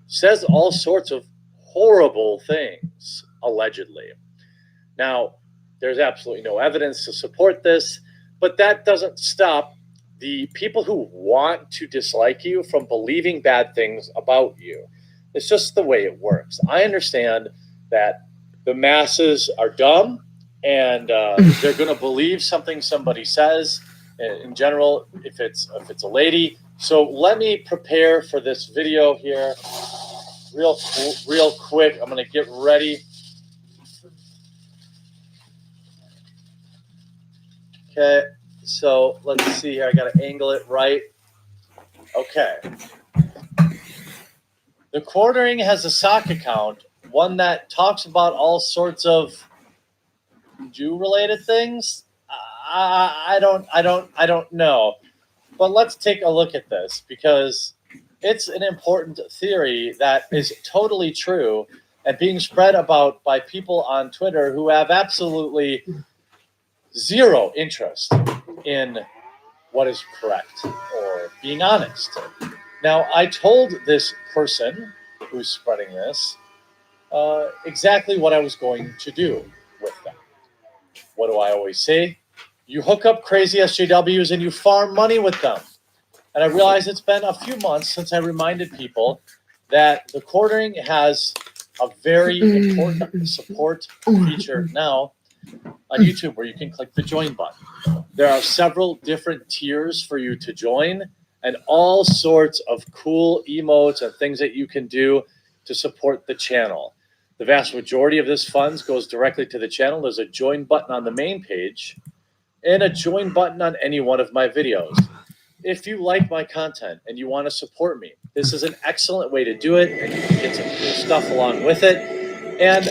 says all sorts of horrible things, allegedly. Now, there's absolutely no evidence to support this, but that doesn't stop the people who want to dislike you from believing bad things about you. It's just the way it works. I understand that the masses are dumb and they're going to believe something somebody says. In general, if it's a lady, So let me prepare for this video here real quick. I'm going to get ready. Okay, so let's see here. I got to angle it right. Okay. The Quartering has a sock account, one that talks about all sorts of Jew-related things. I don't know. But let's take a look at this because it's an important theory that is totally true and being spread about by people on Twitter who have absolutely zero interest in what is correct or being honest. Now, I told this person who's spreading this exactly what I was going to do with them. What do I always say? You hook up crazy SJWs and you farm money with them. And I realize it's been a few months since I reminded people that the Quartering has a very important support feature now on YouTube where you can click the join button. There are several different tiers for you to join and all sorts of cool emotes and things that you can do to support the channel. The vast majority of this funds goes directly to the channel. There's a join button on the main page and a join button on any one of my videos. If you like my content and you want to support me, this is an excellent way to do it, and you can get some cool stuff along with it. And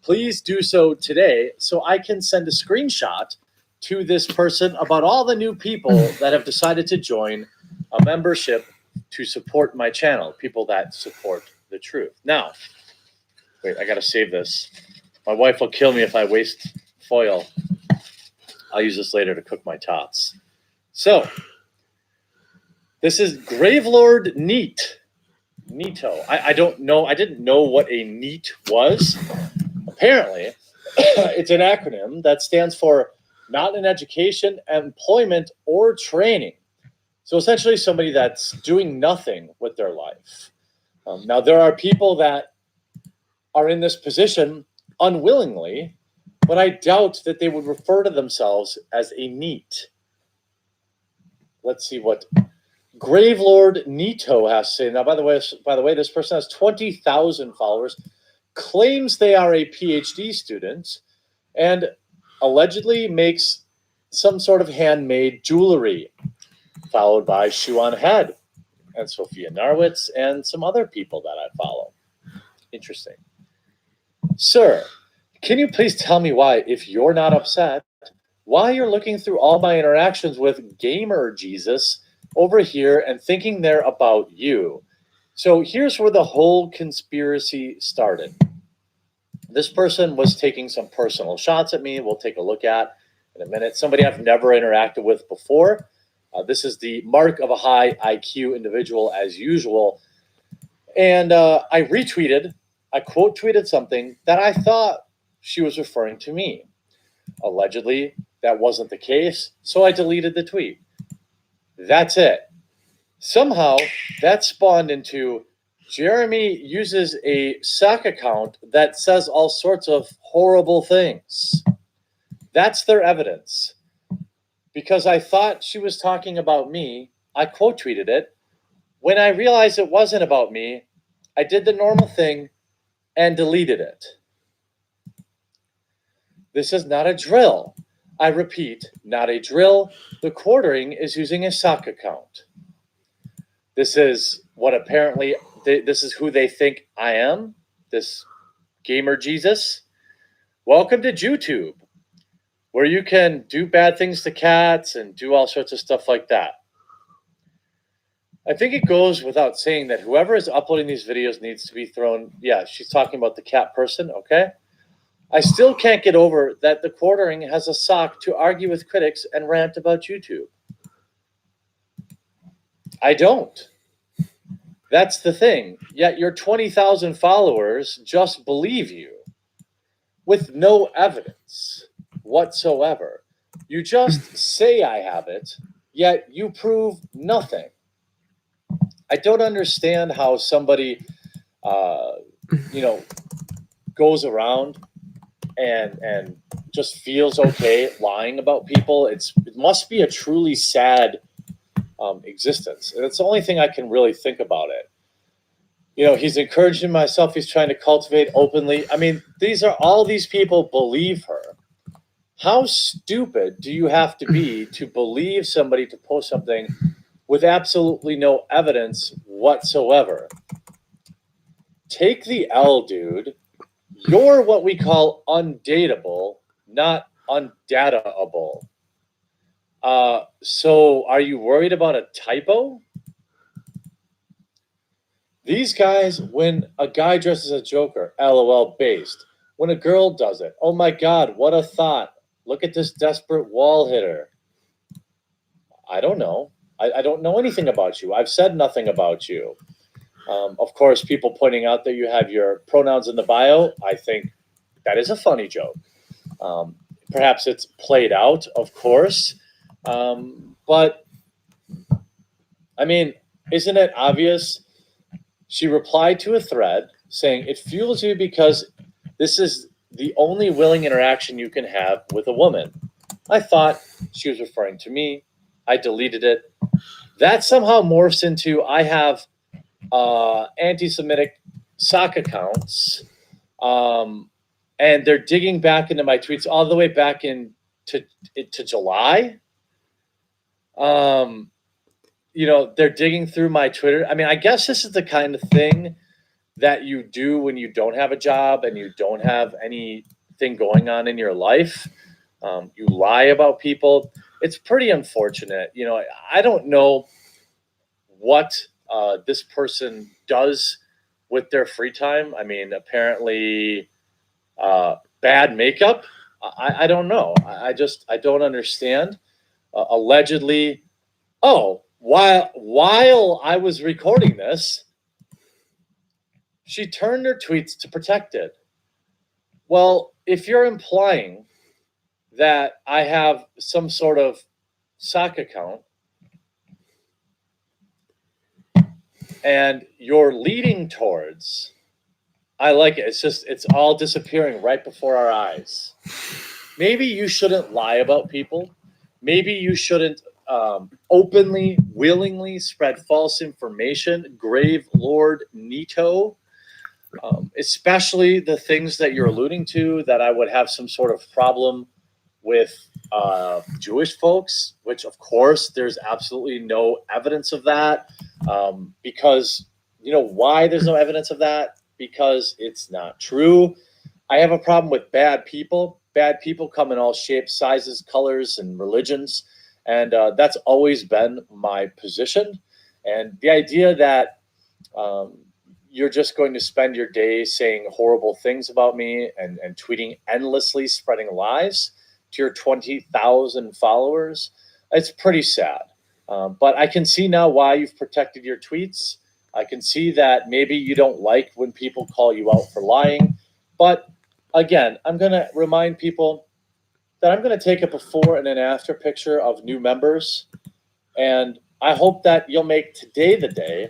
please do so today so I can send a screenshot to this person about all the new people that have decided to join a membership to support my channel, people that support the truth. Now, wait, I got to save this. My wife will kill me if I waste foil. I'll use this later to cook my tots. So, this is Gravelord Neato. I don't know. I didn't know what a NEAT was. Apparently, it's an acronym that stands for not in education, employment, or training. So essentially somebody that's doing nothing with their life. Now, there are people that are in this position unwillingly, but I doubt that they would refer to themselves as a NEAT. Let's see what Gravelord Neato has to say. Now, by the way, this person has 20,000 followers, claims they are a PhD student, and allegedly makes some sort of handmade jewelry, followed by Shoe on Head and Sophia Narwitz and some other people that I follow. Interesting. Sir, can you please tell me why, if you're not upset, why you're looking through all my interactions with Gamer Jesus over here and thinking they're about you? So here's where the whole conspiracy started. This person was taking some personal shots at me. We'll take a look at in a minute. Somebody I've never interacted with before. This is the mark of a high IQ individual as usual. And I quote tweeted something that I thought she was referring to me. Allegedly, that wasn't the case, so I deleted the tweet. That's it. Somehow, that spawned into Jeremy uses a sock account that says all sorts of horrible things. That's their evidence. Because I thought she was talking about me, I quote tweeted it. When I realized it wasn't about me, I did the normal thing and deleted it. This is not a drill. I repeat, not a drill. The Quartering is using a sock account. This is what apparently, this is who they think I am, this Gamer Jesus. Welcome to YouTube, where you can do bad things to cats and do all sorts of stuff like that. I think it goes without saying that whoever is uploading these videos needs to be thrown. Yeah, she's talking about the cat person, okay? I still can't get over that the Quartering has a sock to argue with critics and rant about YouTube. I don't. That's the thing. Yet your 20,000 followers just believe you with no evidence whatsoever. You just say I have it, yet you prove nothing. I don't understand how somebody, goes around and just feels okay lying about people. It's must be a truly sad existence. And it's the only thing I can really think about it. You know, he's encouraging myself. He's trying to cultivate openly. I mean, all these people believe her. How stupid do you have to be to believe somebody to post something with absolutely no evidence whatsoever? Take the L, dude. You're what we call undateable, not undatable. So are you worried about a typo? These guys, when a guy dresses as a Joker, LOL based. When a girl does it, oh my God, what a thought. Look at this desperate wall hitter. I don't know. I don't know anything about you. I've said nothing about you. Of course, people pointing out that you have your pronouns in the bio, I think that is a funny joke. Perhaps it's played out, of course. But, I mean, isn't it obvious? She replied to a thread saying, it fuels you because this is the only willing interaction you can have with a woman. I thought she was referring to me. I deleted it. That somehow morphs into I have anti-Semitic sock accounts, and they're digging back into my tweets all the way back to July. You know, they're digging through my Twitter. I mean, I guess this is the kind of thing that you do when you don't have a job and you don't have anything going on in your life. You lie about people. It's pretty unfortunate. You know, I don't know what this person does with their free time. I mean, apparently bad makeup. I don't know. I don't understand. Allegedly, while I was recording this, she turned her tweets to protected. Well, if you're implying that I have some sort of sock account and you're leading towards, I like it. It's all disappearing right before our eyes. Maybe you shouldn't lie about people. Maybe you shouldn't openly, willingly spread false information. Grave Lord Nito. Especially the things that you're alluding to, that I would have some sort of problem with Jewish folks, which of course there's absolutely no evidence of that. Because you know why there's no evidence of that? Because it's not true. I have a problem with bad people. Bad people come in all shapes, sizes, colors, and religions. And that's always been my position. And the idea that you're just going to spend your day saying horrible things about me and tweeting endlessly, spreading lies to your 20,000 followers, it's pretty sad. But I can see now why you've protected your tweets. I can see that maybe you don't like when people call you out for lying. But again, I'm going to remind people that I'm going to take a before and an after picture of new members. And I hope that you'll make today the day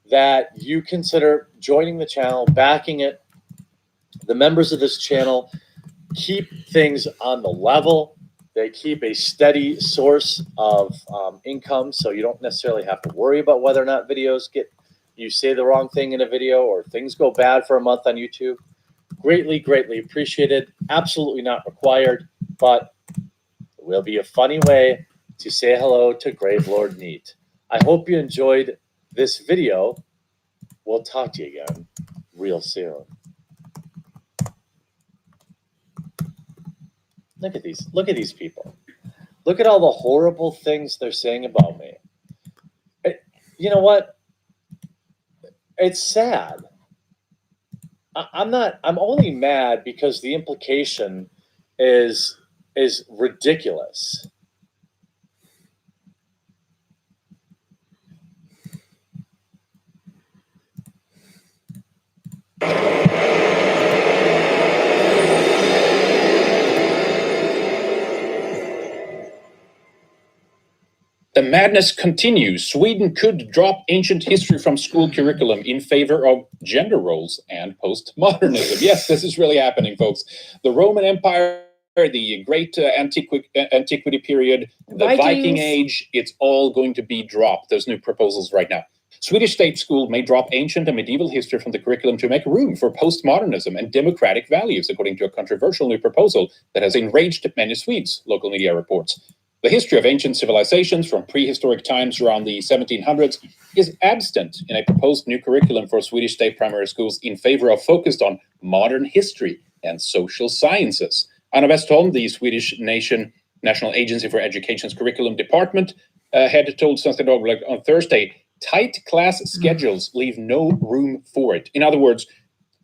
that you consider joining the channel, backing it. The members of this channel keep things on the level. They keep a steady source of income, so you don't necessarily have to worry about whether or not you say the wrong thing in a video or things go bad for a month on YouTube. Greatly, greatly appreciated. Absolutely not required, but it will be a funny way to say hello to Grave Lord Neat. I hope you enjoyed this video. We'll talk to you again real soon. Look at these people. Look at all the horrible things they're saying about me. You know what? It's sad. I'm only mad because the implication is ridiculous. The madness continues. Sweden could drop ancient history from school curriculum in favor of gender roles and postmodernism. Yes, this is really happening, folks. The Roman Empire the Great Antiquity period, the Viking Vikings. Age, it's all going to be dropped. Those new proposals right now. Swedish state school may drop ancient and medieval history from the curriculum to make room for postmodernism and democratic values, according to a controversial new proposal that has enraged many Swedes, local media reports. The history of ancient civilizations from prehistoric times around the 1700s is absent in a proposed new curriculum for Swedish state primary schools in favor of focused on modern history and social sciences. Anna Westholm, the Swedish National Agency for Education's curriculum department, head told Svenska Dagbladet on Thursday, tight class schedules leave no room for it. In other words,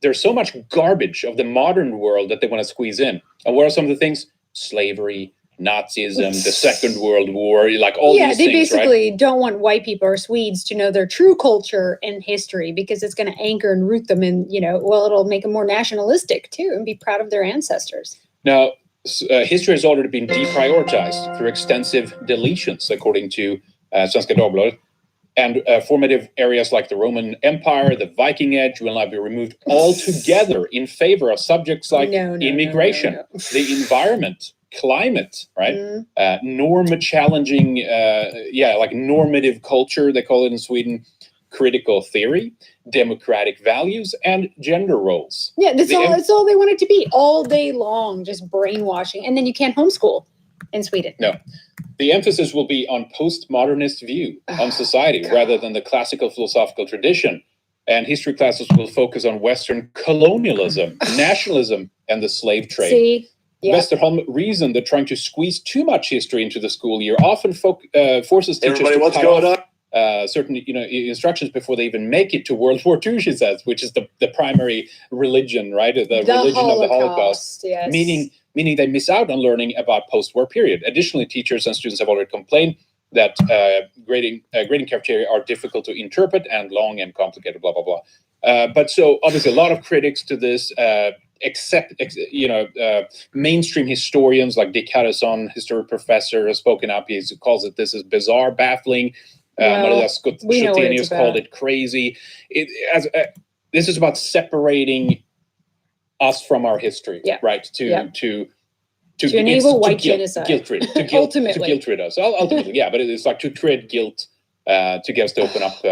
there's so much garbage of the modern world that they want to squeeze in. And what are some of the things? Slavery, Nazism, the Second World War, like all these things, they basically right? don't want white people or Swedes to know their true culture and history because it's going to anchor and root them in, it'll make them more nationalistic too and be proud of their ancestors. Now, history has already been deprioritized through extensive deletions, according to Svenska Dagbladet. And formative areas like the Roman Empire, the Viking Age will now be removed altogether in favor of subjects like immigration, the environment, climate, right? Norm challenging, like normative culture, they call it in Sweden, critical theory, democratic values, and gender roles. Yeah, that's all they want it to be all day long, just brainwashing. And then you can't homeschool in Sweden. No. The emphasis will be on postmodernist view on society rather than the classical philosophical tradition. And history classes will focus on Western colonialism, nationalism, and the slave trade. See? Yeah. Westerholm reasoned that trying to squeeze too much history into the school year often forces teachers Everybody, to what's cut going off certain instructions before they even make it to World War II, she says, which is the primary religion, right? The religion of the Holocaust. Yes. Meaning they miss out on learning about post-war period. Additionally, teachers and students have already complained that grading criteria are difficult to interpret and long and complicated, blah, blah, blah. But so obviously a lot of critics to this, mainstream historians like Dick Harrison, history professor, has spoken up. He calls it, this is bizarre, baffling. Maria Schutenius called it crazy. This is about separating us from our history, right? To enable white genocide. To guilt rid us. Ultimately, but it's like to tread guilt to get us to open up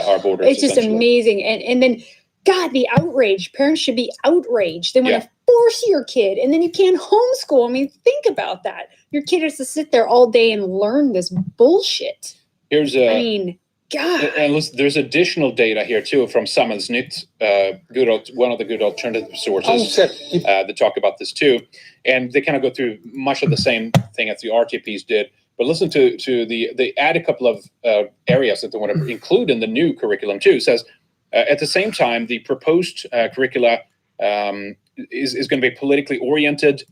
our borders. It's just amazing. And then, God, the outrage. Parents should be outraged. They want to force your kid, and then you can't homeschool. I mean, think about that. Your kid has to sit there all day and learn this bullshit. God. And listen, there's additional data here too from Samhällsnytt, one of the good alternative sources that talk about this too, and they kind of go through much of the same thing as the RT piece did. But listen to they add a couple of areas that they want to include in the new curriculum too. It says at the same time the proposed curricula is going to be politically oriented.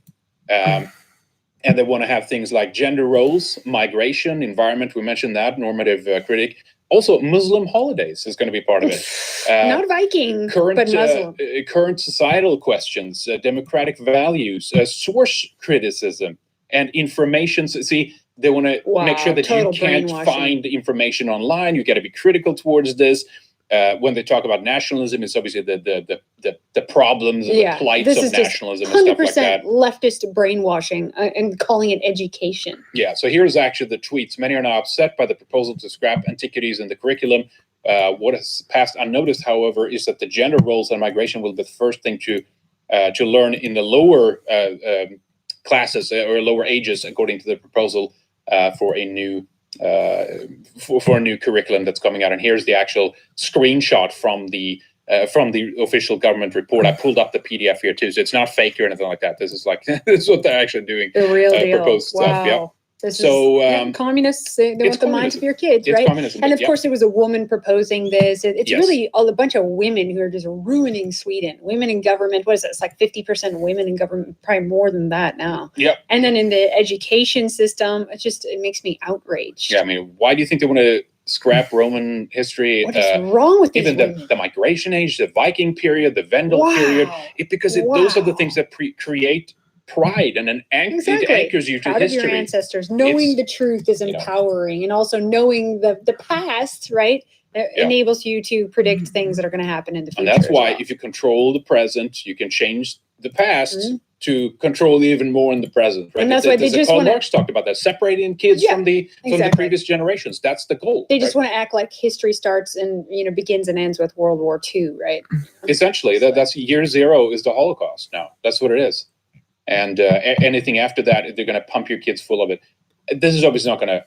And they want to have things like gender roles, migration, environment. We mentioned that, normative critic. Also, Muslim holidays is going to be part of it. Not Viking, but Muslim. Current societal questions, democratic values, source criticism, and information. See, they want to make sure that you can't find information online. You got to be critical towards this. When they talk about nationalism, it's obviously the problems and the plights of nationalism and stuff like that. 100% leftist brainwashing and calling it education. Yeah, so here's actually the tweets. Many are now upset by the proposal to scrap antiquities in the curriculum. What has passed unnoticed, however, is that the gender roles and migration will be the first thing to learn in the lower classes or lower ages, according to the proposal for a new for a new curriculum that's coming out. And here's the actual screenshot from the official government report. I pulled up the PDF here too, so it's not fake or anything like that. This is like this is what they're actually doing. The real deal. Proposed stuff. Yeah. This is communists. They want the minds of your kids, right? And of course, there was a woman proposing this. It's really a bunch of women who are just ruining Sweden. Women in government. What is it? It's like 50% women in government, probably more than that now. Yep. And then in the education system, it makes me outraged. Yeah, I mean, why do you think they want to scrap Roman history? What is wrong with these even the migration age, the Viking period, the Vendel period? Those are the things that create pride and it anchors you to proud history. Of your ancestors. Knowing the truth is empowering, and also knowing the past, right? Enables you to predict things that are going to happen in the future. And that's why if you control the present, you can change the past to control even more in the present, right? And that's why they just Karl wanna- Marx talked about that, separating kids from the previous generations. That's the goal. They just right? want to act like history starts and begins and ends with World War II, right? Essentially, that's year zero is the Holocaust now. That's what it is. And anything after that, they're going to pump your kids full of it. This is obviously not going to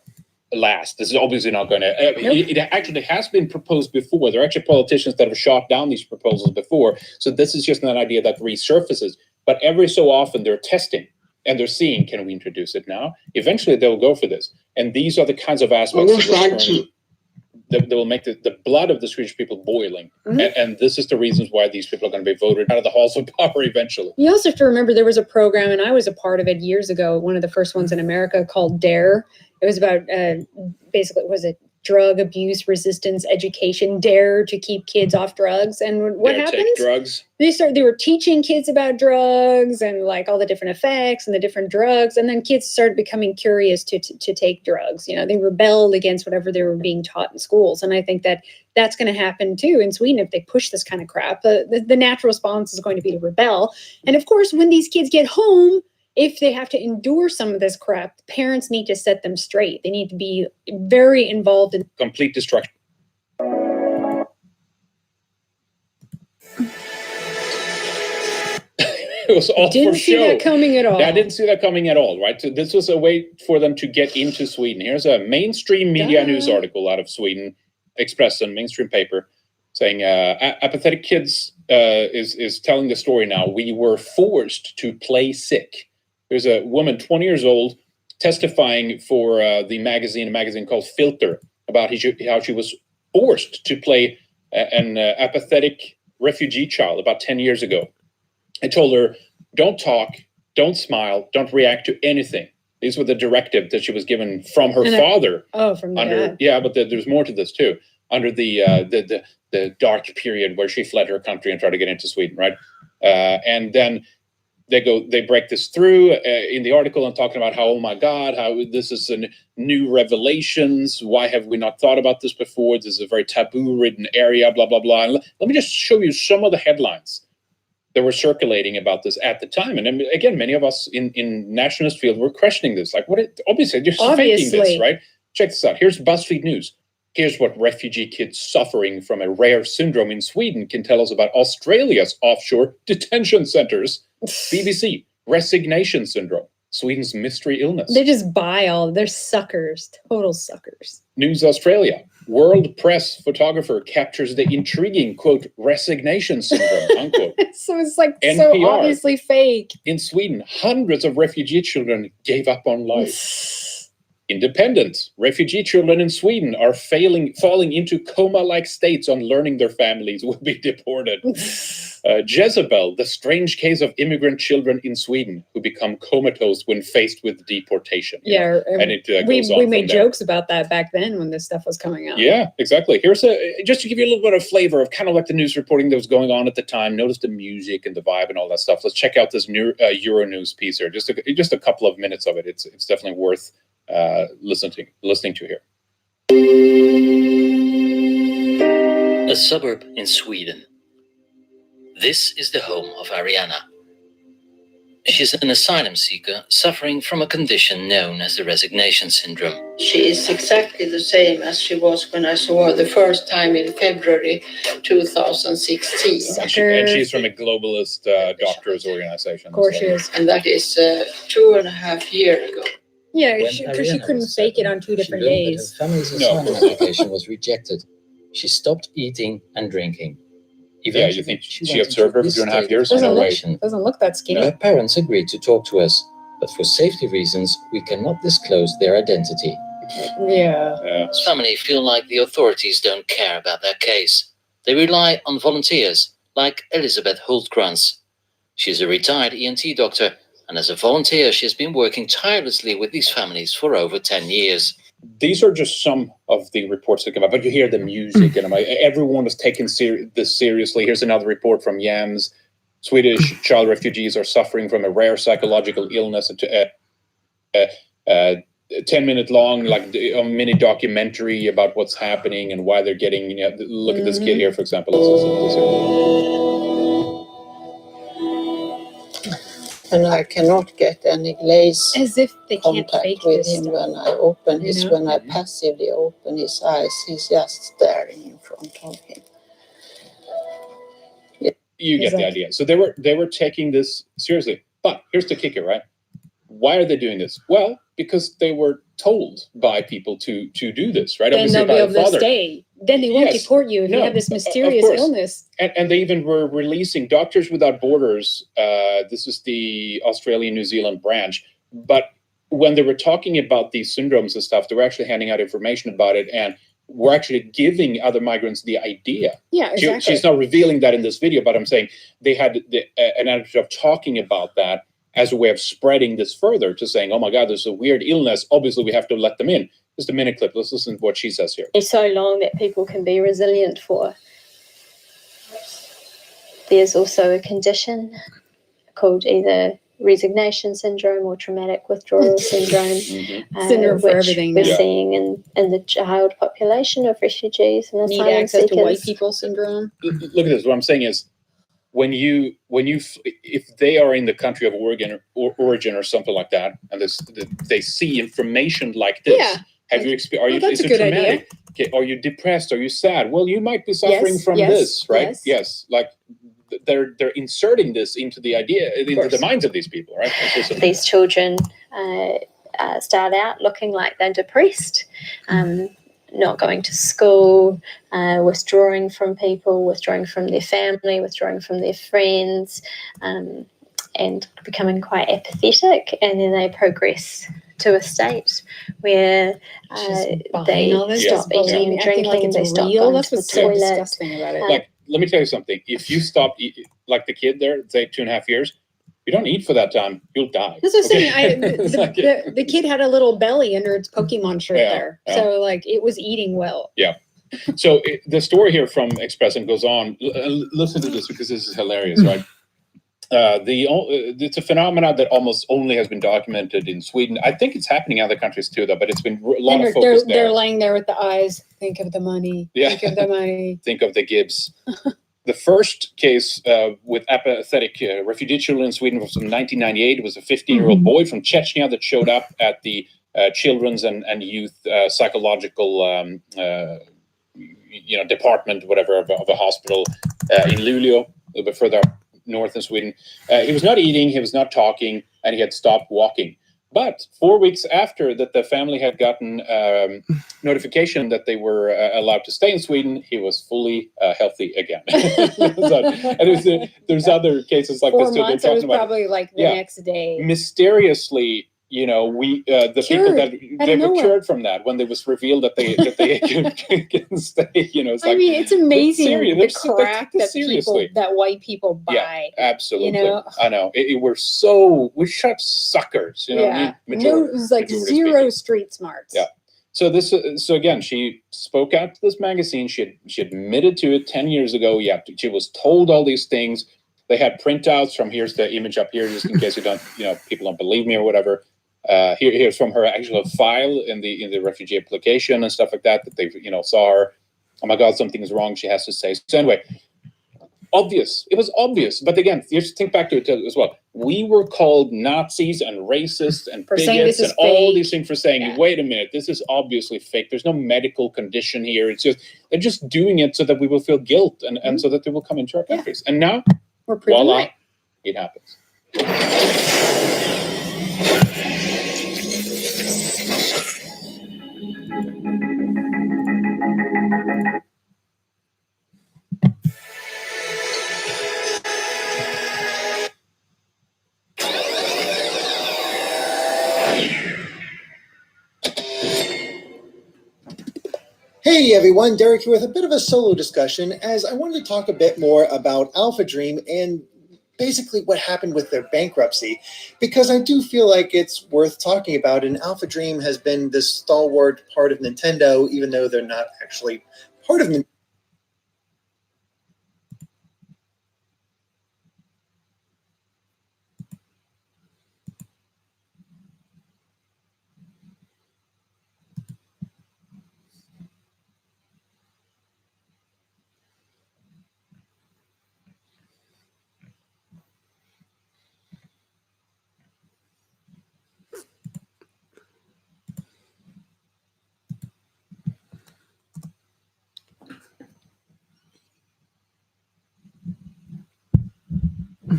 last. This is obviously not going to. It actually has been proposed before. There are actually politicians that have shot down these proposals before. So this is just an idea that resurfaces. But every so often they're testing and they're seeing, can we introduce it now? Eventually they'll go for this. And these are the kinds of aspects that will make the blood of the Swedish people boiling. And this is the reasons why these people are going to be voted out of the halls of power eventually. You also have to remember there was a program, and I was a part of it years ago, one of the first ones in America, called DARE. It was about basically, was it drug abuse resistance education, DARE to keep kids off drugs. And what Dare happens? take drugs. They were teaching kids about drugs and like all the different effects and the different drugs. And then kids started becoming curious to take drugs. They rebelled against whatever they were being taught in schools. And I think that that's going to happen too in Sweden if they push this kind of crap. The natural response is going to be to rebel. And of course, when these kids get home, if they have to endure some of this crap, parents need to set them straight. They need to be very involved in Complete destruction. It was all Didn't for see show. that coming at all. Yeah, I didn't see that coming at all, right? So this was a way for them to get into Sweden. Here's a mainstream media news article out of Sweden, Expressen, mainstream paper, saying apathetic kids is telling the story now. We were forced to play sick. There's a woman, 20 years old, testifying for a magazine called Filter, about how she was forced to play an apathetic refugee child about 10 years ago. I told her, don't talk, don't smile, don't react to anything. These were the directive that she was given from her father. From the dad. Yeah, but there's more to this too. Under the dark period where she fled her country and tried to get into Sweden, right? And then they break this through in the article and talking about how, oh my God, how this is a new revelations. Why have we not thought about this before? This is a very taboo-ridden area, blah, blah, blah. And let me just show you some of the headlines that were circulating about this at the time. And again, many of us in nationalist field were questioning this. Like, obviously, you're faking this, right? Check this out. Here's BuzzFeed News. Here's what refugee kids suffering from a rare syndrome in Sweden can tell us about Australia's offshore detention centers. BBC, resignation syndrome, Sweden's mystery illness. They just buy they're suckers, total suckers. News Australia, world press photographer captures the intriguing, quote, resignation syndrome, unquote. So it's like NPR, so obviously fake. In Sweden, hundreds of refugee children gave up on life. Independent, refugee children in Sweden are falling into coma-like states on learning their families will be deported. Jezebel, the strange case of immigrant children in Sweden who become comatose when faced with deportation. Yeah, and it goes on we from made there. jokes about that back then when this stuff was coming out. Yeah, exactly. Here's just to give you a little bit of flavor of kind of like the news reporting that was going on at the time. Notice the music and the vibe and all that stuff. Let's check out this new Euronews piece here. Just a couple of minutes of it. It's definitely worth listening to here. A suburb in Sweden. This is the home of Ariana. She's an asylum seeker suffering from a condition known as the resignation syndrome. She is exactly the same as she was when I saw her the first time in February 2016. And she's from a globalist doctors organization. Of course she is. And that is 2.5 years ago. Yeah, When because she Ariana couldn't was fake it on 2 different She learned that days. her family's asylum application was rejected. She stopped eating and drinking. Yeah, you think she observed her for 2.5 years? Doesn't No look, way. doesn't look that skinny. Her parents agreed to talk to us, but for safety reasons, we cannot disclose their identity. Yeah. His family feel like the authorities don't care about their case. They rely on volunteers like Elisabeth Hultkrantz. She's a retired ENT doctor, and as a volunteer, she has been working tirelessly with these families for over 10 years. These are just some of the reports that come out, but you hear the music, and everyone is taking this seriously. Here's another report from Yams. Swedish child refugees are suffering from a rare psychological illness. A 10-minute long, like a mini documentary about what's happening and why they're getting. Look at this kid here, for example. Let's listen to this here. And I cannot get any glaze As if they can't contact fake with this him stuff. when I open You his, know? when I passively open his eyes. He's just staring in front of him. You get the idea. So they were taking this seriously. But here's the kicker, right? Why are they doing this? Well, because they were told by people to do this, right? Then Obviously they'll be by able their to father. stay. Then they won't Yes. deport you if you No, have this of mysterious course. illness. And they even were releasing Doctors Without Borders. This is the Australian New Zealand branch. But when they were talking about these syndromes and stuff, they were actually handing out information about it, and we're actually giving other migrants the idea. Yeah, exactly. She's not revealing that in this video, but I'm saying they had an attitude of talking about that as a way of spreading this further to saying, oh my God, there's a weird illness. Obviously, we have to let them in. Just a minute clip. Let's listen to what she says here. It's so long that people can be resilient for. There's also a condition called either resignation syndrome or traumatic withdrawal syndrome, Syndrome for which everything we're now. seeing in the child population of refugees and Need asylum access to white seekers. people syndrome. Look at this. What I'm saying is, if they are in the country of origin or something like that, and they see information like this, Yeah. have you experienced? That's Is a it good traumatic? Okay, are you depressed? Are you sad? Well, you might be suffering Yes, from yes, this, right? yes. Yes, like they're inserting this into the idea, into the course. minds of these people, right? These children start out looking like they're depressed, not going to school, withdrawing from people, withdrawing from their family, withdrawing from their friends, and becoming quite apathetic. And then they progress to a state where they all this stop stuff, eating believing, and acting like drinking, it's they stop real. going That's to the what's so toilet. disgusting about it. Like, let me tell you something. If you stop, like the kid there, say 2.5 years, you don't eat for that time, you'll die. That's what I'm okay? saying. It's like it. The kid had a little belly under its Pokemon shirt Yeah, there. yeah. So, like, it was eating well. Yeah. So the story here from Express and goes on. Listen to this because this is hilarious, right? It's a phenomenon that almost only has been documented in Sweden. I think it's happening in other countries too, though. But it's been a lot of focus there. They're laying there with the eyes. Think of the money. Yeah. Think of the money. Think of the Gibbs. The first case with apathetic refugee children in Sweden was from 1998. It was a 15-year-old boy from Chechnya that showed up at the children's and youth psychological department, whatever, of a hospital in Luleå, a little bit further up north in Sweden. He was not eating, he was not talking, and he had stopped walking. But 4 weeks after that, the family had gotten notification that they were allowed to stay in Sweden. He was fully healthy again. And there's other cases like 4 this too. months. They're It was talking about probably like the next day. mysteriously. The people that they were cured from that when it was revealed that they can stay. It's like, it's amazing the That's crap seriously. that white people buy. Yeah, absolutely. You know? I know. We're such suckers. It was like zero street smarts. Yeah. So again, she spoke out to this magazine. She admitted to it 10 years ago. Yeah, she was told all these things. They had printouts from here's the image up here, just in case people don't believe me or whatever. Here's from her actual file in the refugee application and stuff like that they saw her. Oh my God, something is wrong. She has to say. So anyway, obvious. It was obvious. But again, you have to think back to it as well. We were called Nazis and racists and For saying bigots this is and all fake. these things for saying, wait a minute, this is obviously fake. There's no medical condition here. It's just they're just doing it so that we will feel guilt and so that they will come into our countries. And now, we're proven voila, right. it happens. Hey everyone, Derek here with a bit of a solo discussion as I wanted to talk a bit more about Alpha Dream and basically what happened with their bankruptcy, because I do feel like it's worth talking about, and Alpha Dream has been this stalwart part of Nintendo, even though they're not actually part of Nintendo. Hey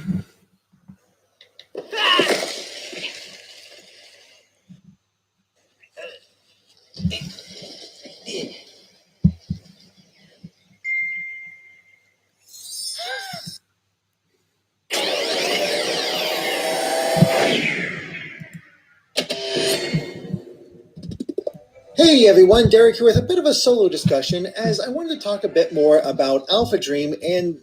everyone, Derek here with a bit of a solo discussion as I wanted to talk a bit more about Alpha Dream and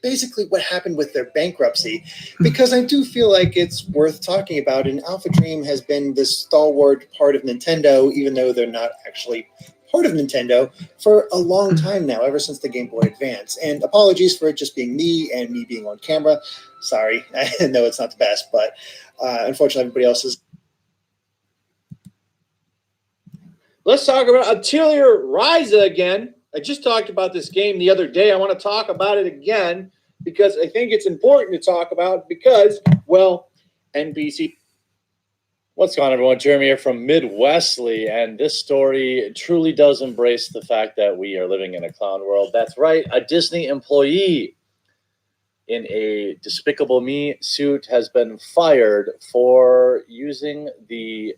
basically what happened with their bankruptcy, because I do feel like it's worth talking about, and Alpha Dream has been this stalwart part of Nintendo, even though they're not actually part of Nintendo, for a long time now, ever since the Game Boy Advance. And apologies for it just being me and me being on camera. Sorry, I know it's not the best, but unfortunately everybody else is. Let's talk about Atelier Ryza again. I just talked about this game the other day. I want to talk about it again because I think it's important to talk about because, well, NBC. What's going on, everyone? Jeremy here from Midwestly, and this story truly does embrace the fact that we are living in a clown world. That's right, a Disney employee in a Despicable Me suit has been fired for using the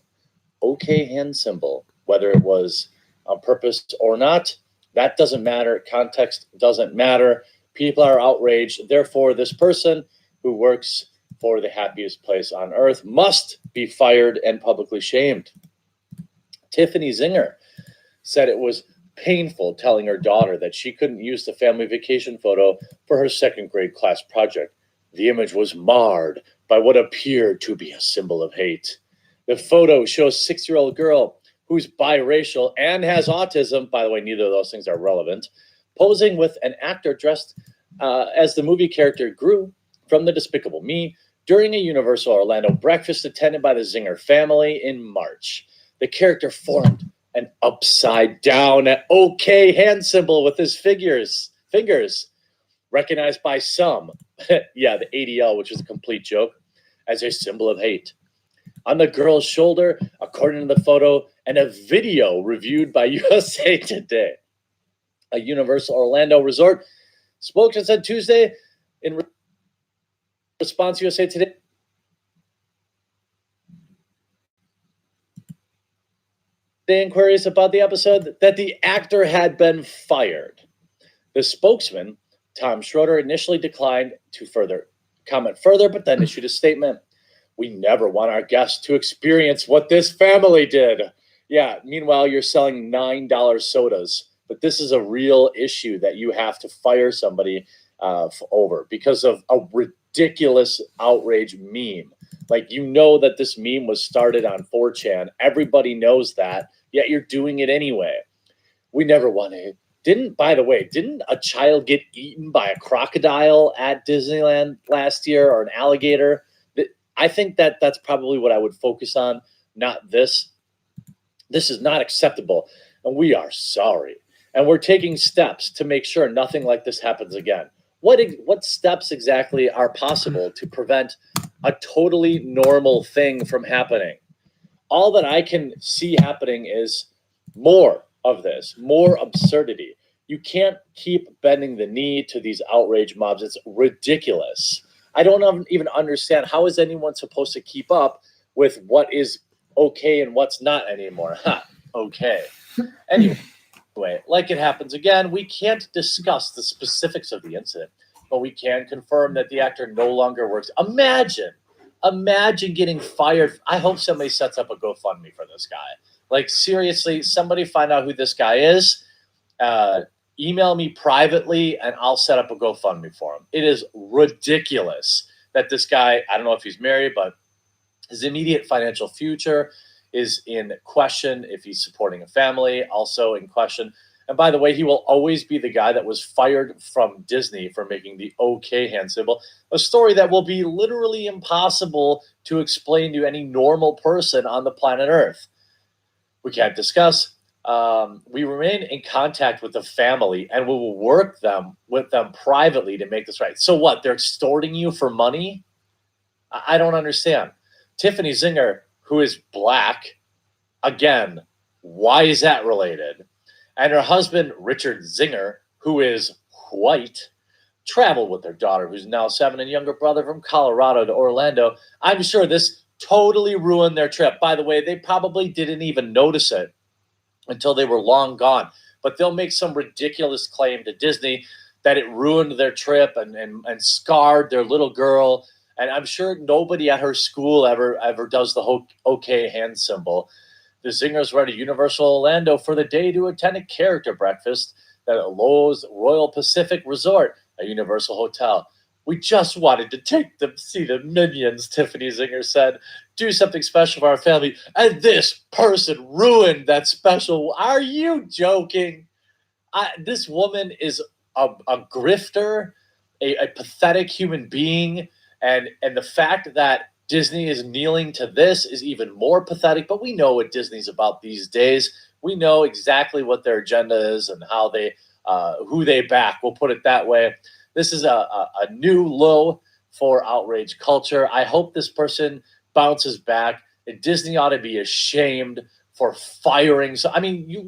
OK hand symbol. Whether it was on purpose or not, that doesn't matter. Context doesn't matter. People are outraged. Therefore, this person who works for the happiest place on earth must be fired and publicly shamed. Tiffany Zinger said it was painful telling her daughter that she couldn't use the family vacation photo for her second grade class project. The image was marred by what appeared to be a symbol of hate. The photo shows a 6-year-old girl who's biracial and has autism, by the way, neither of those things are relevant, posing with an actor dressed as the movie character Gru from the Despicable Me during a Universal Orlando breakfast attended by the Zinger family in March. The character formed an upside-down OK hand symbol with his fingers, recognized by some, yeah, the ADL, which is a complete joke, as a symbol of hate. On the girl's shoulder, according to the photo and a video reviewed by USA Today. A Universal Orlando resort spokesman said Tuesday in response to USA Today. The inquiries about the episode that the actor had been fired. The spokesman, Tom Schroeder, initially declined to comment further, but then issued a statement. We never want our guests to experience what this family did. Yeah, meanwhile, you're selling $9 sodas. But this is a real issue that you have to fire somebody over because of a ridiculous outrage meme. Like, you know that this meme was started on 4chan. Everybody knows that, yet you're doing it anyway. We never want to. Didn't a child get eaten by a crocodile at Disneyland last year, or an alligator? I think that's probably what I would focus on, not this. This is not acceptable, and we are sorry. And we're taking steps to make sure nothing like this happens again. What steps exactly are possible to prevent a totally normal thing from happening? All that I can see happening is more of this, more absurdity. You can't keep bending the knee to these outrage mobs. It's ridiculous. I don't even understand, how is anyone supposed to keep up with what is okay and what's not anymore? Okay. Anyway, like it happens again, we can't discuss the specifics of the incident, but we can confirm that the actor no longer works. Imagine getting fired. I hope somebody sets up a GoFundMe for this guy. Like, seriously, somebody find out who this guy is. Email me privately and I'll set up a GoFundMe for him. It is ridiculous that this guy, I don't know if he's married, but his immediate financial future is in question. If he's supporting a family, also in question. And by the way, he will always be the guy that was fired from Disney for making the OK hand symbol, a story that will be literally impossible to explain to any normal person on the planet Earth. We can't discuss. We remain in contact with the family and we will work with them privately to make this right. So what? They're extorting you for money? I don't understand. Tiffany Zinger, who is black, again, why is that related? And her husband, Richard Zinger, who is white, traveled with their daughter, who's now 7, and younger brother from Colorado to Orlando. I'm sure this totally ruined their trip. By the way, they probably didn't even notice it until they were long gone. But they'll make some ridiculous claim to Disney that it ruined their trip and scarred their little girl. And I'm sure nobody at her school ever does the okay hand symbol. The Zingers were at a Universal Orlando for the day to attend a character breakfast at Lowe's Royal Pacific Resort, a Universal hotel. We just wanted to take them see the Minions, Tiffany Zinger said. Do something special for our family. And this person ruined that special. Are you joking? This woman is a grifter, a pathetic human being. And the fact that Disney is kneeling to this is even more pathetic. But we know what Disney's about these days. We know exactly what their agenda is and how they, who they back. We'll put it that way. This is a new low for outrage culture. I hope this person bounces back. And Disney ought to be ashamed for firing. So, I mean, you're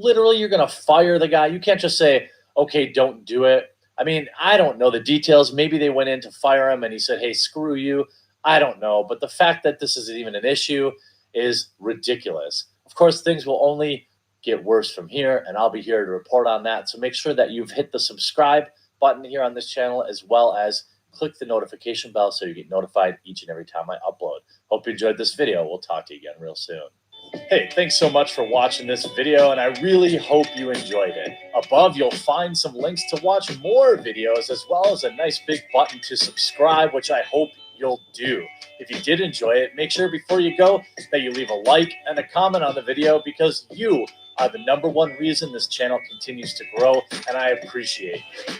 going to fire the guy. You can't just say, okay, don't do it. I mean, I don't know the details. Maybe they went in to fire him and he said, hey, screw you. I don't know. But the fact that this isn't even an issue is ridiculous. Of course, things will only get worse from here, and I'll be here to report on that. So make sure that you've hit the subscribe button here on this channel, as well as click the notification bell so you get notified each and every time I upload. Hope you enjoyed this video. We'll talk to you again real soon. Hey, thanks so much for watching this video, and I really hope you enjoyed it. Above, you'll find some links to watch more videos, as well as a nice big button to subscribe, which I hope you'll do. If you did enjoy it, make sure before you go that you leave a like and a comment on the video, because you are the #1 reason this channel continues to grow, and I appreciate you.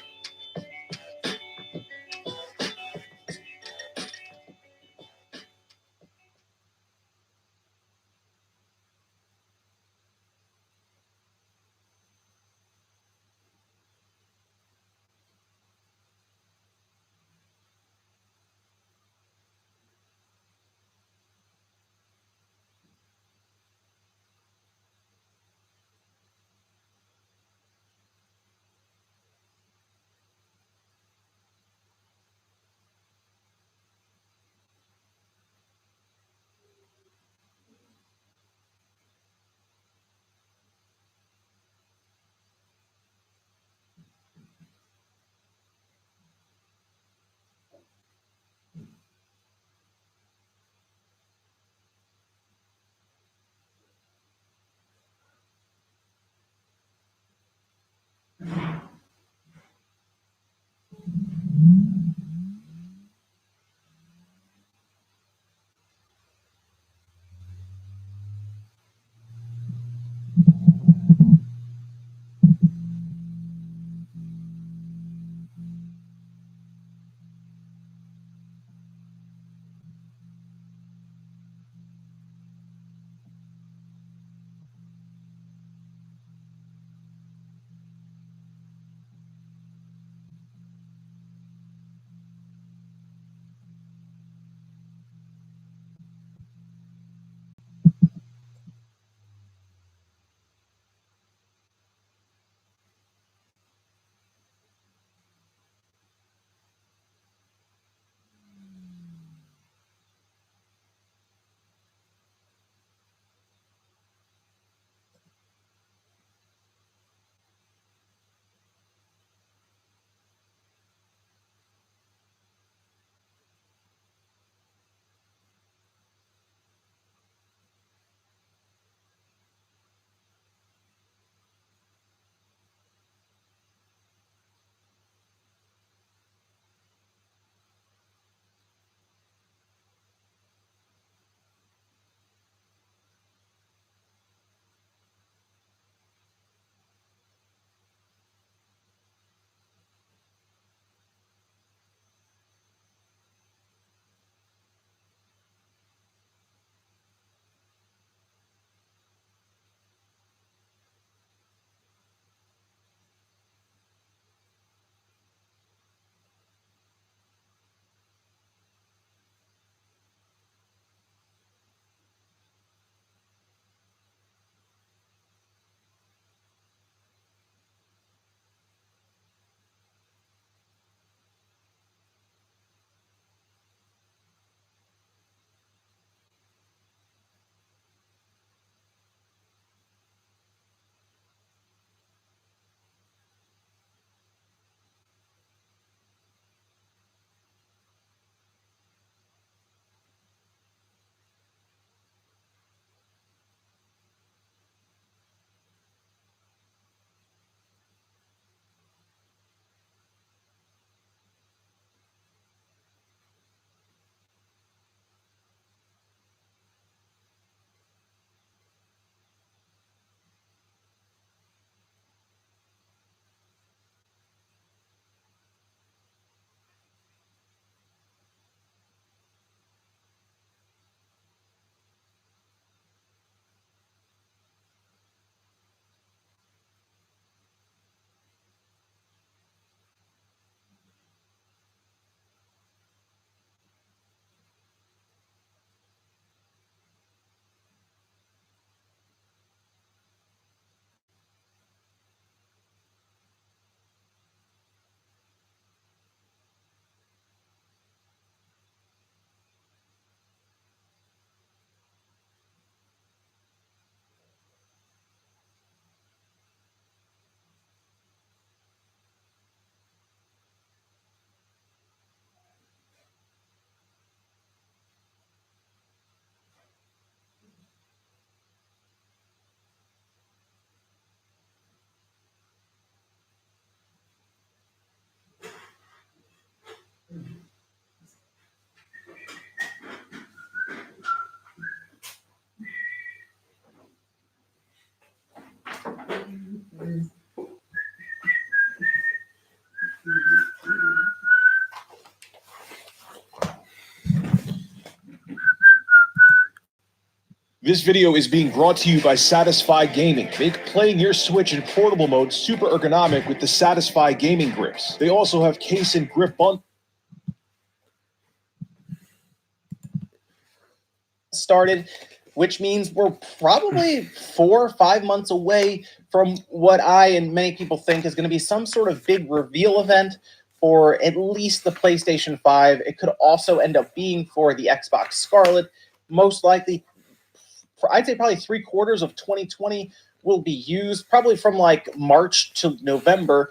This video is being brought to you by Satisfy Gaming. Make playing your Switch in portable mode super ergonomic with the Satisfy Gaming grips. They also have case and grip started, which means we're probably 4 or 5 months away from what I and many people think is going to be some sort of big reveal event for at least the PlayStation 5. It could also end up being for the Xbox Scarlet. Most likely, I'd say probably 3/4 of 2020 will be used, probably from like March to November.